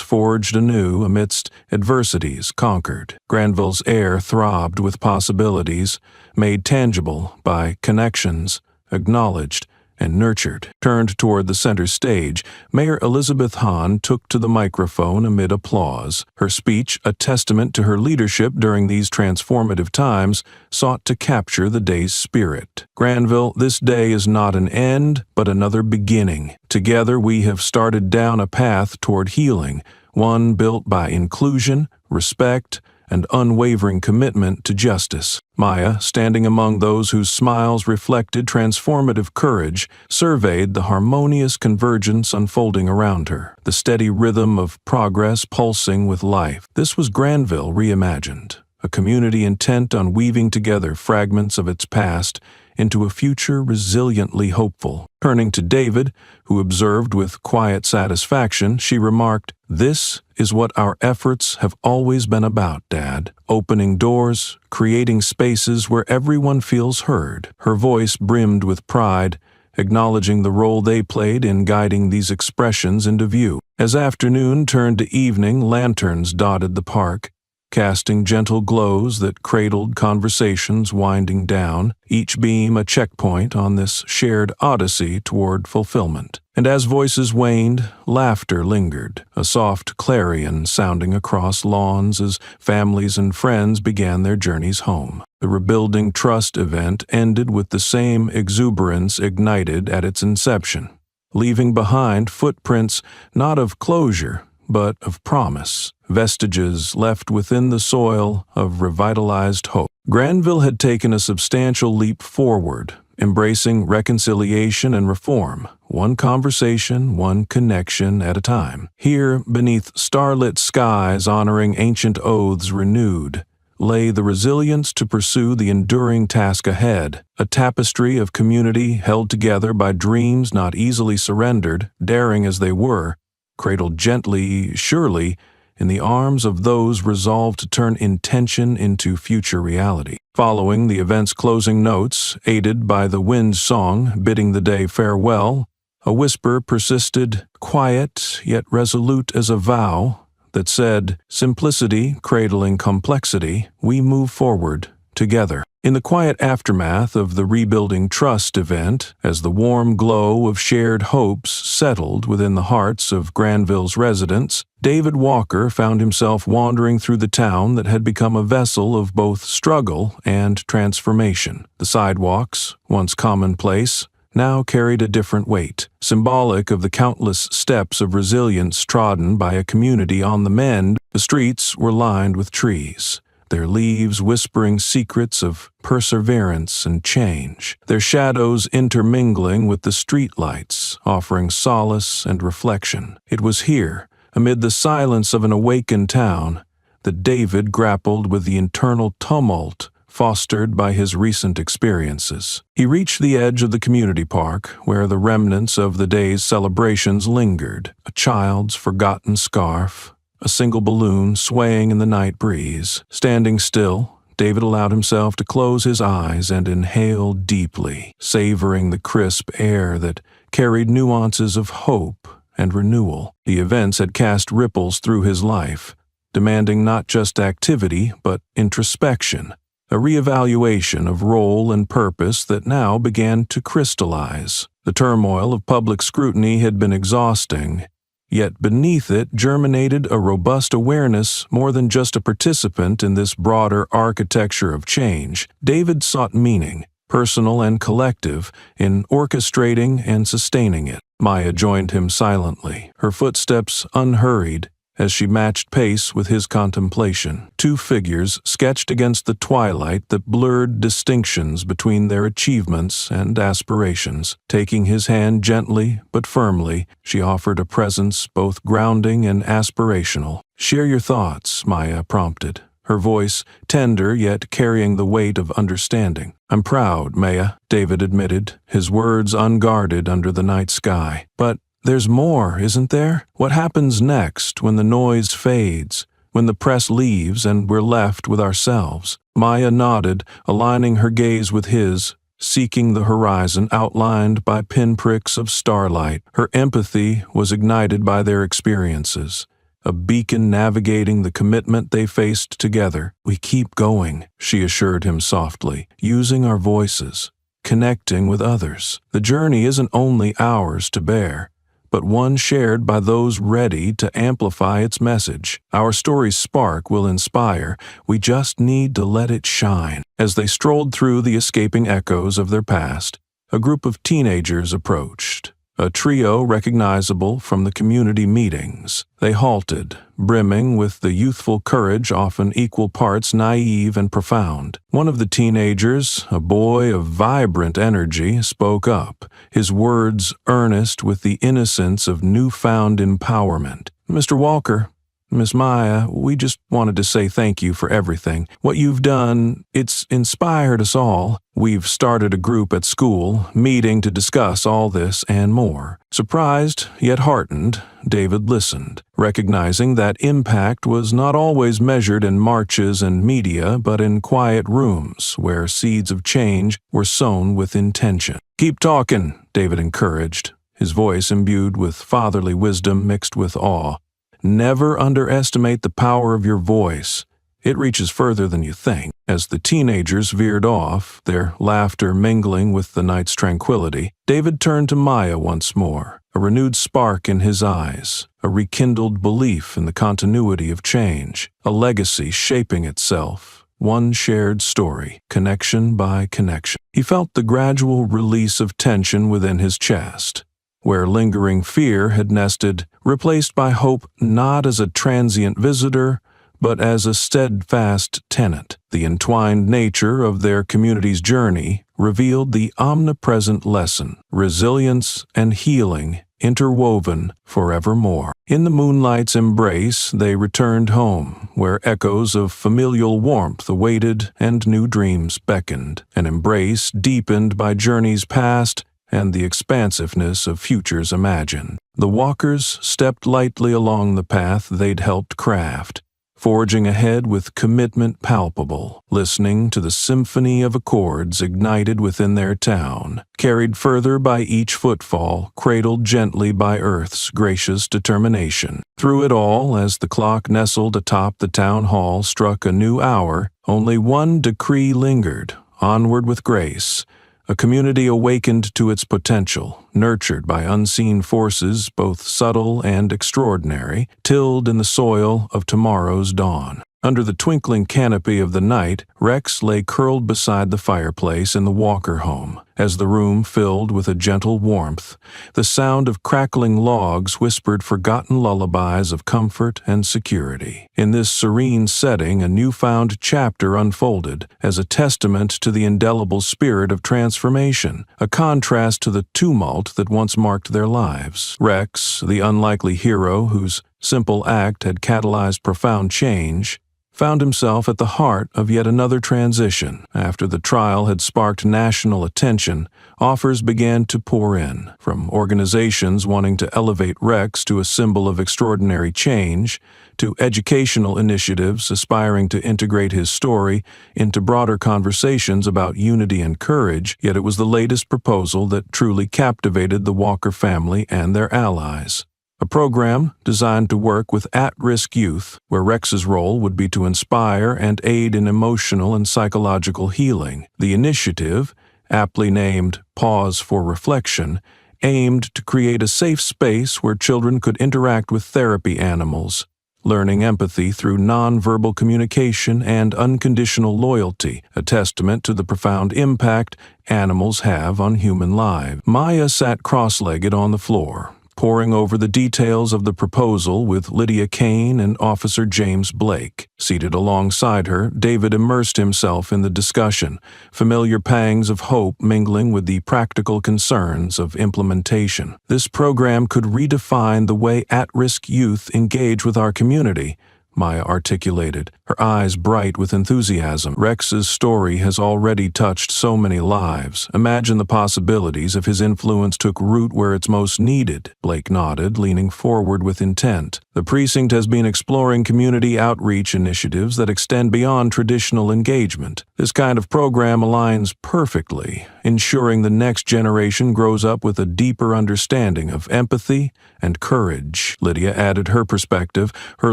forged anew amidst adversities conquered. Granville's air throbbed with possibilities, made tangible by connections, acknowledged and nurtured. Turned toward the center stage, Mayor Elizabeth Hahn took to the microphone amid applause. Her speech, a testament to her leadership during these transformative times, sought to capture the day's spirit. "Granville, this day is not an end, but another beginning. Together we have started down a path toward healing, one built by inclusion, respect, and unwavering commitment to justice." Maya, standing among those whose smiles reflected transformative courage, surveyed the harmonious convergence unfolding around her, the steady rhythm of progress pulsing with life. This was Granville reimagined, a community intent on weaving together fragments of its past into a future resiliently hopeful. Turning to David, who observed with quiet satisfaction, she remarked, "This is what our efforts have always been about, Dad. Opening doors, creating spaces where everyone feels heard." Her voice brimmed with pride, acknowledging the role they played in guiding these expressions into view. As afternoon turned to evening, lanterns dotted the park, casting gentle glows that cradled conversations winding down, each beam a checkpoint on this shared odyssey toward fulfillment. And as voices waned, laughter lingered, a soft clarion sounding across lawns as families and friends began their journeys home. The Rebuilding Trust event ended with the same exuberance ignited at its inception, leaving behind footprints not of closure, but of promise, vestiges left within the soil of revitalized hope. Granville had taken a substantial leap forward, embracing reconciliation and reform, one conversation, one connection at a time. Here, beneath starlit skies honoring ancient oaths renewed, lay the resilience to pursue the enduring task ahead, a tapestry of community held together by dreams not easily surrendered, daring as they were, cradled gently, surely, in the arms of those resolved to turn intention into future reality. Following the event's closing notes, aided by the wind's song bidding the day farewell, a whisper persisted, quiet yet resolute as a vow, that said, "Simplicity cradling complexity, we move forward together." In the quiet aftermath of the Rebuilding Trust event, as the warm glow of shared hopes settled within the hearts of Granville's residents, David Walker found himself wandering through the town that had become a vessel of both struggle and transformation. The sidewalks, once commonplace, now carried a different weight, symbolic of the countless steps of resilience trodden by a community on the mend. The streets were lined with trees, their leaves whispering secrets of perseverance and change, their shadows intermingling with the streetlights, offering solace and reflection. It was here, amid the silence of an awakened town, that David grappled with the internal tumult fostered by his recent experiences. He reached the edge of the community park, where the remnants of the day's celebrations lingered, a child's forgotten scarf, a single balloon swaying in the night breeze. Standing still, David allowed himself to close his eyes and inhale deeply, savoring the crisp air that carried nuances of hope and renewal. The events had cast ripples through his life, demanding not just activity but introspection, a reevaluation of role and purpose that now began to crystallize. The turmoil of public scrutiny had been exhausting, yet beneath it germinated a robust awareness more than just a participant in this broader architecture of change. David sought meaning, personal and collective, in orchestrating and sustaining it. Maya joined him silently, her footsteps unhurried, as she matched pace with his contemplation. Two figures sketched against the twilight that blurred distinctions between their achievements and aspirations. Taking his hand gently but firmly, she offered a presence both grounding and aspirational. "Share your thoughts," Maya prompted, her voice tender yet carrying the weight of understanding. "I'm proud, Maya," David admitted, his words unguarded under the night sky. "But there's more, isn't there? What happens next when the noise fades, when the press leaves and we're left with ourselves?" Maya nodded, aligning her gaze with his, seeking the horizon outlined by pinpricks of starlight. Her empathy was ignited by their experiences, a beacon navigating the commitment they faced together. "We keep going," she assured him softly, "using our voices, connecting with others. The journey isn't only ours to bear, but one shared by those ready to amplify its message. Our story's spark will inspire. We just need to let it shine." As they strolled through the escaping echoes of their past, a group of teenagers approached, a trio recognizable from the community meetings. They halted, brimming with the youthful courage often equal parts naive and profound. One of the teenagers, a boy of vibrant energy, spoke up, his words earnest with the innocence of newfound empowerment. "Mr. Walker, Miss Maya, we just wanted to say thank you for everything. What you've done, it's inspired us all. We've started a group at school, meeting to discuss all this and more." Surprised, yet heartened, David listened, recognizing that impact was not always measured in marches and media, but in quiet rooms where seeds of change were sown with intention. "Keep talking," David encouraged, his voice imbued with fatherly wisdom mixed with awe. "Never underestimate the power of your voice. It reaches further than you think." As the teenagers veered off, their laughter mingling with the night's tranquility, David turned to Maya once more, a renewed spark in his eyes, a rekindled belief in the continuity of change, a legacy shaping itself, one shared story, connection by connection. He felt the gradual release of tension within his chest, where lingering fear had nested, replaced by hope not as a transient visitor, but as a steadfast tenant. The entwined nature of their community's journey revealed the omnipresent lesson: resilience and healing interwoven forevermore. In the moonlight's embrace, they returned home, where echoes of familial warmth awaited and new dreams beckoned, an embrace deepened by journeys past and the expansiveness of futures imagined. The walkers stepped lightly along the path they'd helped craft, forging ahead with commitment palpable, listening to the symphony of accords ignited within their town, carried further by each footfall, cradled gently by Earth's gracious determination. Through it all, as the clock nestled atop the town hall struck a new hour, only one decree lingered: onward with grace. A community awakened to its potential, nurtured by unseen forces both subtle and extraordinary, tilled in the soil of tomorrow's dawn. Under the twinkling canopy of the night, Rex lay curled beside the fireplace in the Walker home. As the room filled with a gentle warmth, the sound of crackling logs whispered forgotten lullabies of comfort and security. In this serene setting, a newfound chapter unfolded as a testament to the indelible spirit of transformation, a contrast to the tumult that once marked their lives. Rex, the unlikely hero whose simple act had catalyzed profound change, found himself at the heart of yet another transition. After the trial had sparked national attention, offers began to pour in, from organizations wanting to elevate Rex to a symbol of extraordinary change, to educational initiatives aspiring to integrate his story into broader conversations about unity and courage. Yet it was the latest proposal that truly captivated the Walker family and their allies. A program designed to work with at-risk youth, where Rex's role would be to inspire and aid in emotional and psychological healing. The initiative, aptly named Pause for Reflection, aimed to create a safe space where children could interact with therapy animals, learning empathy through nonverbal communication and unconditional loyalty, a testament to the profound impact animals have on human lives. Maya sat cross-legged on the floor, poring over the details of the proposal with Lydia Kane and Officer James Blake. Seated alongside her, David immersed himself in the discussion, familiar pangs of hope mingling with the practical concerns of implementation. This program could redefine the way at-risk youth engage with our community, Maya articulated, her eyes bright with enthusiasm. Rex's story has already touched so many lives. Imagine the possibilities if his influence took root where it's most needed. Blake nodded, leaning forward with intent. The precinct has been exploring community outreach initiatives that extend beyond traditional engagement. This kind of program aligns perfectly, ensuring the next generation grows up with a deeper understanding of empathy and courage. Lydia added her perspective, her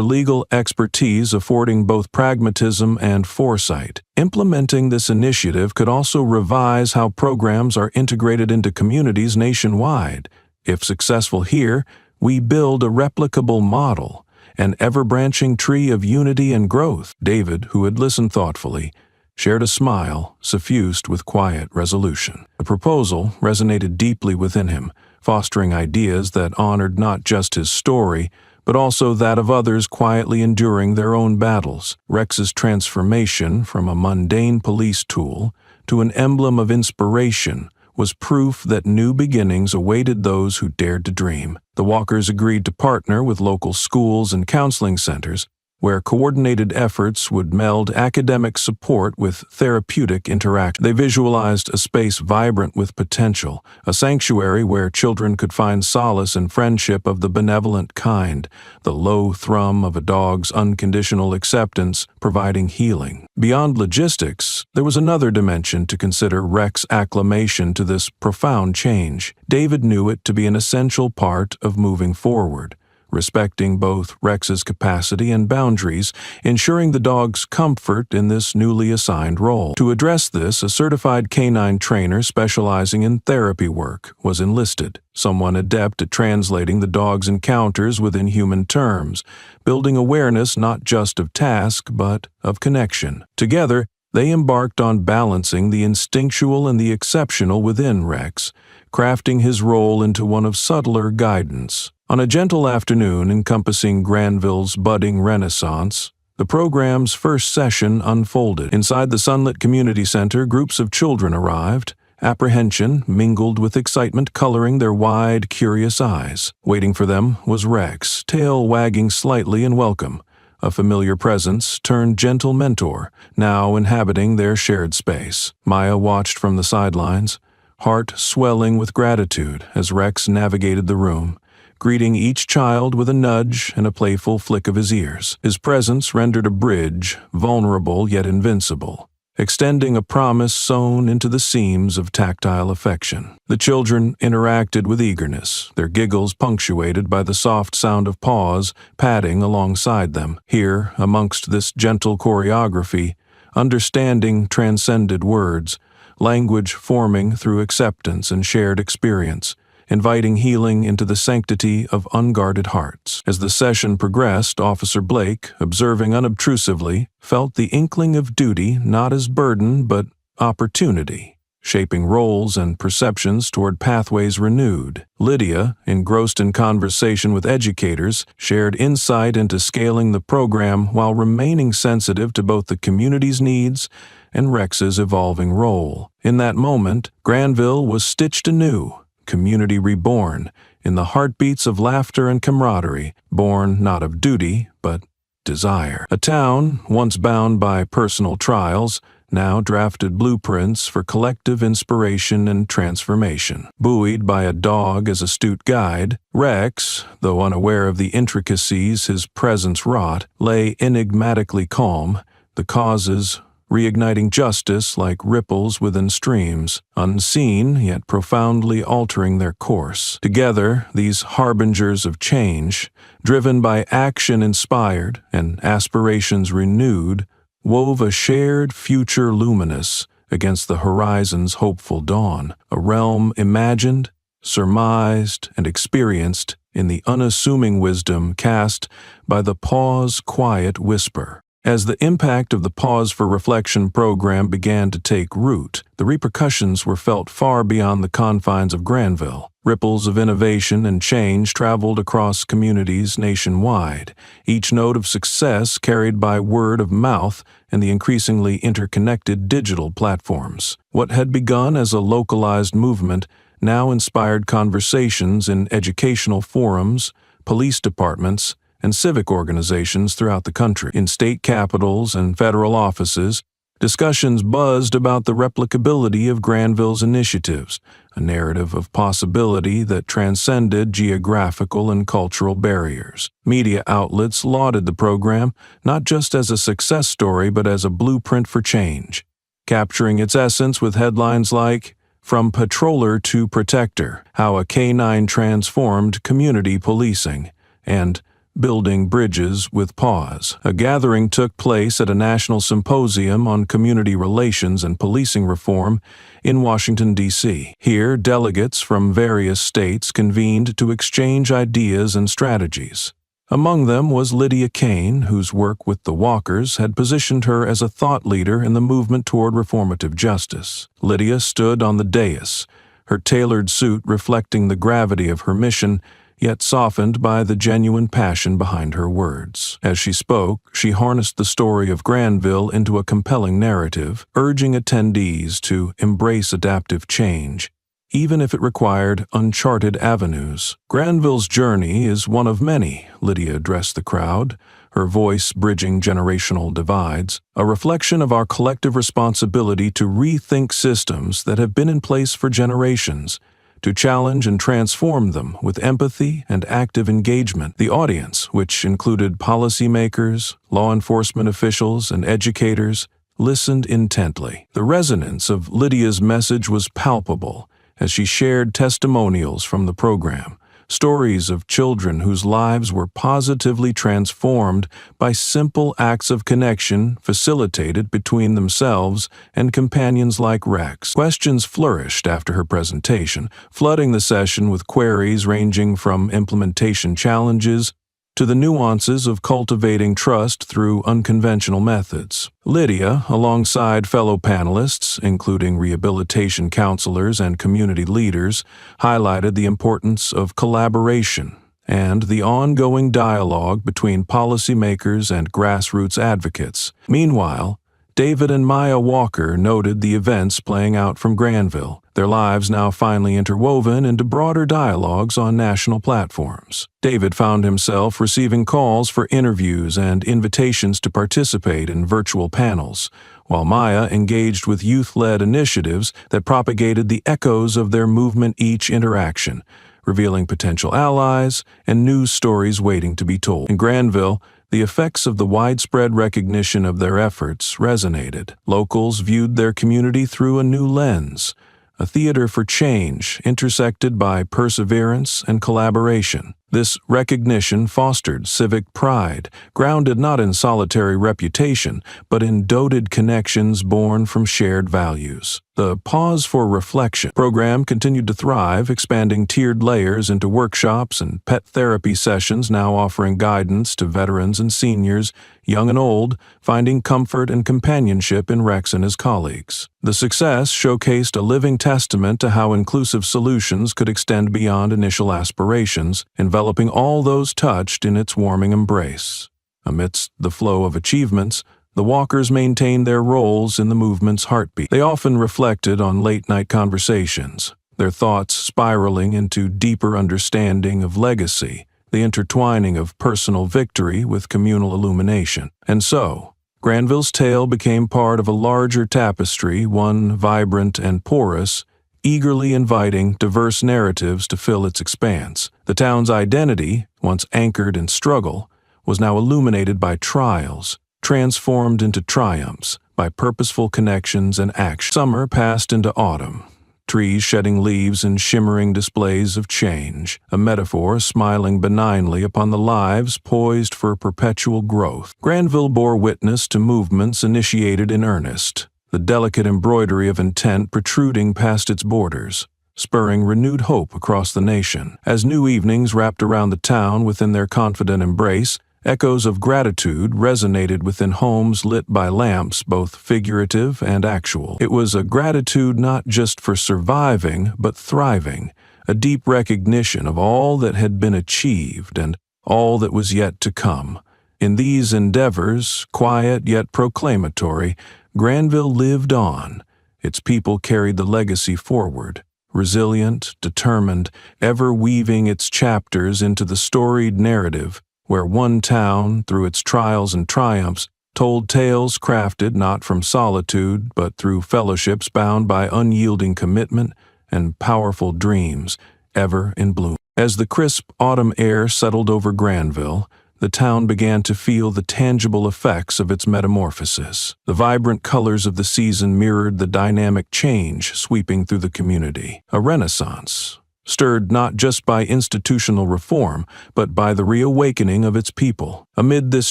legal expertise affording both pragmatism and foresight. Implementing this initiative could also revise how programs are integrated into communities nationwide. If successful here, we build a replicable model, an ever-branching tree of unity and growth. David, who had listened thoughtfully, shared a smile suffused with quiet resolution. The proposal resonated deeply within him, fostering ideas that honored not just his story, but also that of others quietly enduring their own battles. Rex's transformation from a mundane police tool to an emblem of inspiration was proof that new beginnings awaited those who dared to dream. The Walkers agreed to partner with local schools and counseling centers, where coordinated efforts would meld academic support with therapeutic interaction. They visualized a space vibrant with potential, a sanctuary where children could find solace and friendship of the benevolent kind, the low thrum of a dog's unconditional acceptance providing healing. Beyond logistics, there was another dimension to consider. Rex's acclimation to this profound change. David knew it to be an essential part of moving forward, respecting both Rex's capacity and boundaries, ensuring the dog's comfort in this newly assigned role. To address this, a certified canine trainer specializing in therapy work was enlisted, someone adept at translating the dog's encounters within human terms, building awareness not just of task but of connection. Together, they embarked on balancing the instinctual and the exceptional within Rex, crafting his role into one of subtler guidance. On a gentle afternoon encompassing Granville's budding renaissance, the program's first session unfolded. Inside the sunlit community center, groups of children arrived, apprehension mingled with excitement coloring their wide, curious eyes. Waiting for them was Rex, tail wagging slightly in welcome, a familiar presence turned gentle mentor, now inhabiting their shared space. Maya watched from the sidelines, heart swelling with gratitude as Rex navigated the room, greeting each child with a nudge and a playful flick of his ears. His presence rendered a bridge, vulnerable yet invincible, extending a promise sewn into the seams of tactile affection. The children interacted with eagerness, their giggles punctuated by the soft sound of paws padding alongside them. Here, amongst this gentle choreography, understanding transcended words, language forming through acceptance and shared experience, inviting healing into the sanctity of unguarded hearts. As the session progressed, Officer Blake, observing unobtrusively, felt the inkling of duty not as burden but opportunity, shaping roles and perceptions toward pathways renewed. Lydia, engrossed in conversation with educators, shared insight into scaling the program while remaining sensitive to both the community's needs and Rex's evolving role. In that moment, Granville was stitched anew, community reborn, in the heartbeats of laughter and camaraderie, born not of duty, but desire. A town, once bound by personal trials, now drafted blueprints for collective inspiration and transformation. Buoyed by a dog as astute guide, Rex, though unaware of the intricacies his presence wrought, lay enigmatically calm, the causes reigniting justice like ripples within streams, unseen yet profoundly altering their course. Together, these harbingers of change, driven by action inspired and aspirations renewed, wove a shared future luminous against the horizon's hopeful dawn, a realm imagined, surmised, and experienced in the unassuming wisdom cast by the Pause Quiet Whisper. As the impact of the Pause for Reflection program began to take root, the repercussions were felt far beyond the confines of Granville. Ripples of innovation and change traveled across communities nationwide, each note of success carried by word of mouth and the increasingly interconnected digital platforms. What had begun as a localized movement now inspired conversations in educational forums, police departments, and civic organizations throughout the country. In state capitals and federal offices, discussions buzzed about the replicability of Granville's initiatives, a narrative of possibility that transcended geographical and cultural barriers. Media outlets lauded the program not just as a success story but as a blueprint for change, capturing its essence with headlines like "From Patroller to Protector: How a Canine Transformed Community Policing," and "Building Bridges with Pause." A gathering took place at a national symposium on community relations and policing reform in Washington, D.C. Here, delegates from various states convened to exchange ideas and strategies. Among them was Lydia Kane, whose work with the Walkers had positioned her as a thought leader in the movement toward reformative justice. Lydia stood on the dais, her tailored suit reflecting the gravity of her mission, yet softened by the genuine passion behind her words. As she spoke, she harnessed the story of Granville into a compelling narrative, urging attendees to embrace adaptive change, even if it required uncharted avenues. "Granville's journey is one of many," Lydia addressed the crowd, her voice bridging generational divides, "a reflection of our collective responsibility to rethink systems that have been in place for generations, to challenge and transform them with empathy and active engagement." The audience, which included policymakers, law enforcement officials, and educators, listened intently. The resonance of Lydia's message was palpable as she shared testimonials from the program, stories of children whose lives were positively transformed by simple acts of connection facilitated between themselves and companions like Rex. Questions flourished after her presentation, flooding the session with queries ranging from implementation challenges to the nuances of cultivating trust through unconventional methods. Lydia, alongside fellow panelists, including rehabilitation counselors and community leaders, highlighted the importance of collaboration and the ongoing dialogue between policymakers and grassroots advocates. Meanwhile, David and Maya Walker noted the events playing out from Granville, their lives now finally interwoven into broader dialogues on national platforms. David found himself receiving calls for interviews and invitations to participate in virtual panels, while Maya engaged with youth-led initiatives that propagated the echoes of their movement each interaction, revealing potential allies and news stories waiting to be told. In Granville, the effects of the widespread recognition of their efforts resonated. Locals viewed their community through a new lens, a theater for change intersected by perseverance and collaboration. This recognition fostered civic pride, grounded not in solitary reputation, but in doted connections born from shared values. The Pause for Reflection program continued to thrive, expanding tiered layers into workshops and pet therapy sessions, now offering guidance to veterans and seniors, young and old, finding comfort and companionship in Rex and his colleagues. The success showcased a living testament to how inclusive solutions could extend beyond initial aspirations, enveloping all those touched in its warming embrace. Amidst the flow of achievements, the Walkers maintained their roles in the movement's heartbeat. They often reflected on late-night conversations, their thoughts spiraling into deeper understanding of legacy, the intertwining of personal victory with communal illumination. And so, Granville's tale became part of a larger tapestry, one vibrant and porous, eagerly inviting diverse narratives to fill its expanse. The town's identity, once anchored in struggle, was now illuminated by trials, transformed into triumphs by purposeful connections and action. Summer passed into autumn, trees shedding leaves in shimmering displays of change, a metaphor smiling benignly upon the lives poised for perpetual growth. Granville bore witness to movements initiated in earnest, the delicate embroidery of intent protruding past its borders, spurring renewed hope across the nation. As new evenings wrapped around the town within their confident embrace, echoes of gratitude resonated within homes lit by lamps, both figurative and actual. It was a gratitude not just for surviving, but thriving, a deep recognition of all that had been achieved and all that was yet to come. In these endeavors, quiet yet proclamatory, Granville lived on. Its people carried the legacy forward, resilient, determined, ever weaving its chapters into the storied narrative where one town, through its trials and triumphs, told tales crafted not from solitude but through fellowships bound by unyielding commitment and powerful dreams, ever in bloom. As the crisp autumn air settled over Granville, the town began to feel the tangible effects of its metamorphosis. The vibrant colors of the season mirrored the dynamic change sweeping through the community. A renaissance, stirred not just by institutional reform, but by the reawakening of its people. Amid this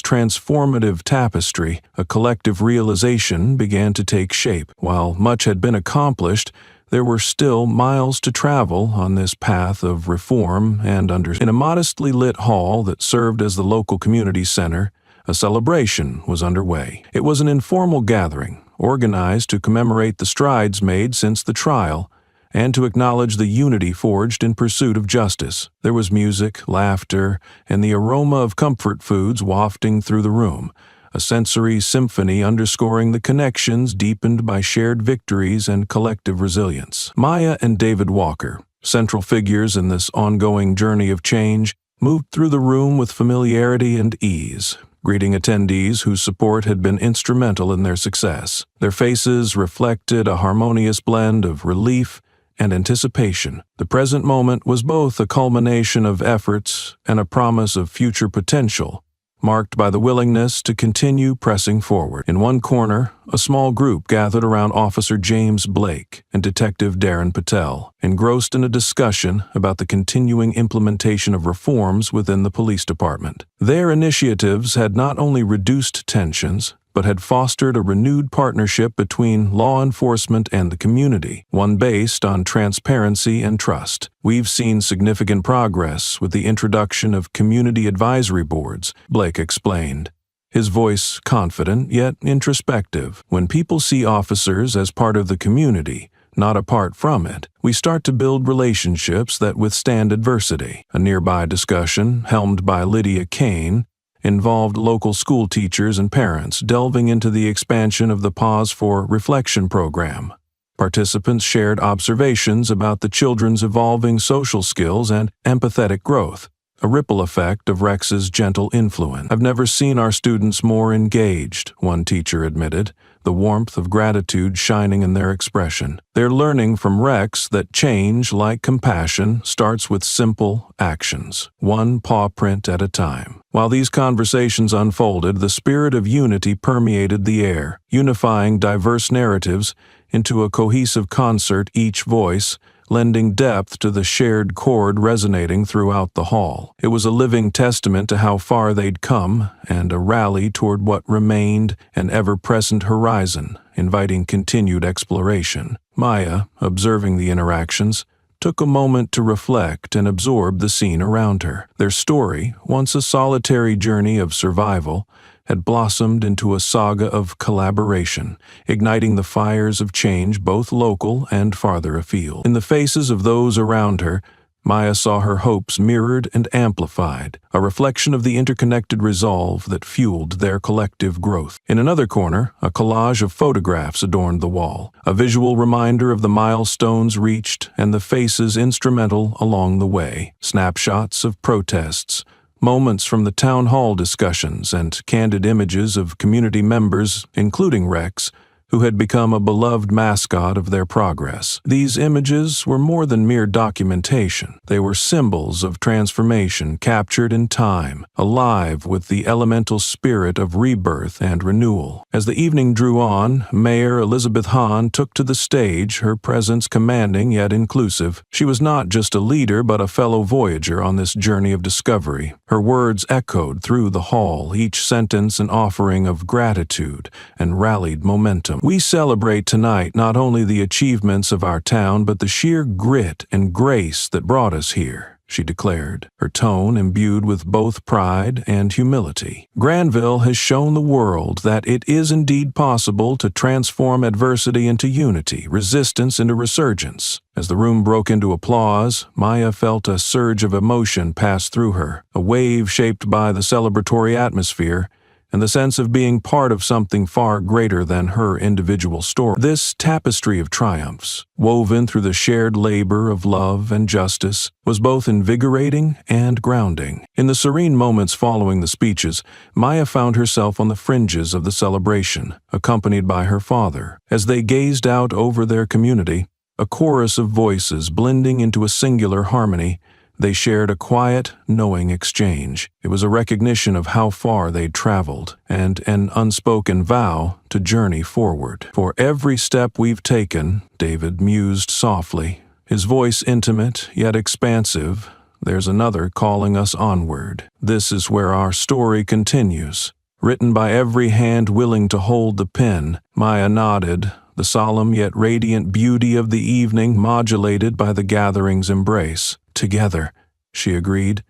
transformative tapestry, a collective realization began to take shape. While much had been accomplished, there were still miles to travel on this path of reform and understanding. In a modestly lit hall that served as the local community center, a celebration was underway. It was an informal gathering, organized to commemorate the strides made since the trial, and to acknowledge the unity forged in pursuit of justice. There was music, laughter, and the aroma of comfort foods wafting through the room, a sensory symphony underscoring the connections deepened by shared victories and collective resilience. Maya and David Walker, central figures in this ongoing journey of change, moved through the room with familiarity and ease, greeting attendees whose support had been instrumental in their success. Their faces reflected a harmonious blend of relief and anticipation. The present moment was both a culmination of efforts and a promise of future potential, marked by the willingness to continue pressing forward. In one corner, a small group gathered around Officer James Blake and Detective Darren Patel, engrossed in a discussion about the continuing implementation of reforms within the police department. Their initiatives had not only reduced tensions, but had fostered a renewed partnership between law enforcement and the community, one based on transparency and trust. We've seen significant progress with the introduction of community advisory boards, Blake explained, his voice confident yet introspective. When people see officers as part of the community, not apart from it, we start to build relationships that withstand adversity. A nearby discussion, helmed by Lydia Kane, involved local school teachers and parents delving into the expansion of the Pause for Reflection program. Participants shared observations about the children's evolving social skills and empathetic growth, a ripple effect of Rex's gentle influence. "I've never seen our students more engaged," one teacher admitted, the warmth of gratitude shining in their expression. They're learning from Rex that change, like compassion, starts with simple actions, one paw print at a time. While these conversations unfolded, the spirit of unity permeated the air, unifying diverse narratives into a cohesive concert, each voice lending depth to the shared chord resonating throughout the hall. It was a living testament to how far they'd come and a rally toward what remained an ever-present horizon, inviting continued exploration. Maya, observing the interactions, took a moment to reflect and absorb the scene around her. Their story, once a solitary journey of survival, had blossomed into a saga of collaboration, igniting the fires of change both local and farther afield. In the faces of those around her, Maya saw her hopes mirrored and amplified, a reflection of the interconnected resolve that fueled their collective growth. In another corner, a collage of photographs adorned the wall, a visual reminder of the milestones reached and the faces instrumental along the way. Snapshots of protests, moments from the town hall discussions, and candid images of community members, including Rex, who had become a beloved mascot of their progress. These images were more than mere documentation. They were symbols of transformation captured in time, alive with the elemental spirit of rebirth and renewal. As the evening drew on, Mayor Elizabeth Hahn took to the stage, her presence commanding yet inclusive. She was not just a leader but a fellow voyager on this journey of discovery. Her words echoed through the hall, each sentence an offering of gratitude and rallied momentum. We celebrate tonight not only the achievements of our town, but the sheer grit and grace that brought us here, she declared, her tone imbued with both pride and humility. Granville has shown the world that it is indeed possible to transform adversity into unity, resistance into resurgence. As the room broke into applause, Maya felt a surge of emotion pass through her, a wave shaped by the celebratory atmosphere, and the sense of being part of something far greater than her individual story. This tapestry of triumphs, woven through the shared labor of love and justice, was both invigorating and grounding. In the serene moments following the speeches, Maya found herself on the fringes of the celebration, accompanied by her father. As they gazed out over their community, a chorus of voices blending into a singular harmony, they shared a quiet, knowing exchange. It was a recognition of how far they'd traveled, and an unspoken vow to journey forward. For every step we've taken, David mused softly, his voice intimate yet expansive, there's another calling us onward. This is where our story continues. Written by every hand willing to hold the pen, Maya nodded, the solemn yet radiant beauty of the evening modulated by the gathering's embrace. Together, she agreed,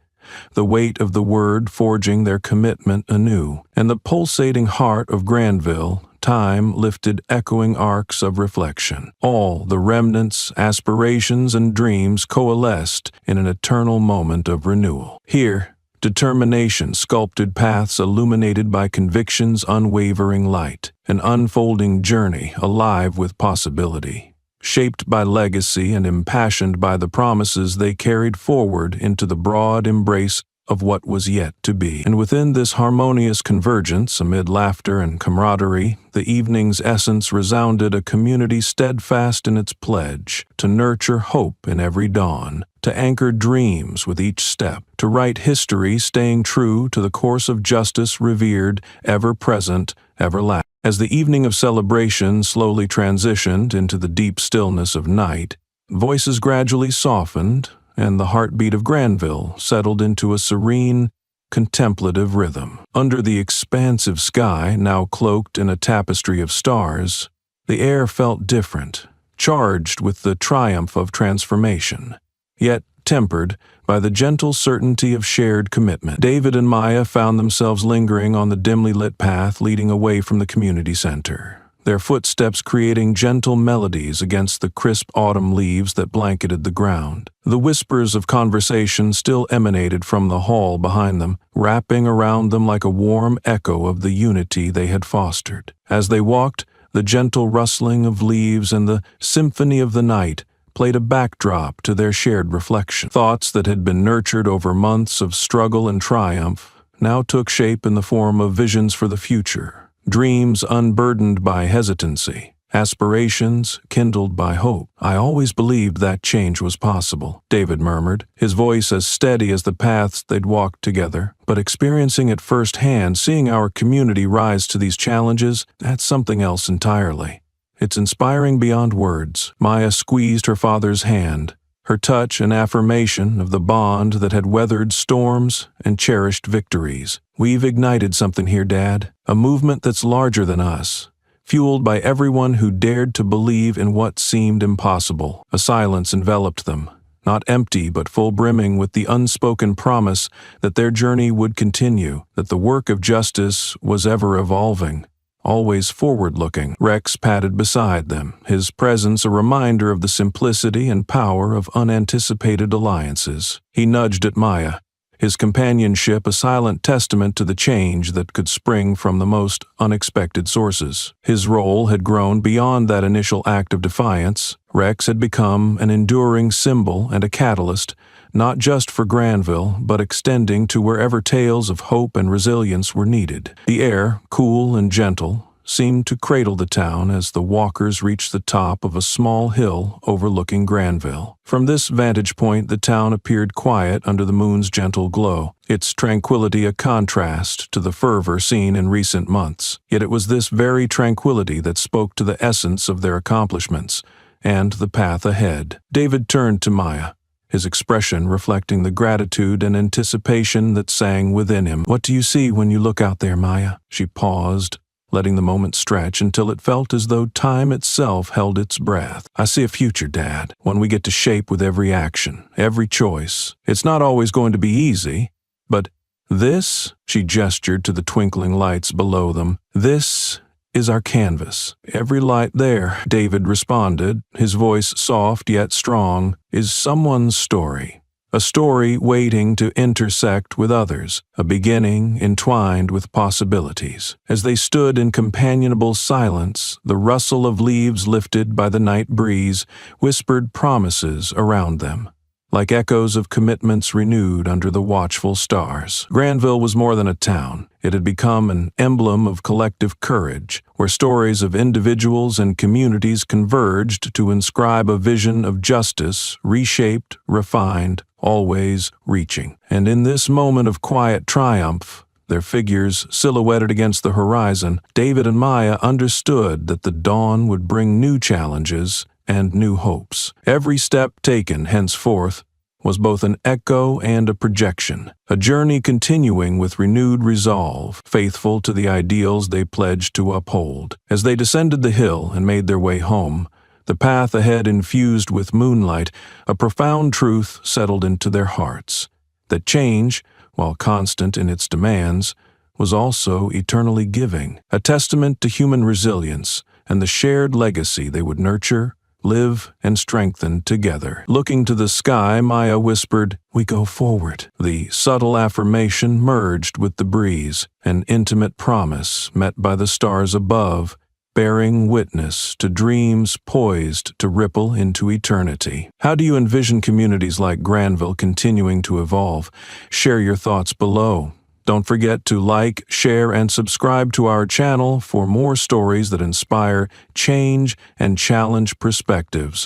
the weight of the word forging their commitment anew, and the pulsating heart of Granville, time lifted echoing arcs of reflection. All the remnants, aspirations, and dreams coalesced in an eternal moment of renewal. Here, determination sculpted paths illuminated by conviction's unwavering light, an unfolding journey alive with possibility, shaped by legacy and impassioned by the promises they carried forward into the broad embrace of what was yet to be. And within this harmonious convergence, amid laughter and camaraderie, the evening's essence resounded, a community steadfast in its pledge to nurture hope in every dawn, to anchor dreams with each step, to write history staying true to the course of justice revered, ever-present, everlasting. As the evening of celebration slowly transitioned into the deep stillness of night, voices gradually softened, and the heartbeat of Granville settled into a serene, contemplative rhythm. Under the expansive sky, now cloaked in a tapestry of stars, the air felt different, charged with the triumph of transformation, yet tempered by the gentle certainty of shared commitment. David and Maya found themselves lingering on the dimly lit path leading away from the community center, their footsteps creating gentle melodies against the crisp autumn leaves that blanketed the ground. The whispers of conversation still emanated from the hall behind them, wrapping around them like a warm echo of the unity they had fostered. As they walked, the gentle rustling of leaves and the symphony of the night played a backdrop to their shared reflection. Thoughts that had been nurtured over months of struggle and triumph now took shape in the form of visions for the future, dreams unburdened by hesitancy, aspirations kindled by hope. "I always believed that change was possible," David murmured, his voice as steady as the paths they'd walked together. "But experiencing it firsthand, seeing our community rise to these challenges, that's something else entirely. It's inspiring beyond words. Maya squeezed her father's hand, her touch an affirmation of the bond that had weathered storms and cherished victories. We've ignited something here, Dad, a movement that's larger than us, fueled by everyone who dared to believe in what seemed impossible. A silence enveloped them, not empty but full brimming with the unspoken promise that their journey would continue, that the work of justice was ever evolving, always forward-looking. Rex padded beside them, his presence a reminder of the simplicity and power of unanticipated alliances. He nudged at Maya, his companionship a silent testament to the change that could spring from the most unexpected sources. His role had grown beyond that initial act of defiance. Rex had become an enduring symbol and a catalyst, not just for Granville, but extending to wherever tales of hope and resilience were needed. The air, cool and gentle, seemed to cradle the town as the walkers reached the top of a small hill overlooking Granville. From this vantage point, the town appeared quiet under the moon's gentle glow, its tranquility a contrast to the fervor seen in recent months. Yet it was this very tranquility that spoke to the essence of their accomplishments and the path ahead. David turned to Maya, his expression reflecting the gratitude and anticipation that sang within him. "What do you see when you look out there, Maya?" She paused, letting the moment stretch until it felt as though time itself held its breath. "I see a future, Dad, one we get to shape with every action, every choice. It's not always going to be easy, but this," she gestured to the twinkling lights below them, "this is our canvas. Every light there," David responded, his voice soft yet strong, "is someone's story. A story waiting to intersect with others, a beginning entwined with possibilities." As they stood in companionable silence, the rustle of leaves lifted by the night breeze whispered promises around them, like echoes of commitments renewed under the watchful stars. Granville was more than a town. It had become an emblem of collective courage, where stories of individuals and communities converged to inscribe a vision of justice, reshaped, refined, always reaching. And in this moment of quiet triumph, their figures silhouetted against the horizon, David and Maya understood that the dawn would bring new challenges and new hopes. Every step taken henceforth was both an echo and a projection, a journey continuing with renewed resolve, faithful to the ideals they pledged to uphold. As they descended the hill and made their way home, the path ahead infused with moonlight, a profound truth settled into their hearts, that change, while constant in its demands, was also eternally giving, a testament to human resilience and the shared legacy they would nurture, live, and strengthen together. Looking to the sky, Maya whispered, "We go forward." The subtle affirmation merged with the breeze, an intimate promise met by the stars above, bearing witness to dreams poised to ripple into eternity. How do you envision communities like Granville continuing to evolve? Share your thoughts below. Don't forget to like, share, and subscribe to our channel for more stories that inspire, change, and challenge perspectives.